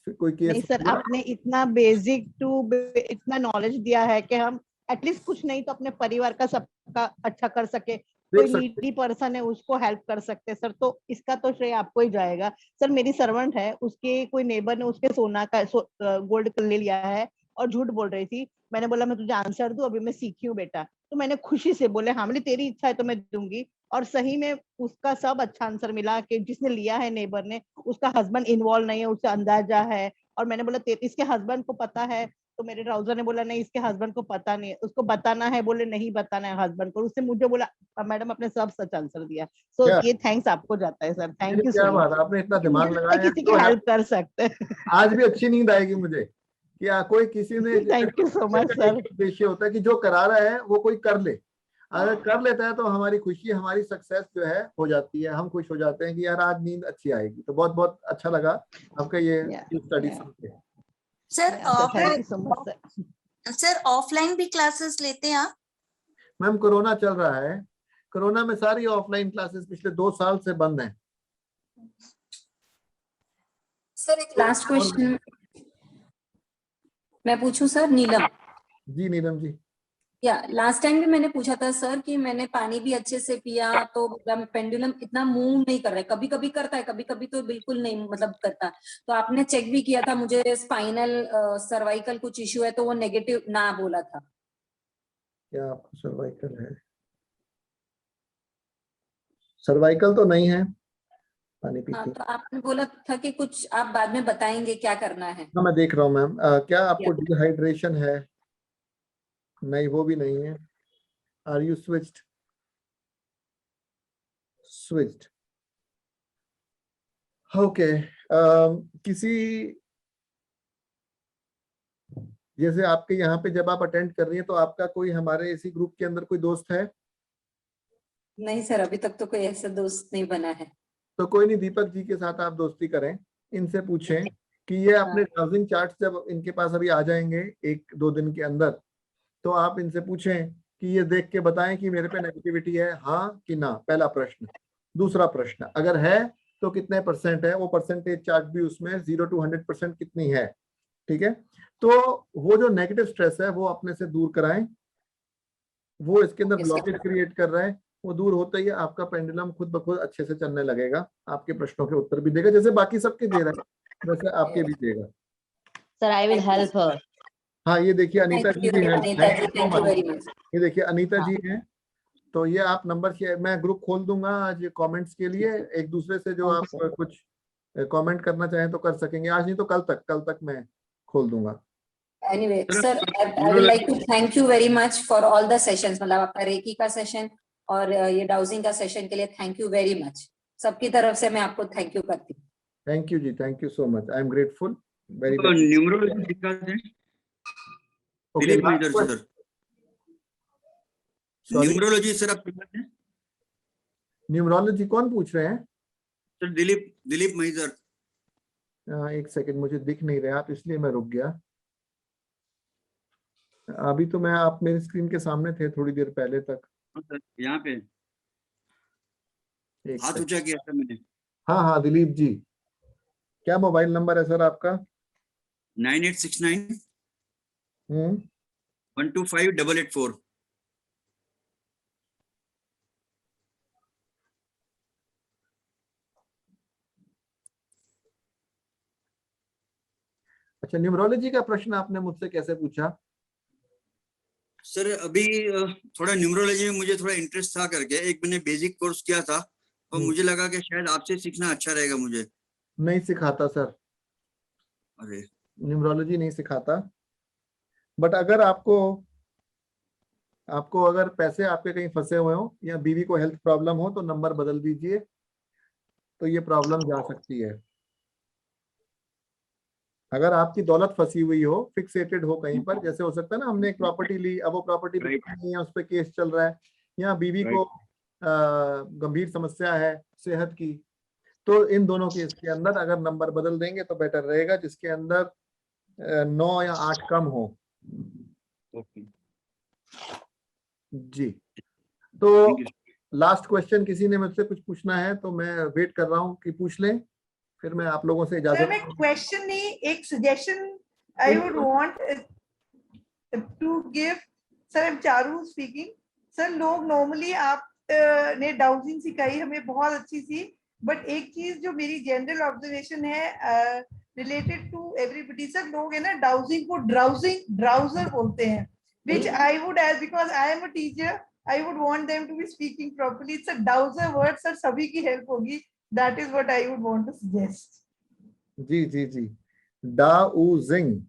कोई केस नहीं सर, आपने इतना बेसिक टू इतना नॉलेज दिया है कि हम एटलीस्ट कुछ नहीं तो अपने परिवार का सबका अच्छा कर सके। कोई नीडी पर्सन है उसको हेल्प कर सकते सर, तो इसका तो श्रेय आपको ही जाएगा। सर मेरी सर्वेंट है, उसके कोई नेबर ने उसके सोना का गोल्ड ले लिया है और झूठ बोल रही थी। मैंने बोला मैं तुझे आंसर दूं, अभी मैं सीखी हूँ बेटा। तो मैंने खुशी से बोले हाँ बोले तेरी इच्छा है तो मैं दूंगी, और सही में उसका सब अच्छा आंसर मिला कि जिसने लिया है नेबर ने, उसका हस्बैंड इन्वॉल्व नहीं है, उसे अंदाजा है। और मैंने बोला इसके हस्बैंड को पता है, तो मेरे ट्राउजर ने बोला नहीं इसके हस्बैंड को पता नहीं है, उसको बताना है, बोले नहीं बताना है हस्बैंड को। उससे मुझे बोला मैडम आपने सब सच आंसर दिया। सो ये थैंक्स आपको जाता है सर, थैंक यू क्या सो बात, मच। आपने इतना दिमाग लगाया, किसी की हेल्प कर सकते हैं। आज भी अच्छी नींद आएगी मुझे कि कोई किसी ने thank you so much sir. उद्देश्य होता है कि जो करा रहा है वो कोई कर ले, अगर कर लेता है तो हमारी खुशी, हमारी सक्सेस जो है हो जाती है, हम खुश हो जाते हैं कि यार आज नींद अच्छी आएगी। तो बहुत बहुत अच्छा लगा आपका ये स्टडी सुन के। सर ऑफलाइन भी क्लासेस लेते हैं आप? मैम कोरोना चल रहा है, कोरोना में सारी ऑफलाइन क्लासेस पिछले 2 साल से बंद हैं। सर एक लास्ट क्वेश्चन मैं पूछूं सर? नीलम जी, नीलम जी। या लास्ट टाइम भी मैंने पूछा था सर कि मैंने पानी भी अच्छे से पिया तो पेंडुलम इतना मूव नहीं कर रहा है, कभी कभी करता है, कभी कभी तो बिल्कुल नहीं मतलब करता। तो आपने चेक भी किया था, मुझे स्पाइनल सर्वाइकल कुछ इश्यू है, तो वो नेगेटिव ना बोला था। क्या आपको सर्वाइकल है? सर्वाइकल तो नहीं है, पानी पीती। हाँ, तो आपने बोला था कि कुछ आप बाद में बताएंगे क्या करना है। हाँ मैं देख रहा हूँ मैम। क्या आपको डिहाइड्रेशन है? नहीं, वो भी नहीं है। Are you switched? Switched, okay. किसी जैसे आपके यहाँ पे जब आप अटेंड कर रही हैं तो आपका कोई हमारे इसी ग्रुप के अंदर कोई दोस्त है? नहीं सर, अभी तक तो कोई ऐसा दोस्त नहीं बना है। तो कोई नहीं, दीपक जी के साथ आप दोस्ती करें, इनसे पूछें कि ये अपने ब्राउजिंग चार्ट जब इनके पास अभी आ जाएंगे 1-2 दिन के अंदर, तो आप इनसे पूछें कि ये देख के बताएं कि मेरे पे नेगेटिविटी है हाँ कि ना, पहला प्रश्न। दूसरा प्रश्न, अगर है तो कितने % है, वो परसेंटेज चार्ट भी उसमें 0 to 100% कितनी है, ठीक है। तो वो जो नेगेटिव स्ट्रेस है वो अपने से दूर कराएं, वो इसके अंदर ब्लॉकेज क्रिएट कर रहा है, वो दूर होता ही आपका पेंडुलम खुद ब खुद अच्छे से चलने लगेगा, आपके प्रश्नों के उत्तर भी देगा, जैसे बाकी सबके दे रहा है वैसे आपके भी देगा। Sir I will help her. हाँ ये देखिए अनीता जी भी हैं, ये देखिए अनीता जी हैं। तो ये आप नंबर शेयर, मैं ग्रुप खोल दूंगा आज कमेंट्स के लिए, एक दूसरे से जो आप कुछ कमेंट करना चाहें तो कर सकेंगे, आज नहीं तो कल तक मैं खोल दूंगा। Anyway, sir, I would like to thank you very much for all the sessions, मतलब आपका रेकी का सेशन और ये डाउजिंग का सेशन के लिए थैंक यू वेरी मच। सबकी तरफ से मैं आपको थैंक यू करती हूँ। थैंक यू जी, thank you so much, I am grateful very much. Numerology दिखा दें। Dilip Mahidar sir, numerology sir आप दिखा दें। न्यूमरोलॉजी कौन पूछ रहे हैं? सर दिलीप महिदर। एक सेकंड, मुझे दिख नहीं रहा आप, इसलिए मैं रुक गया। अभी तो मैं, आप मेरी स्क्रीन के सामने थे थोड़ी देर पहले तक। यहाँ पे हाथ ऊंचा किया था मैंने। हाँ दिलीप जी, क्या मोबाइल नंबर है सर आपका? 9869 125 884। अच्छा, न्यूमरोलॉजी का प्रश्न आपने मुझसे कैसे पूछा? सर अभी थोड़ा न्यूमरोलॉजी में मुझे थोड़ा इंटरेस्ट था करके, एक मैंने बेसिक कोर्स किया था और मुझे लगा कि शायद आपसे सीखना अच्छा रहेगा मुझे। नहीं सिखाता सर, अरे न्यूमरोलॉजी नहीं सिखाता, बट अगर आपको अगर पैसे आपके कहीं फंसे हुए हो या बीवी को हेल्थ प्रॉब्लम हो तो नंबर बदल दीजिए, तो ये प्रॉब्लम जा सकती है। अगर आपकी दौलत फंसी हुई हो, फिक्सेटेड हो कहीं पर, जैसे हो सकता है ना हमने एक प्रॉपर्टी ली, अब वो प्रॉपर्टी नहीं है, उस पर केस चल रहा है, या बीवी को गंभीर समस्या है सेहत की, तो इन दोनों केस के अंदर अगर नंबर बदल देंगे तो बेटर रहेगा, जिसके अंदर 9 या 8 कम हो। जी, तो लास्ट क्वेश्चन किसी ने मुझसे कुछ पूछना है तो मैं वेट कर रहा हूँ कि पूछ लें, फिर मैं आप लोगों से सर इजाजत। मैं क्वेश्चन नहीं, एक suggestion I would want to give. Sir I am Charu speaking. Sir लोग नॉर्मली आप ने डाउजिंग सिखाई हमें बहुत अच्छी सी, बट एक चीज जो मेरी जनरल ऑब्जर्वेशन है रिलेटेड टू एवरीबडी, सर लोग है ना डाउजिंग को ड्राउजर बोलते हैं, which I would, as because I am a teacher, I would want them to be speaking properly. It's a dowser word, sir, सभी की हेल्प होगी. That is what I would want to suggest. जी जी जी, dowsing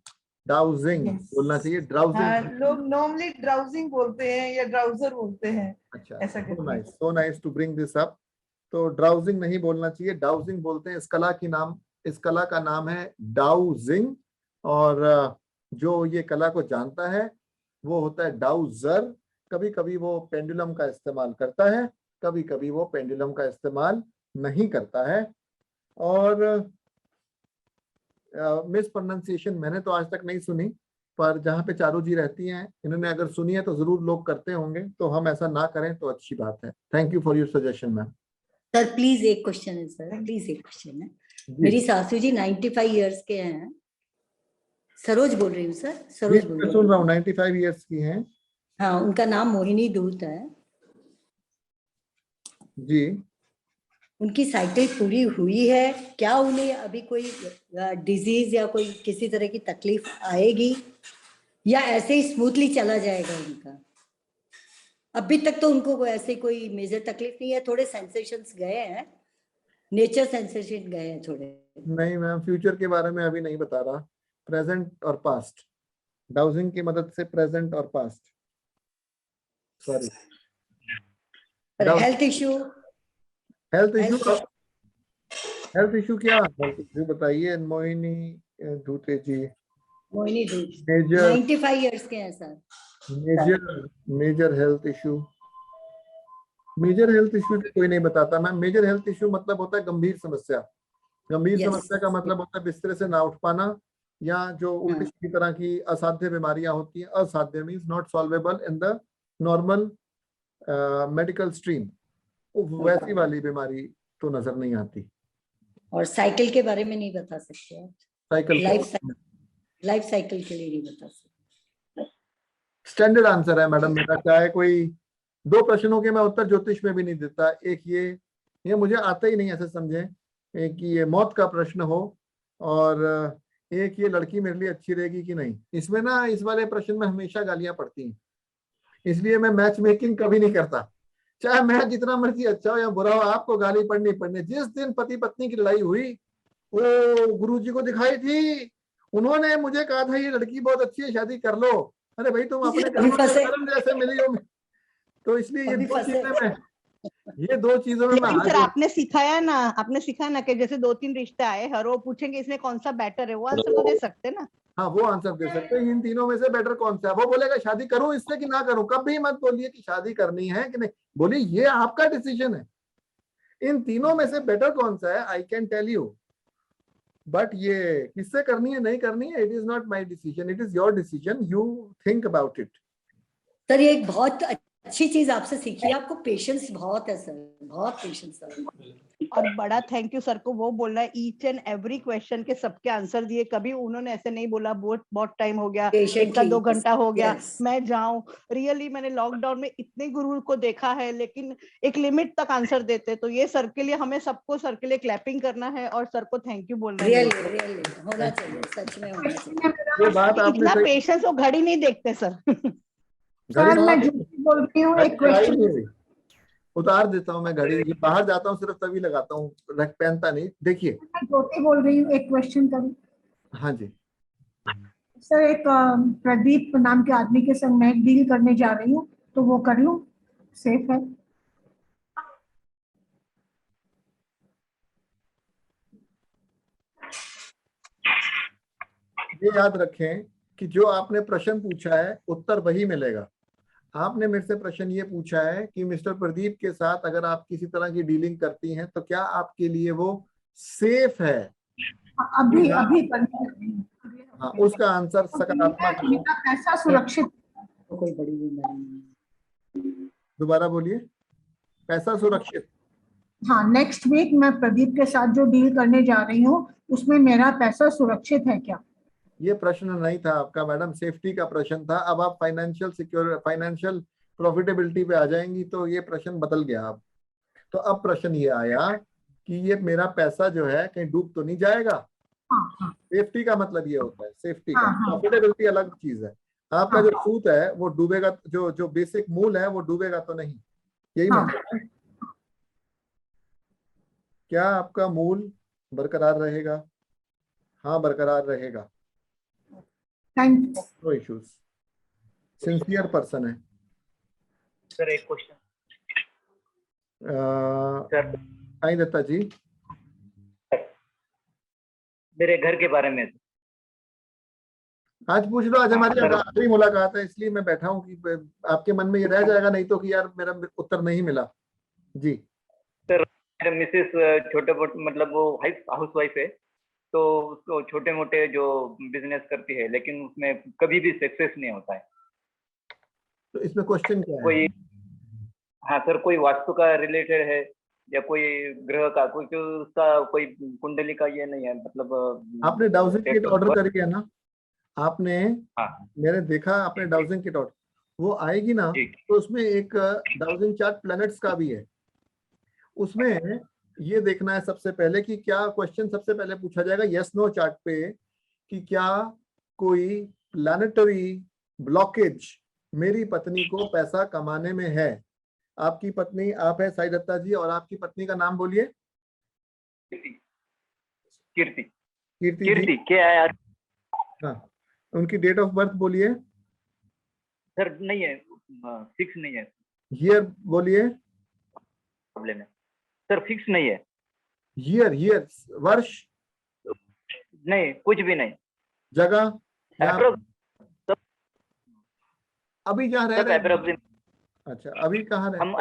बोलना चाहिए, ड्राउजिंग। लोग normally ड्राउजिंग बोलते हैं या ड्राउजर बोलते हैं। अच्छा, ऐसा so nice to bring this up. तो ड्राउजिंग नहीं बोलना चाहिए, डाउजिंग बोलते हैं। इस कला का नाम है डाउजिंग, और जो ये कला को जानता है वो होता है डाउजर। कभी कभी वो पेंडुलम का इस्तेमाल करता है, कभी कभी वो पेंडुलम का इस्तेमाल नहीं करता है। और मिस प्रोनाउंसिएशन मैंने तो आज तक नहीं सुनी, पर जहाँ पे चारू जी रहती हैं इन्होंने अगर सुनी है तो जरूर लोग करते होंगे, तो हम ऐसा ना करें तो अच्छी बात है। Thank you for your suggestion ma'am. Sir please एक क्वेश्चन है सर, प्लीज एक क्वेश्चन है। मेरी सासू जी 95 इयर्स के हैं। सरोज बोल रही हूँ सर, सरोज बोल रही हूँ। सुन रहा हूँ, 95 इयर्स की हैं। हाँ, उनका नाम मोहिनी दूत है जी। उनकी साइकिल पूरी हुई है क्या? उन्हें अभी कोई डिजीज या कोई किसी तरह की तकलीफ आएगी या ऐसे ही स्मूथली चला जाएगा उनका? अभी तक तो उनको ऐसे कोई मेजर तकलीफ नहीं है, थोड़े सेंसेशंस गए हैं, नेचर सेंसेशन गए हैं थोड़े। नहीं मैम, फ्यूचर के बारे में अभी नहीं बता रहा, प्रेजेंट और पास्ट, डाउजिंग की मदद से प्रेजेंट और पास्ट। सॉरी, हेल्थ इशू क्या? हेल्थ इशू बताइए मोहिनी दूते जी। मोहिनी दूत मेजर 95 इयर्स के हैं सर। मेजर हेल्थ इशू तो कोई नहीं बताता मैम। मेजर हेल्थ इशू मतलब होता है गंभीर समस्या। गंभीर समस्या का मतलब होता है बिस्तर से ना उठ पाना, या जो उल्टी सीधी तरह की असाध्य बीमारियां होती हैं। असाध्य means not solvable in the normal medical stream, वैसी वाली बीमारी तो नजर नहीं आती। और साइकिल के बारे में नहीं बता सकते आप? साइकिल लाइफ साइकिल के लिए नहीं बता सकते। स्टैंडर्ड आंसर है मैडम मेरा, चाहे कोई 2 प्रश्नों के मैं उत्तर ज्योतिष में भी नहीं देता। एक ये मुझे आता ही नहीं, ऐसे समझे। एक ये मौत का प्रश्न हो, और एक ये लड़की मेरे लिए अच्छी रहेगी कि नहीं। इसमें ना, इस वाले प्रश्न में हमेशा गालियां पड़ती हैं, इसलिए मैं मैच मेकिंग कभी नहीं करता। चाहे मैच जितना मर्जी अच्छा हो या बुरा हो, आपको गाली पड़नी। जिस दिन पति पत्नी की लड़ाई हुई, वो गुरुजी को दिखाई थी, उन्होंने मुझे कहा था ये लड़की बहुत अच्छी है, शादी कर लो। अरे भाई, तुम अपने कर्म जैसे मिली हो। तो इसलिए ये दो चीजों में सर आपने सिखाया ना कि जैसे 2-3 रिश्ते आए, हर वो पूछेंगे इसमें कौन सा बेटर है, वो आंसर तो दे सकते ना। हाँ, वो आंसर दे सकते हैं, इन तीनों में से बेटर कौन सा है। वो बोलेगा शादी करूं इससे कि ना करूं। कभी मत बोलिए कि शादी करनी है कि नहीं, बोलिए ये आपका डिसीजन है। इन तीनों में से बेटर कौन सा है, I can tell you, but ये किससे करनी है नहीं करनी है, it is not my decision, it is your decision, you think about it. Sir ये एक बहुत अच्छी चीज आपसे सीखी है, आपको पेशेंस बहुत है सर, बहुत पेशेंस है। और बड़ा थैंक यू सर को, वो बोल रहा है ईच एंड एवरी क्वेश्चन के सबके आंसर दिए। कभी उन्होंने ऐसे नहीं बोला बहुत टाइम हो गया, 1-2 घंटा हो गया, मैं जाऊं। रियली मैंने लॉकडाउन में इतने गुरु को देखा है, लेकिन एक लिमिट तक आंसर देते। तो ये सर के लिए, हमें सबको सर के लिए क्लैपिंग करना है और सर को थैंक यू बोलना है। रियली होना चाहिए, सच में होना चाहिए। ये बात आपने इतना पेशेंस वो घड़ी नहीं देखते सर। सर मैं ज्योति बोल रही हूँ, एक क्वेश्चन उतार देता हूँ मैं घड़ी, बाहर जाता हूँ सिर्फ तभी लगाता हूँ, रख पहनता नहीं। देखिए ज्योति बोल रही हूँ, एक क्वेश्चन करूँ? हाँ जी सर, एक प्रदीप नाम के आदमी के संग मैं डील करने जा रही हूँ, तो वो कर लूँ, सेफ है? ये याद रखें कि जो आपने प्रश्न पूछा है उत्तर वही मिलेगा। आपने मेरे से प्रश्न ये पूछा है कि मिस्टर प्रदीप के साथ अगर आप किसी तरह की डीलिंग करती हैं तो क्या आपके लिए वो सेफ है? अभी हाँ, अभी हाँ, उसका आंसर सकारात्मक है। मेरा पैसा सुरक्षित। कोई बड़ी बीमारी। दोबारा बोलिए। पैसा सुरक्षित। हाँ, नेक्स्ट वीक मैं प्रदीप के साथ जो डील करने जा रही हूँ उसमें मेरा पैसा सुरक्षित है क्या? ये प्रश्न नहीं था आपका मैडम, सेफ्टी का प्रश्न था। अब आप फाइनेंशियल प्रॉफिटेबिलिटी पे आ जाएंगी तो ये प्रश्न बदल गया। अब तो अब प्रश्न ये आया कि ये मेरा पैसा जो है कहीं डूब तो नहीं जाएगा। सेफ्टी का मतलब ये होता है, सेफ्टी का। प्रॉफिटेबिलिटी अलग चीज है। आपका जो सूत है वो डूबेगा, जो बेसिक मूल है वो डूबेगा तो नहीं, यही मतलब है। क्या आपका मूल बरकरार रहेगा? हाँ, बरकरार रहेगा। No issues. सिंसियर पर्सन है। सर एक क्वेश्चन साईं दत्ता जी, मेरे घर के बारे में। आज पूछ लो। आज हमारी आखिरी मुलाकात है इसलिए मैं बैठा हूँ कि आपके मन में ये रह जाएगा, नहीं तो कि यार मेरा उत्तर नहीं मिला। जी सर, मेरे मिसेस छोटे मोटे मतलब वो हाउस वाइफ है, तो उसको छोटे मोटे जो बिजनेस करती है, लेकिन उसमें कभी भी सक्सेस नहीं होता है। तो इसमें क्वेश्चन क्या है? कोई, हाँ सर, कोई वास्तु का रिलेटेड है या कोई ग्रह का, कोई उसका कोई कुंडली का ये नहीं है, मतलब आपने डाउजिंग किट ऑर्डर करी है ना? आपने हाँ। मैंने देखा आपने डाउजिंग किट ऑर्डर, वो आएगी ना तो उसमें एक डाउजिंग चार्ट प्लैनेट्स का भी है। उसमें ये देखना है सबसे पहले कि क्या क्वेश्चन सबसे पहले पूछा जाएगा यस नो चार्ट पे कि क्या कोई प्लैनेटरी ब्लॉकेज मेरी पत्नी को पैसा कमाने में है। आपकी पत्नी आप है साईं दत्ता जी, और आपकी पत्नी का नाम बोलिए। कीर्ति। कीर्ति क्या है यार? हाँ, उनकी डेट ऑफ बर्थ बोलिए। सर नहीं है, फिक्स नहीं है। ईयर बोलिए। प्रॉब्लम है सर, फिक्स नहीं है। ईयर वर्ष नहीं, कुछ भी नहीं। जगह अभी जहाँ रह रहे हैं? अच्छा, अभी कहाँ रहे? हम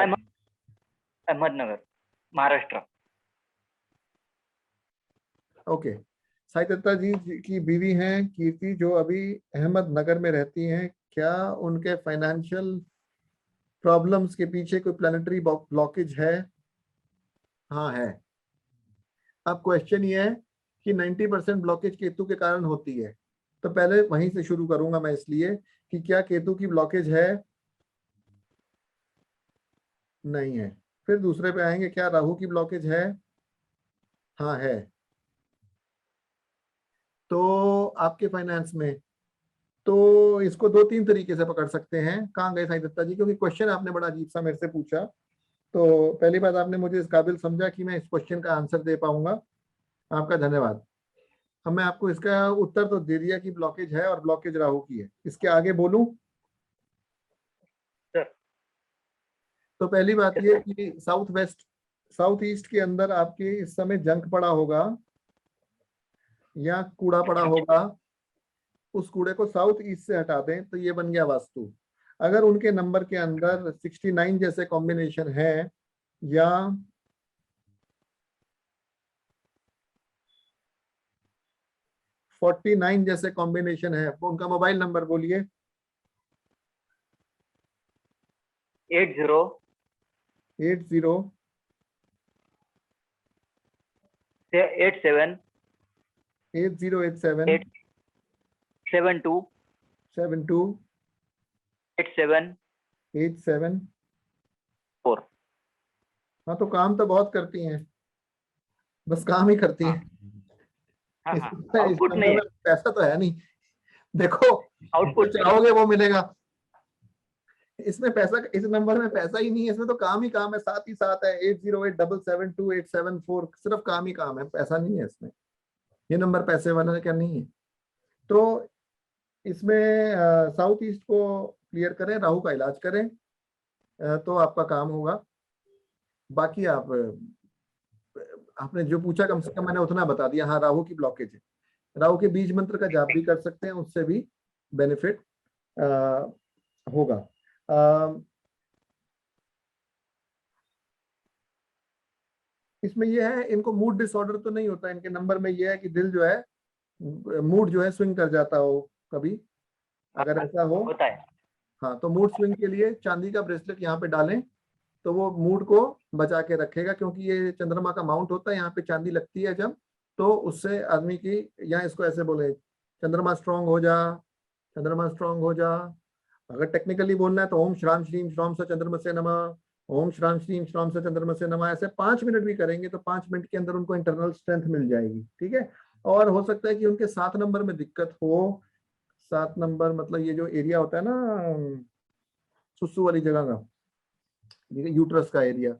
अहमदनगर, महाराष्ट्र। ओके। साईं दत्ता जी की बीवी हैं कीर्ति, जो अभी अहमदनगर में रहती हैं। क्या उनके फाइनेंशियल प्रॉब्लम्स के पीछे कोई प्लैनेटरी ब्लॉकेज है? हाँ है। अब क्वेश्चन ये है कि 90% ब्लॉकेज केतु के कारण होती है, तो पहले वहीं से शुरू करूंगा मैं, इसलिए कि क्या केतु की ब्लॉकेज है? नहीं है। फिर दूसरे पे आएंगे, क्या राहु की ब्लॉकेज है? हाँ है। तो आपके फाइनेंस में तो इसको 2-3 तरीके से पकड़ सकते हैं। कहाँ गए साईं दत्ता जी? क्योंकि क्वेश्चन आपने बड़ा अजीब सा मेरे से पूछा, तो पहली बात आपने मुझे इस काबिल समझा कि मैं इस क्वेश्चन का आंसर दे पाऊंगा। आपका धन्यवाद। अब मैं आपको इसका उत्तर तो दे दिया कि ब्लॉकेज है और ब्लॉकेज राहु की है। इसके आगे बोलूं? तो पहली बात ये कि साउथ ईस्ट के अंदर आपके इस समय जंक पड़ा होगा या कूड़ा पड़ा होगा। उस कूड़े को साउथ ईस्ट से हटा दें तो ये बन गया वास्तु। अगर उनके नंबर के अंदर 69 जैसे कॉम्बिनेशन है या 49 जैसे कॉम्बिनेशन है, वो उनका मोबाइल नंबर बोलिए। 80 87 72 87 4। हाँ, तो काम तो बहुत करती हैं, बस काम ही करती हैं। आउटपुट नहीं है। पैसा तो है नहीं। देखो, आउटपुट चाहोगे वो मिलेगा। इसमें पैसा, इस नंबर में पैसा ही नहीं है, इसमें तो काम ही काम है, साथ ही साथ है। 8087728774 सिर्फ काम ही काम है, पैसा नहीं है इसमें। ये नंबर पैसे वाला क्या नहीं है। तो इसमें साउथ ईस्ट को क्लियर करें, राहु का इलाज करें, तो आपका काम होगा। बाकी आपने जो पूछा कम से कम मैंने उतना बता दिया। हाँ, राहु की ब्लॉकेज है। राहु के बीज मंत्र का जाप भी कर सकते हैं, उससे भी बेनिफिट होगा। इसमें यह है, इनको मूड डिसऑर्डर तो नहीं होता, इनके नंबर में यह है कि दिल जो है, मूड जो है स्विंग कर जाता हो कभी, अगर ऐसा हो होता है। हाँ, तो मूड स्विंग के लिए चांदी का ब्रेसलेट यहाँ पे डालें तो वो मूड को बचा के रखेगा, क्योंकि ये चंद्रमा का माउंट होता है, यहाँ पे चांदी लगती है जब, तो उससे आदमी की, या इसको ऐसे बोले, चंद्रमा स्ट्रांग हो जा, चंद्रमा स्ट्रांग हो जा। अगर टेक्निकली बोलना है तो ओम श्राम श्रीम श्राम स चंद्रमा से नमः, ओम श्राम श्रीम श्राम स चंद्रमा से नमः, ऐसे 5 मिनट भी करेंगे तो 5 मिनट के अंदर उनको इंटरनल स्ट्रेंथ मिल जाएगी। ठीक है। और हो सकता है कि उनके 7 नंबर में दिक्कत हो। 7 नंबर मतलब ये जो एरिया होता है ना सुसु वाली जगह का, यूट्रस का एरिया,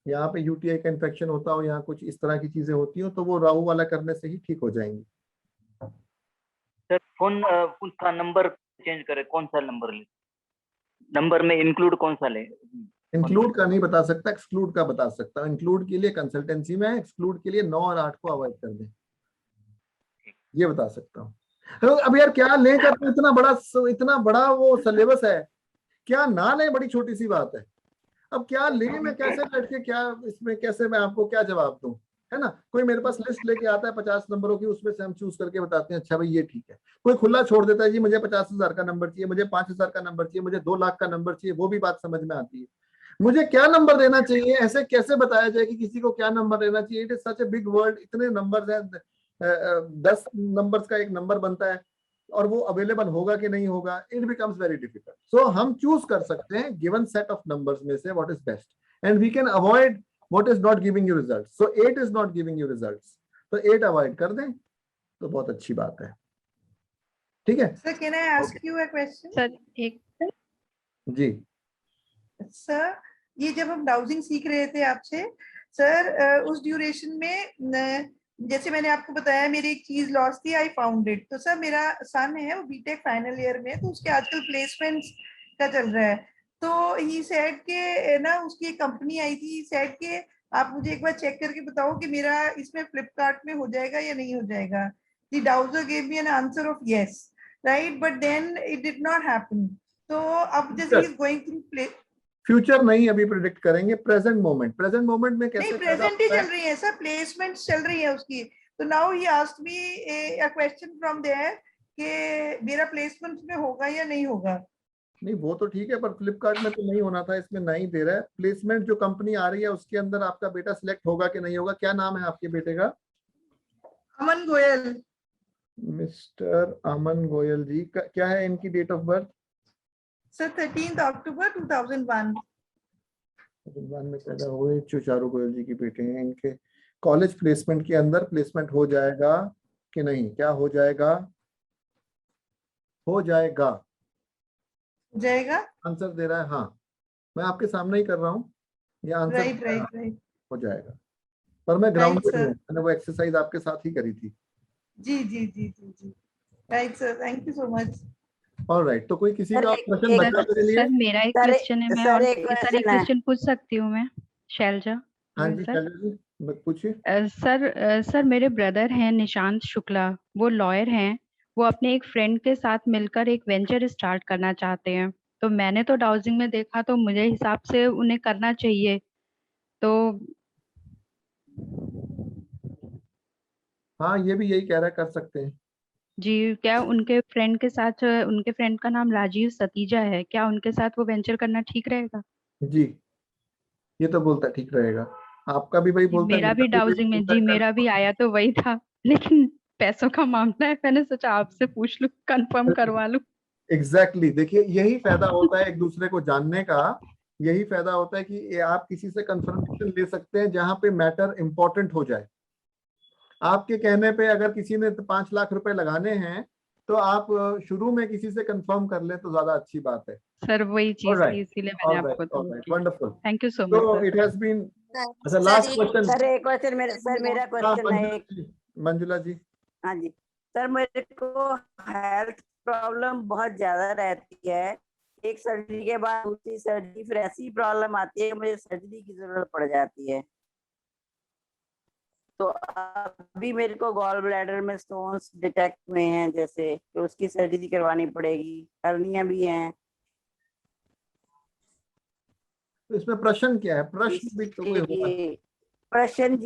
यहाँ पे यूटीआई का इन्फेक्शन होता हो, यहाँ कुछ इस तरह की चीजें होती हो, तो वो राहु वाला करने से ही ठीक हो जाएंगी। सर फोन उसका नंबर चेंज करे, कौन सा नंबर ले, नंबर में इंक्लूड कौन सा ले? इंक्लूड का नहीं बता सकता, एक्सक्लूड का बता सकता हूँ। इंक्लूड के लिए कंसल्टेंसी में है, एक्सक्लूड के लिए 9 और 8 को अवॉइड कर दें, ये बता सकता हूँ। अब यार क्या लें, कर इतना बड़ा वो सिलेबस है, क्या ना लें, बड़ी छोटी सी बात है। अब क्या लें, मैं कैसे बैठ के क्या इसमें, कैसे मैं आपको क्या जवाब दूं, है ना। कोई मेरे पास लिस्ट लेके आता है 50 नंबरों की, उसमें से हम चूज करके बताते हैं अच्छा भाई ये ठीक है। कोई खुला छोड़ देता है जी मुझे 50,000 का नंबर चाहिए, मुझे 5,000 का नंबर चाहिए, मुझे 2 लाख का नंबर चाहिए, वो भी बात समझ में आती है। मुझे क्या नंबर देना चाहिए, ऐसे कैसे बताया जाए कि किसी को क्या नंबर देना चाहिए। It is such a big world, इतने नंबर है, 10 नंबर्स का एक नंबर बनता है, और वो अवेलेबल होगा कि नहीं होगा, इट बिकम्स वेरी डिफिकल्ट। सो हम चूज कर सकते हैं गिवन सेट ऑफ नंबर्स में से what is best, and we can avoid what is not giving you result. So 8 is not giving you results, तो 8 अवॉइड कर दें तो बहुत अच्छी बात है। ठीक है sir, can I ask you a question? Sir एक जी सर, ये जब हम डाउजिंग सीख रहे थे आपसे सर, उस ड्यूरेशन में जैसे मैंने आपको बताया मेरी एक चीज लॉस थी, आई फाउंड इट। तो सर मेरा सन है, वो बीटेक फाइनल ईयर में, तो उसके आजकल प्लेसमेंट्स का चल रहा है। तो ही सेड के ना, उसकी एक कंपनी आई थी, सेड के आप मुझे एक बार चेक करके बताओ कि मेरा इसमें फ्लिपकार्ट में हो जाएगा या नहीं हो जाएगा। The dowser gave me an answer of yes, right, but then it did not happen. तो अब जैसे ही इज गोइंग थ्रू फ्यूचर नहीं अभी प्रिडिक्ट करेंगे, प्रेजेंट मोमेंट में कैसे नहीं, प्रेजेंट ही चल रही है सर, प्लेसमेंट्स चल रही है उसकी। तो now he asked me a question from there कि मेरा प्लेसमेंट में होगा या नहीं होगा। नहीं वो तो ठीक है, पर फ्लिपकार्ट में तो नहीं होना था, इसमें नहीं दे रहा है। प्लेसमेंट जो कंपनी आ रही है उसके अंदर आपका बेटा सिलेक्ट होगा कि नहीं होगा। क्या नाम है आपके बेटे का? अमन गोयल। मिस्टर अमन गोयल जी, क्या है इनकी डेट ऑफ बर्थ? सर 13 अक्टूबर 2001 में पैदा हुए। चारू गोयल जी के बेटे हैं। इनके कॉलेज प्लेसमेंट के अंदर प्लेसमेंट हो जाएगा कि नहीं? क्या हो जाएगा? हो जाएगा, जाएगा। आंसर दे रहा है हाँ, मैं आपके सामने ही कर रहा हूँ ये आंसर। राइट हो जाएगा, पर मैं ग्राउंडेड हूँ, मैंने वो एक्सरसाइज आपके साथ ही करी थी। जी right sir, thank you so much. Alright, तो कोई किसी का क्वेश्चन बचा के लिए? सर मेरा एक क्वेश्चन है, मैं और एक क्वेश्चन पूछ सकती हूँ मैं? शैलजा। हाँ जी शैलजा जी, पूछिए। सर मेरे ब्रदर हैं निशांत शुक्ला, वो लॉयर हैं। वो अपने एक फ्रेंड के साथ मिलकर एक वेंचर स्टार्ट करना चाहते हैं। तो मैंने तो डाउजिंग में देखा, तो मुझे हिसाब से उन्हें करना चाहिए। तो हाँ ये भी यही कह रहा है, कर सकते हैं जी, क्या उनके फ्रेंड के साथ, उनके फ्रेंड का नाम राजीव सतीजा है, क्या उनके साथ वो वेंचर करना ठीक रहेगा? जी। ये तो बोलता ठीक रहेगा, आपका भी भाई बोलता है, मेरा भी डाउजिंग में जी, मेरा भी आया तो वही था, लेकिन पैसों का मामला है, मैंने सोचा आपसे पूछ लूं, कंफर्म करवा लूं। एग्जैक्टली देखिए यही फायदा होता है एक दूसरे को जानने का। यही फायदा होता है कि आप किसी से कंफर्मेशन ले सकते हैं जहां पे मैटर इंपॉर्टेंट हो जाए। आपके कहने पे अगर किसी ने 5 लाख रुपए लगाने हैं तो आप शुरू में किसी से कंफर्म कर लें तो ज्यादा अच्छी बात है। सर वही चीज थी, इसीलिए मैंने आपको तो wonderful, thank you so much तो इट हैज बीन। अच्छा लास्ट क्वेश्चन। सर एक क्वेश्चन मेरा क्वेश्चन है। मंजुला जी। हाँ जी सर, मेरे को हेल्थ प्रॉब्लम बहुत ज्यादा रहती है। एक सर्जरी के बाद दूसरी सर्जरी, फिर ऐसी प्रॉब्लम आती है मुझे सर्जरी की जरूरत पड़ जाती है। तो अभी मेरे को गॉल ब्लैडर में स्टोन्स डिटेक्ट हुए हैं, जैसे तो उसकी सर्जरी करवानी पड़ेगी, हर्निया भी हैं। तो इसमें प्रश्न क्या है? प्रश्न भी तो कोई होगा। प्रश्न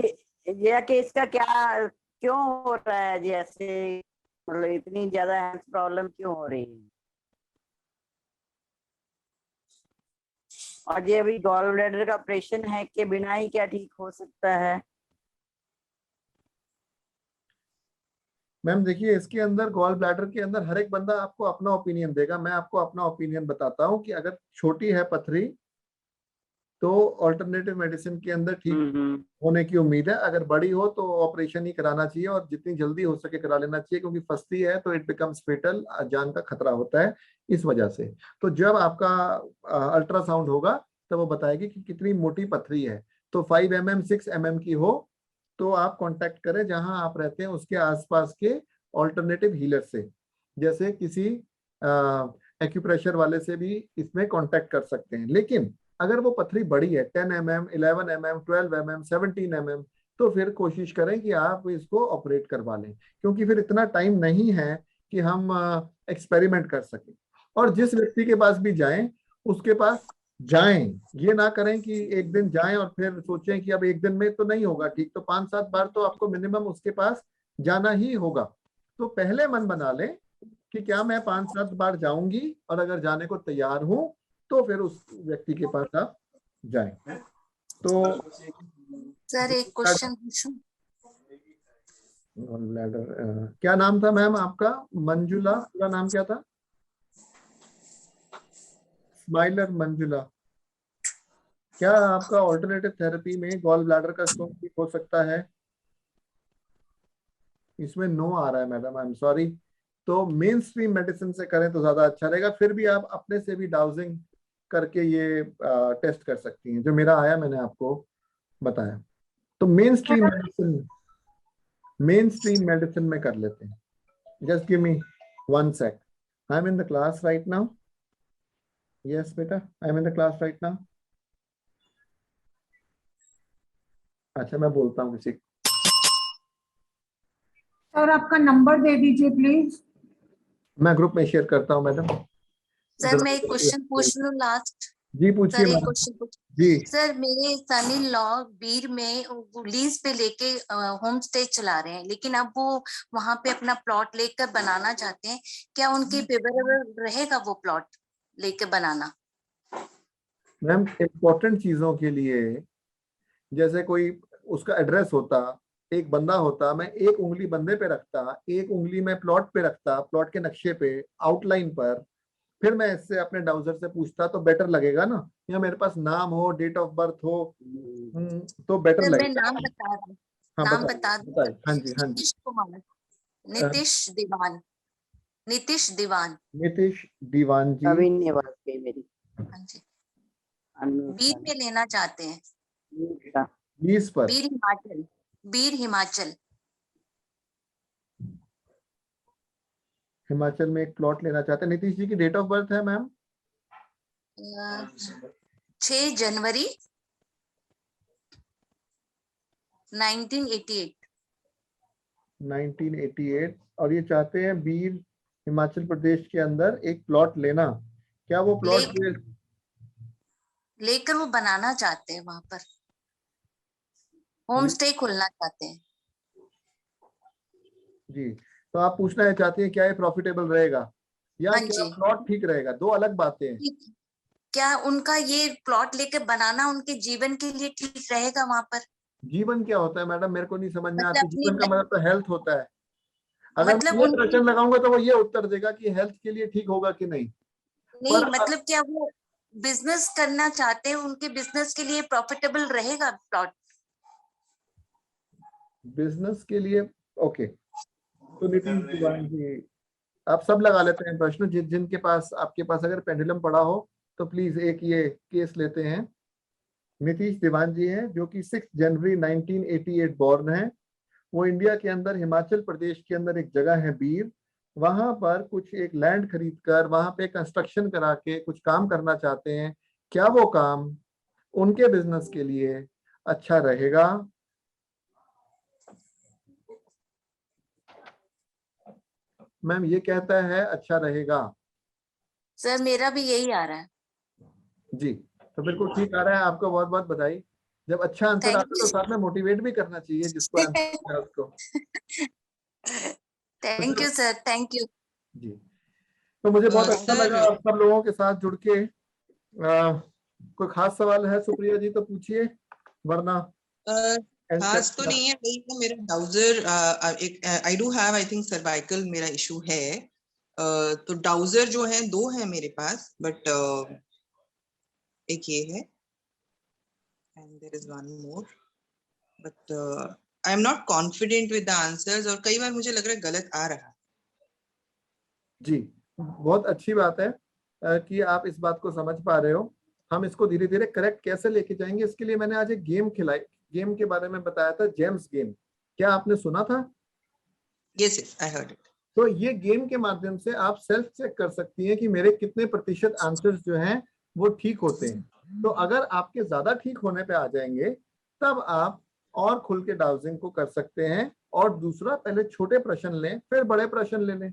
ये कि इसका क्या क्यों हो रहा है, जैसे मतलब इतनी ज्यादा हेल्थ प्रॉब्लम क्यों हो रही है? और ये अभी गॉल ब्लैडर का ऑपरेशन है कि बिना ही क्या ठीक हो सकता है? मैम देखिए, इसके अंदर गॉल ब्लैडर के अंदर हर एक बंदा आपको अपना ओपिनियन देगा। मैं आपको अपना ओपिनियन बताता हूँ कि अगर छोटी है पथरी तो ऑल्टरनेटिव मेडिसिन के अंदर ठीक होने की उम्मीद है। अगर बड़ी हो तो ऑपरेशन ही कराना चाहिए और जितनी जल्दी हो सके करा लेना चाहिए, क्योंकि फंसती है तो इट बिकम्स फेटल, जान का खतरा होता है इस वजह से। तो जब आपका अल्ट्रासाउंड होगा तब वो बताएगी कि कितनी मोटी पथरी है। तो 5 mm 6 mm की हो तो आप कांटेक्ट करें जहां आप रहते हैं उसके आसपास के ऑल्टरनेटिव हीलर से, जैसे किसी एक्यूप्रेशर वाले से भी इसमें कांटेक्ट कर सकते हैं। लेकिन अगर वो पथरी बड़ी है 10 mm 11 mm 12 mm 17 mm तो फिर कोशिश करें कि आप इसको ऑपरेट करवा लें, क्योंकि फिर इतना टाइम नहीं है कि हम एक्सपेरिमेंट कर सकें। और जिस व्यक्ति के पास भी जाएं उसके पास जाएं, ये ना करें कि एक दिन जाएं और फिर सोचें कि अब एक दिन में तो नहीं होगा ठीक, तो 5-7 बार तो आपको मिनिमम उसके पास जाना ही होगा। तो पहले मन बना लें कि क्या मैं 5-7 बार जाऊंगी, और अगर जाने को तैयार हूं तो फिर उस व्यक्ति के पास आप जाएं। तो सर एक क्वेश्चन पूछूं? क्या नाम था मैम आपका? मंजुला, पूरा नाम क्या था? स्माइलर मंजुला। क्या आपका ऑल्टरनेटिव थेरेपी में गॉल ब्लैडर का स्टोन ठीक हो सकता है? इसमें नो आ रहा है मैडम, आई एम सॉरी। तो मेन स्ट्रीम मेडिसिन से करें तो ज्यादा अच्छा रहेगा। फिर भी आप अपने से भी डाउजिंग करके ये टेस्ट कर सकती हैं। जो मेरा आया मैंने आपको बताया। तो मेन स्ट्रीम मेडिसिन में कर लेते हैं। Just give me 1 sec. I am in the class right now. Yes बेटा, I am in the class right now. अच्छा मैं बोलता हूँ किसी। सर आपका नंबर दे दीजिए प्लीज। मैं ग्रुप में शेयर करता हूँ मैडम। सर मैं एक क्वेश्चन पूछ लूं लास्ट? जी पूछिए सर एक मैडम। क्वेश्चन पूछ। जी सर मेरे सन इन लॉ बीर में लीज पे लेके होम स्टे चला रहे हैं, लेकिन अब वो वहां पे अपना प्लॉट लेकर बनाना चाहते हैं। क्या उनके फेवरेबल रहेगा वो प्लॉट लेके बनाना? मैम इम्पोर्टेंट चीजों के लिए, जैसे कोई उसका एड्रेस होता, एक बंदा होता, मैं एक उंगली बंदे पे रखता, एक उंगली मैं प्लॉट पे रखता, प्लॉट के नक्शे पे आउटलाइन पर, फिर मैं इससे अपने डाउजर से पूछता तो बेटर लगेगा ना। या मेरे पास नाम हो, डेट ऑफ बर्थ हो, तो बेटर सर मैं लगेगा। नाम बता दूं? हाँ नाम बताइए बता दूं? बताइए। हाँ जी हाँ जी। नीतीश कुमार, नीतीश दीवान, नीतीश दीवान। नीतीश दीवान जी। अभी नहीं बात की मेरी। हाँ जी, बीर पे लेना चाहते हैं। 20 पर। बीर हिमाचल, बीर हिमाचल। हिमाचल में एक प्लॉट लेना चाहते हैं। नीतीश जी की डेट ऑफ बर्थ है मैम? 6 जनवरी 1988। 1988। और ये चाहते हैं बीर हिमाचल प्रदेश के अंदर एक प्लॉट लेना। क्या वो प्लॉट लेकर वो बनाना चाहते हैं, वहां पर होम स्टे खोलना चाहते हैं। जी, तो आप पूछना है चाहते हैं क्या ये प्रॉफिटेबल रहेगा या हाँ क्या जी। प्लॉट ठीक रहेगा? दो अलग बातें हैं। क्या उनका ये प्लॉट लेकर बनाना उनके जीवन के लिए ठीक रहेगा वहां पर? जीवन क्या होता है मैडम, मेरे को नहीं समझ में मतलब आती। जीवन का मतलब तो हेल्थ होता है। अगर मतलब मैं ये प्रश्न लगाऊंगा तो वो ये उत्तर देगा कि हेल्थ के लिए ठीक होगा कि नहीं। नहीं, मतलब क्या वो बिजनेस करना चाहते हैं, उनके बिजनेस के लिए प्रॉफिटेबल रहेगा प्लॉट? बिजनेस के लिए ओके। तो नितिन दीवान जी, आप सब लगा लेते हैं प्रश्न। जिनके पास, आपके पास अगर पेंडुलम पड़ा हो तो प्लीज एक ये केस लेते हैं। नीतीश दीवान जी हैं जो कि 6 जनवरी 1988 बॉर्न है। वो इंडिया के अंदर हिमाचल प्रदेश के अंदर एक जगह है बीर, वहां पर कुछ एक लैंड खरीद कर वहां पे कंस्ट्रक्शन करा के कुछ काम करना चाहते हैं। क्या वो काम उनके बिजनेस के लिए अच्छा रहेगा? मैम ये कहता है अच्छा रहेगा। सर मेरा भी यही आ रहा है। जी, तो बिल्कुल ठीक आ रहा है, आपको बहुत बहुत बधाई। जब अच्छा आंसर आता है तो साथ में मोटिवेट भी करना चाहिए जिसको आंसर है उसको। Thank you sir, thank you. जी, तो मुझे बहुत अच्छा लगा आप सब लोगों के साथ जुड़ के। कोई खास सवाल है सुप्रिया जी तो पूछिए, वरना खास तो नहीं है, वही तो मेरा dowser I do have I think cervical मेरा इशू है। तो डाउजर जो है 2 है मेरे पास, बट एक ये है and there is one more, but I am not confident with the answers और कई बार मुझे लग रहा है गलत आ रहा है। जी, बहुत अच्छी बात है कि आप इस बात को समझ पा रहे हो। हम इसको धीरे धीरे करेक्ट कैसे लेके जाएंगे, इसके लिए मैंने आज एक गेम खिलाई, गेम के बारे में बताया था, जेम्स गेम। क्या आपने सुना था? Yes, I heard it. तो ये गेम के माध्यम से आप सेल्फ चेक कर सकती हैं कि मेरे कितने प्रतिशत आंसर्स जो हैं वो ठीक होते हैं। तो अगर आपके ज्यादा ठीक होने पे आ जाएंगे तब आप और खुल के डाउजिंग को कर सकते हैं। और दूसरा, पहले छोटे प्रश्न लें फिर बड़े प्रश्न ले लें,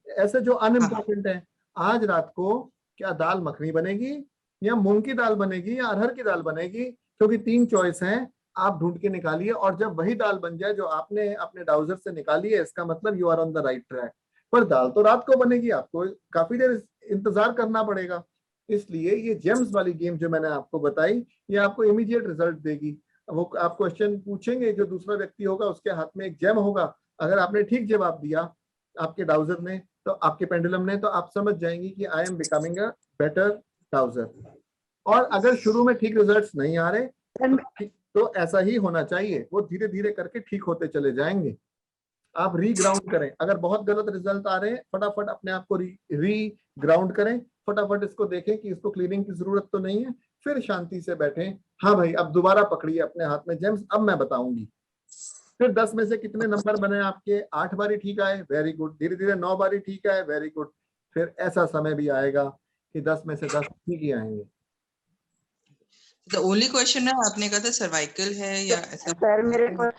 ऐसे जो अनइम्पोर्टेंट है। आज रात को क्या दाल मखनी बनेगी या मूंग की दाल बनेगी या अरहर की दाल बनेगी, क्योंकि 3 चॉइस हैं, आप ढूंढ के निकालिए। और जब वही दाल बन जाए जो आपने अपने डाउजर से निकाली है, इसका मतलब you are on the right track. पर दाल तो रात को बनेगी, आपको काफी देर इंतजार करना पड़ेगा। इसलिए ये जेम्स वाली गेम जो मैंने आपको बताई, ये आपको इमीडिएट रिजल्ट देगी। वो आप क्वेश्चन पूछेंगे, जो दूसरा व्यक्ति होगा उसके हाथ में एक जेम होगा। अगर आपने ठीक जवाब दिया आपके डाउजर ने, तो आपके पेंडुलम ने, तो आप समझ जाएंगी कि I am becoming a better dowser. और अगर शुरू में ठीक रिजल्ट्स नहीं आ रहे तो ऐसा ही होना चाहिए, वो धीरे धीरे करके ठीक होते चले जाएंगे। आप रीग्राउंड करें, अगर बहुत गलत रिजल्ट आ रहे हैं फटाफट अपने आप को रीग्राउंड करें, फटाफट इसको देखें कि इसको क्लीनिंग की जरूरत तो नहीं है, फिर शांति से बैठें। हाँ भाई, अब दोबारा पकड़िए अपने हाथ में जेम्स, अब मैं बताऊंगी। फिर 10 में से कितने नंबर बने आपके? 8 बारी ठीक आए, वेरी गुड। धीरे धीरे 9 बारी ठीक आए, वेरी गुड। फिर ऐसा समय भी आएगा कि 10 में से 10 ठीक ही आएंगे। The only question है, आपने कहा था सर्वाइकल है या ऐसा? सर मेरे को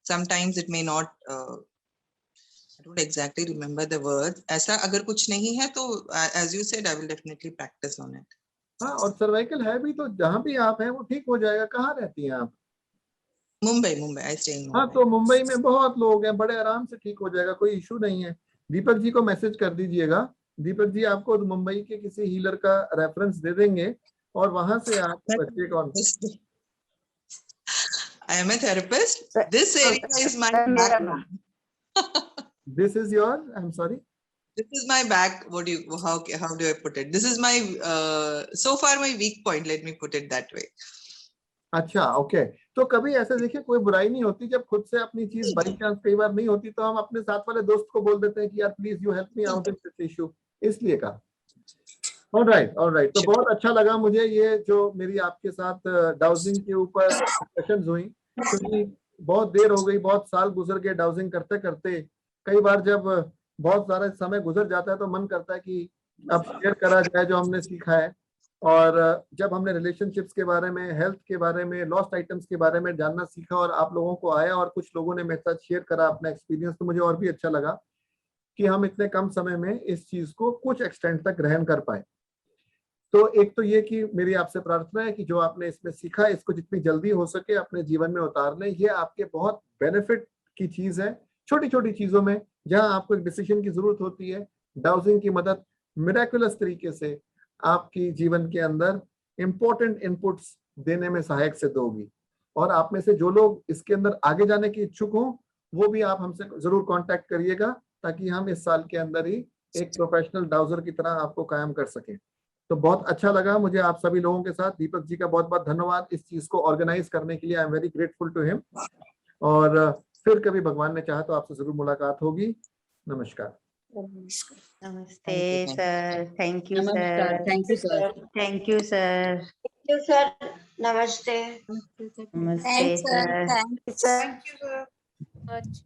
sometimes it may not I don't exactly remember the words. ऐसा अगर कुछ नहीं है तो as you said I will definitely practice on it. हाँ, और सर्वाइकल है भी तो जहाँ भी आप हैं वो ठीक हो जाएगा। कहाँ रहती हैं आप? Mumbai, I stay in Mumbai. हाँ, तो मुंबई में बहुत लोग हैं, बड़े आराम से ठीक हो जाएगा, कोई इशू नहीं है। दीपक जी को मैसेज कर दीजिएगा, दीपक जी आपको मुंबई के किसी हीलर का रेफरेंस दे देंगे और वहां से आप बच्चे को। I am a therapist. This area is my background. This is your, I'm sorry. This is my back. How do I put it? This is my so far my weak point. Let me put it that way. अच्छा, okay. तो कभी ऐसे देखिए, कोई बुराई नहीं होती जब खुद से अपनी चीज बाई चांस कई बार नहीं होती तो हम अपने साथ वाले दोस्त को बोल देते हैं कि यार please you help me out in this issue, इसलिए कहा। Alright, alright. तो बहुत अच्छा लगा मुझे ये जो मेरी आपके साथ डाउजिंग के ऊपर डिस्कशंस हुई, क्योंकि बहुत देर हो गई, बहुत साल गुजर गए डाउजिंग करते करते। कई बार जब बहुत सारा समय गुजर जाता है तो मन करता है कि अब शेयर करा जाए जो हमने सीखा है। और जब हमने रिलेशनशिप्स के बारे में, हेल्थ के बारे में, लॉस्ट आइटम्स के बारे में जानना सीखा और आप लोगों को आया और कुछ लोगों ने मेरे साथ शेयर करा अपना एक्सपीरियंस, तो मुझे और भी अच्छा लगा कि हम इतने कम समय में इस चीज को कुछ एक्सटेंट तक ग्रहण कर पाए। तो एक तो ये कि मेरी आपसे प्रार्थना है कि जो आपने इसमें सीखा इसको जितनी जल्दी हो सके अपने जीवन में उतार लें। ये आपके बहुत बेनिफिट की चीज है। छोटी छोटी चीजों में जहां आपको एक डिसीजन की जरूरत होती है, डाउजिंग की मदद मिरेकुलस तरीके से आपकी जीवन के अंदर इंपॉर्टेंट इनपुट्स देने में सहायक सिद्ध होगी। और आप में से जो लोग इसके अंदर आगे जाने की इच्छुक हों वो भी आप हमसे जरूर कांटेक्ट करिएगा, ताकि हम इस साल के अंदर ही एक प्रोफेशनल डाउजर की तरह आपको कायम कर सकें। तो बहुत अच्छा लगा मुझे आप सभी लोगों के साथ। दीपक जी का बहुत बहुत धन्यवाद इस चीज को ऑर्गेनाइज करने के लिए। I am very grateful to him. और फिर कभी भगवान ने चाहा तो आपसे जरूर मुलाकात होगी। नमस्कार। नमस्ते सर, थैंक यू नमस्कार, sir, thank you sir. Thank you sir, thank you sir, नमस्ते। नमस्ते sir. Thank you sir. Thank you, sir. Much.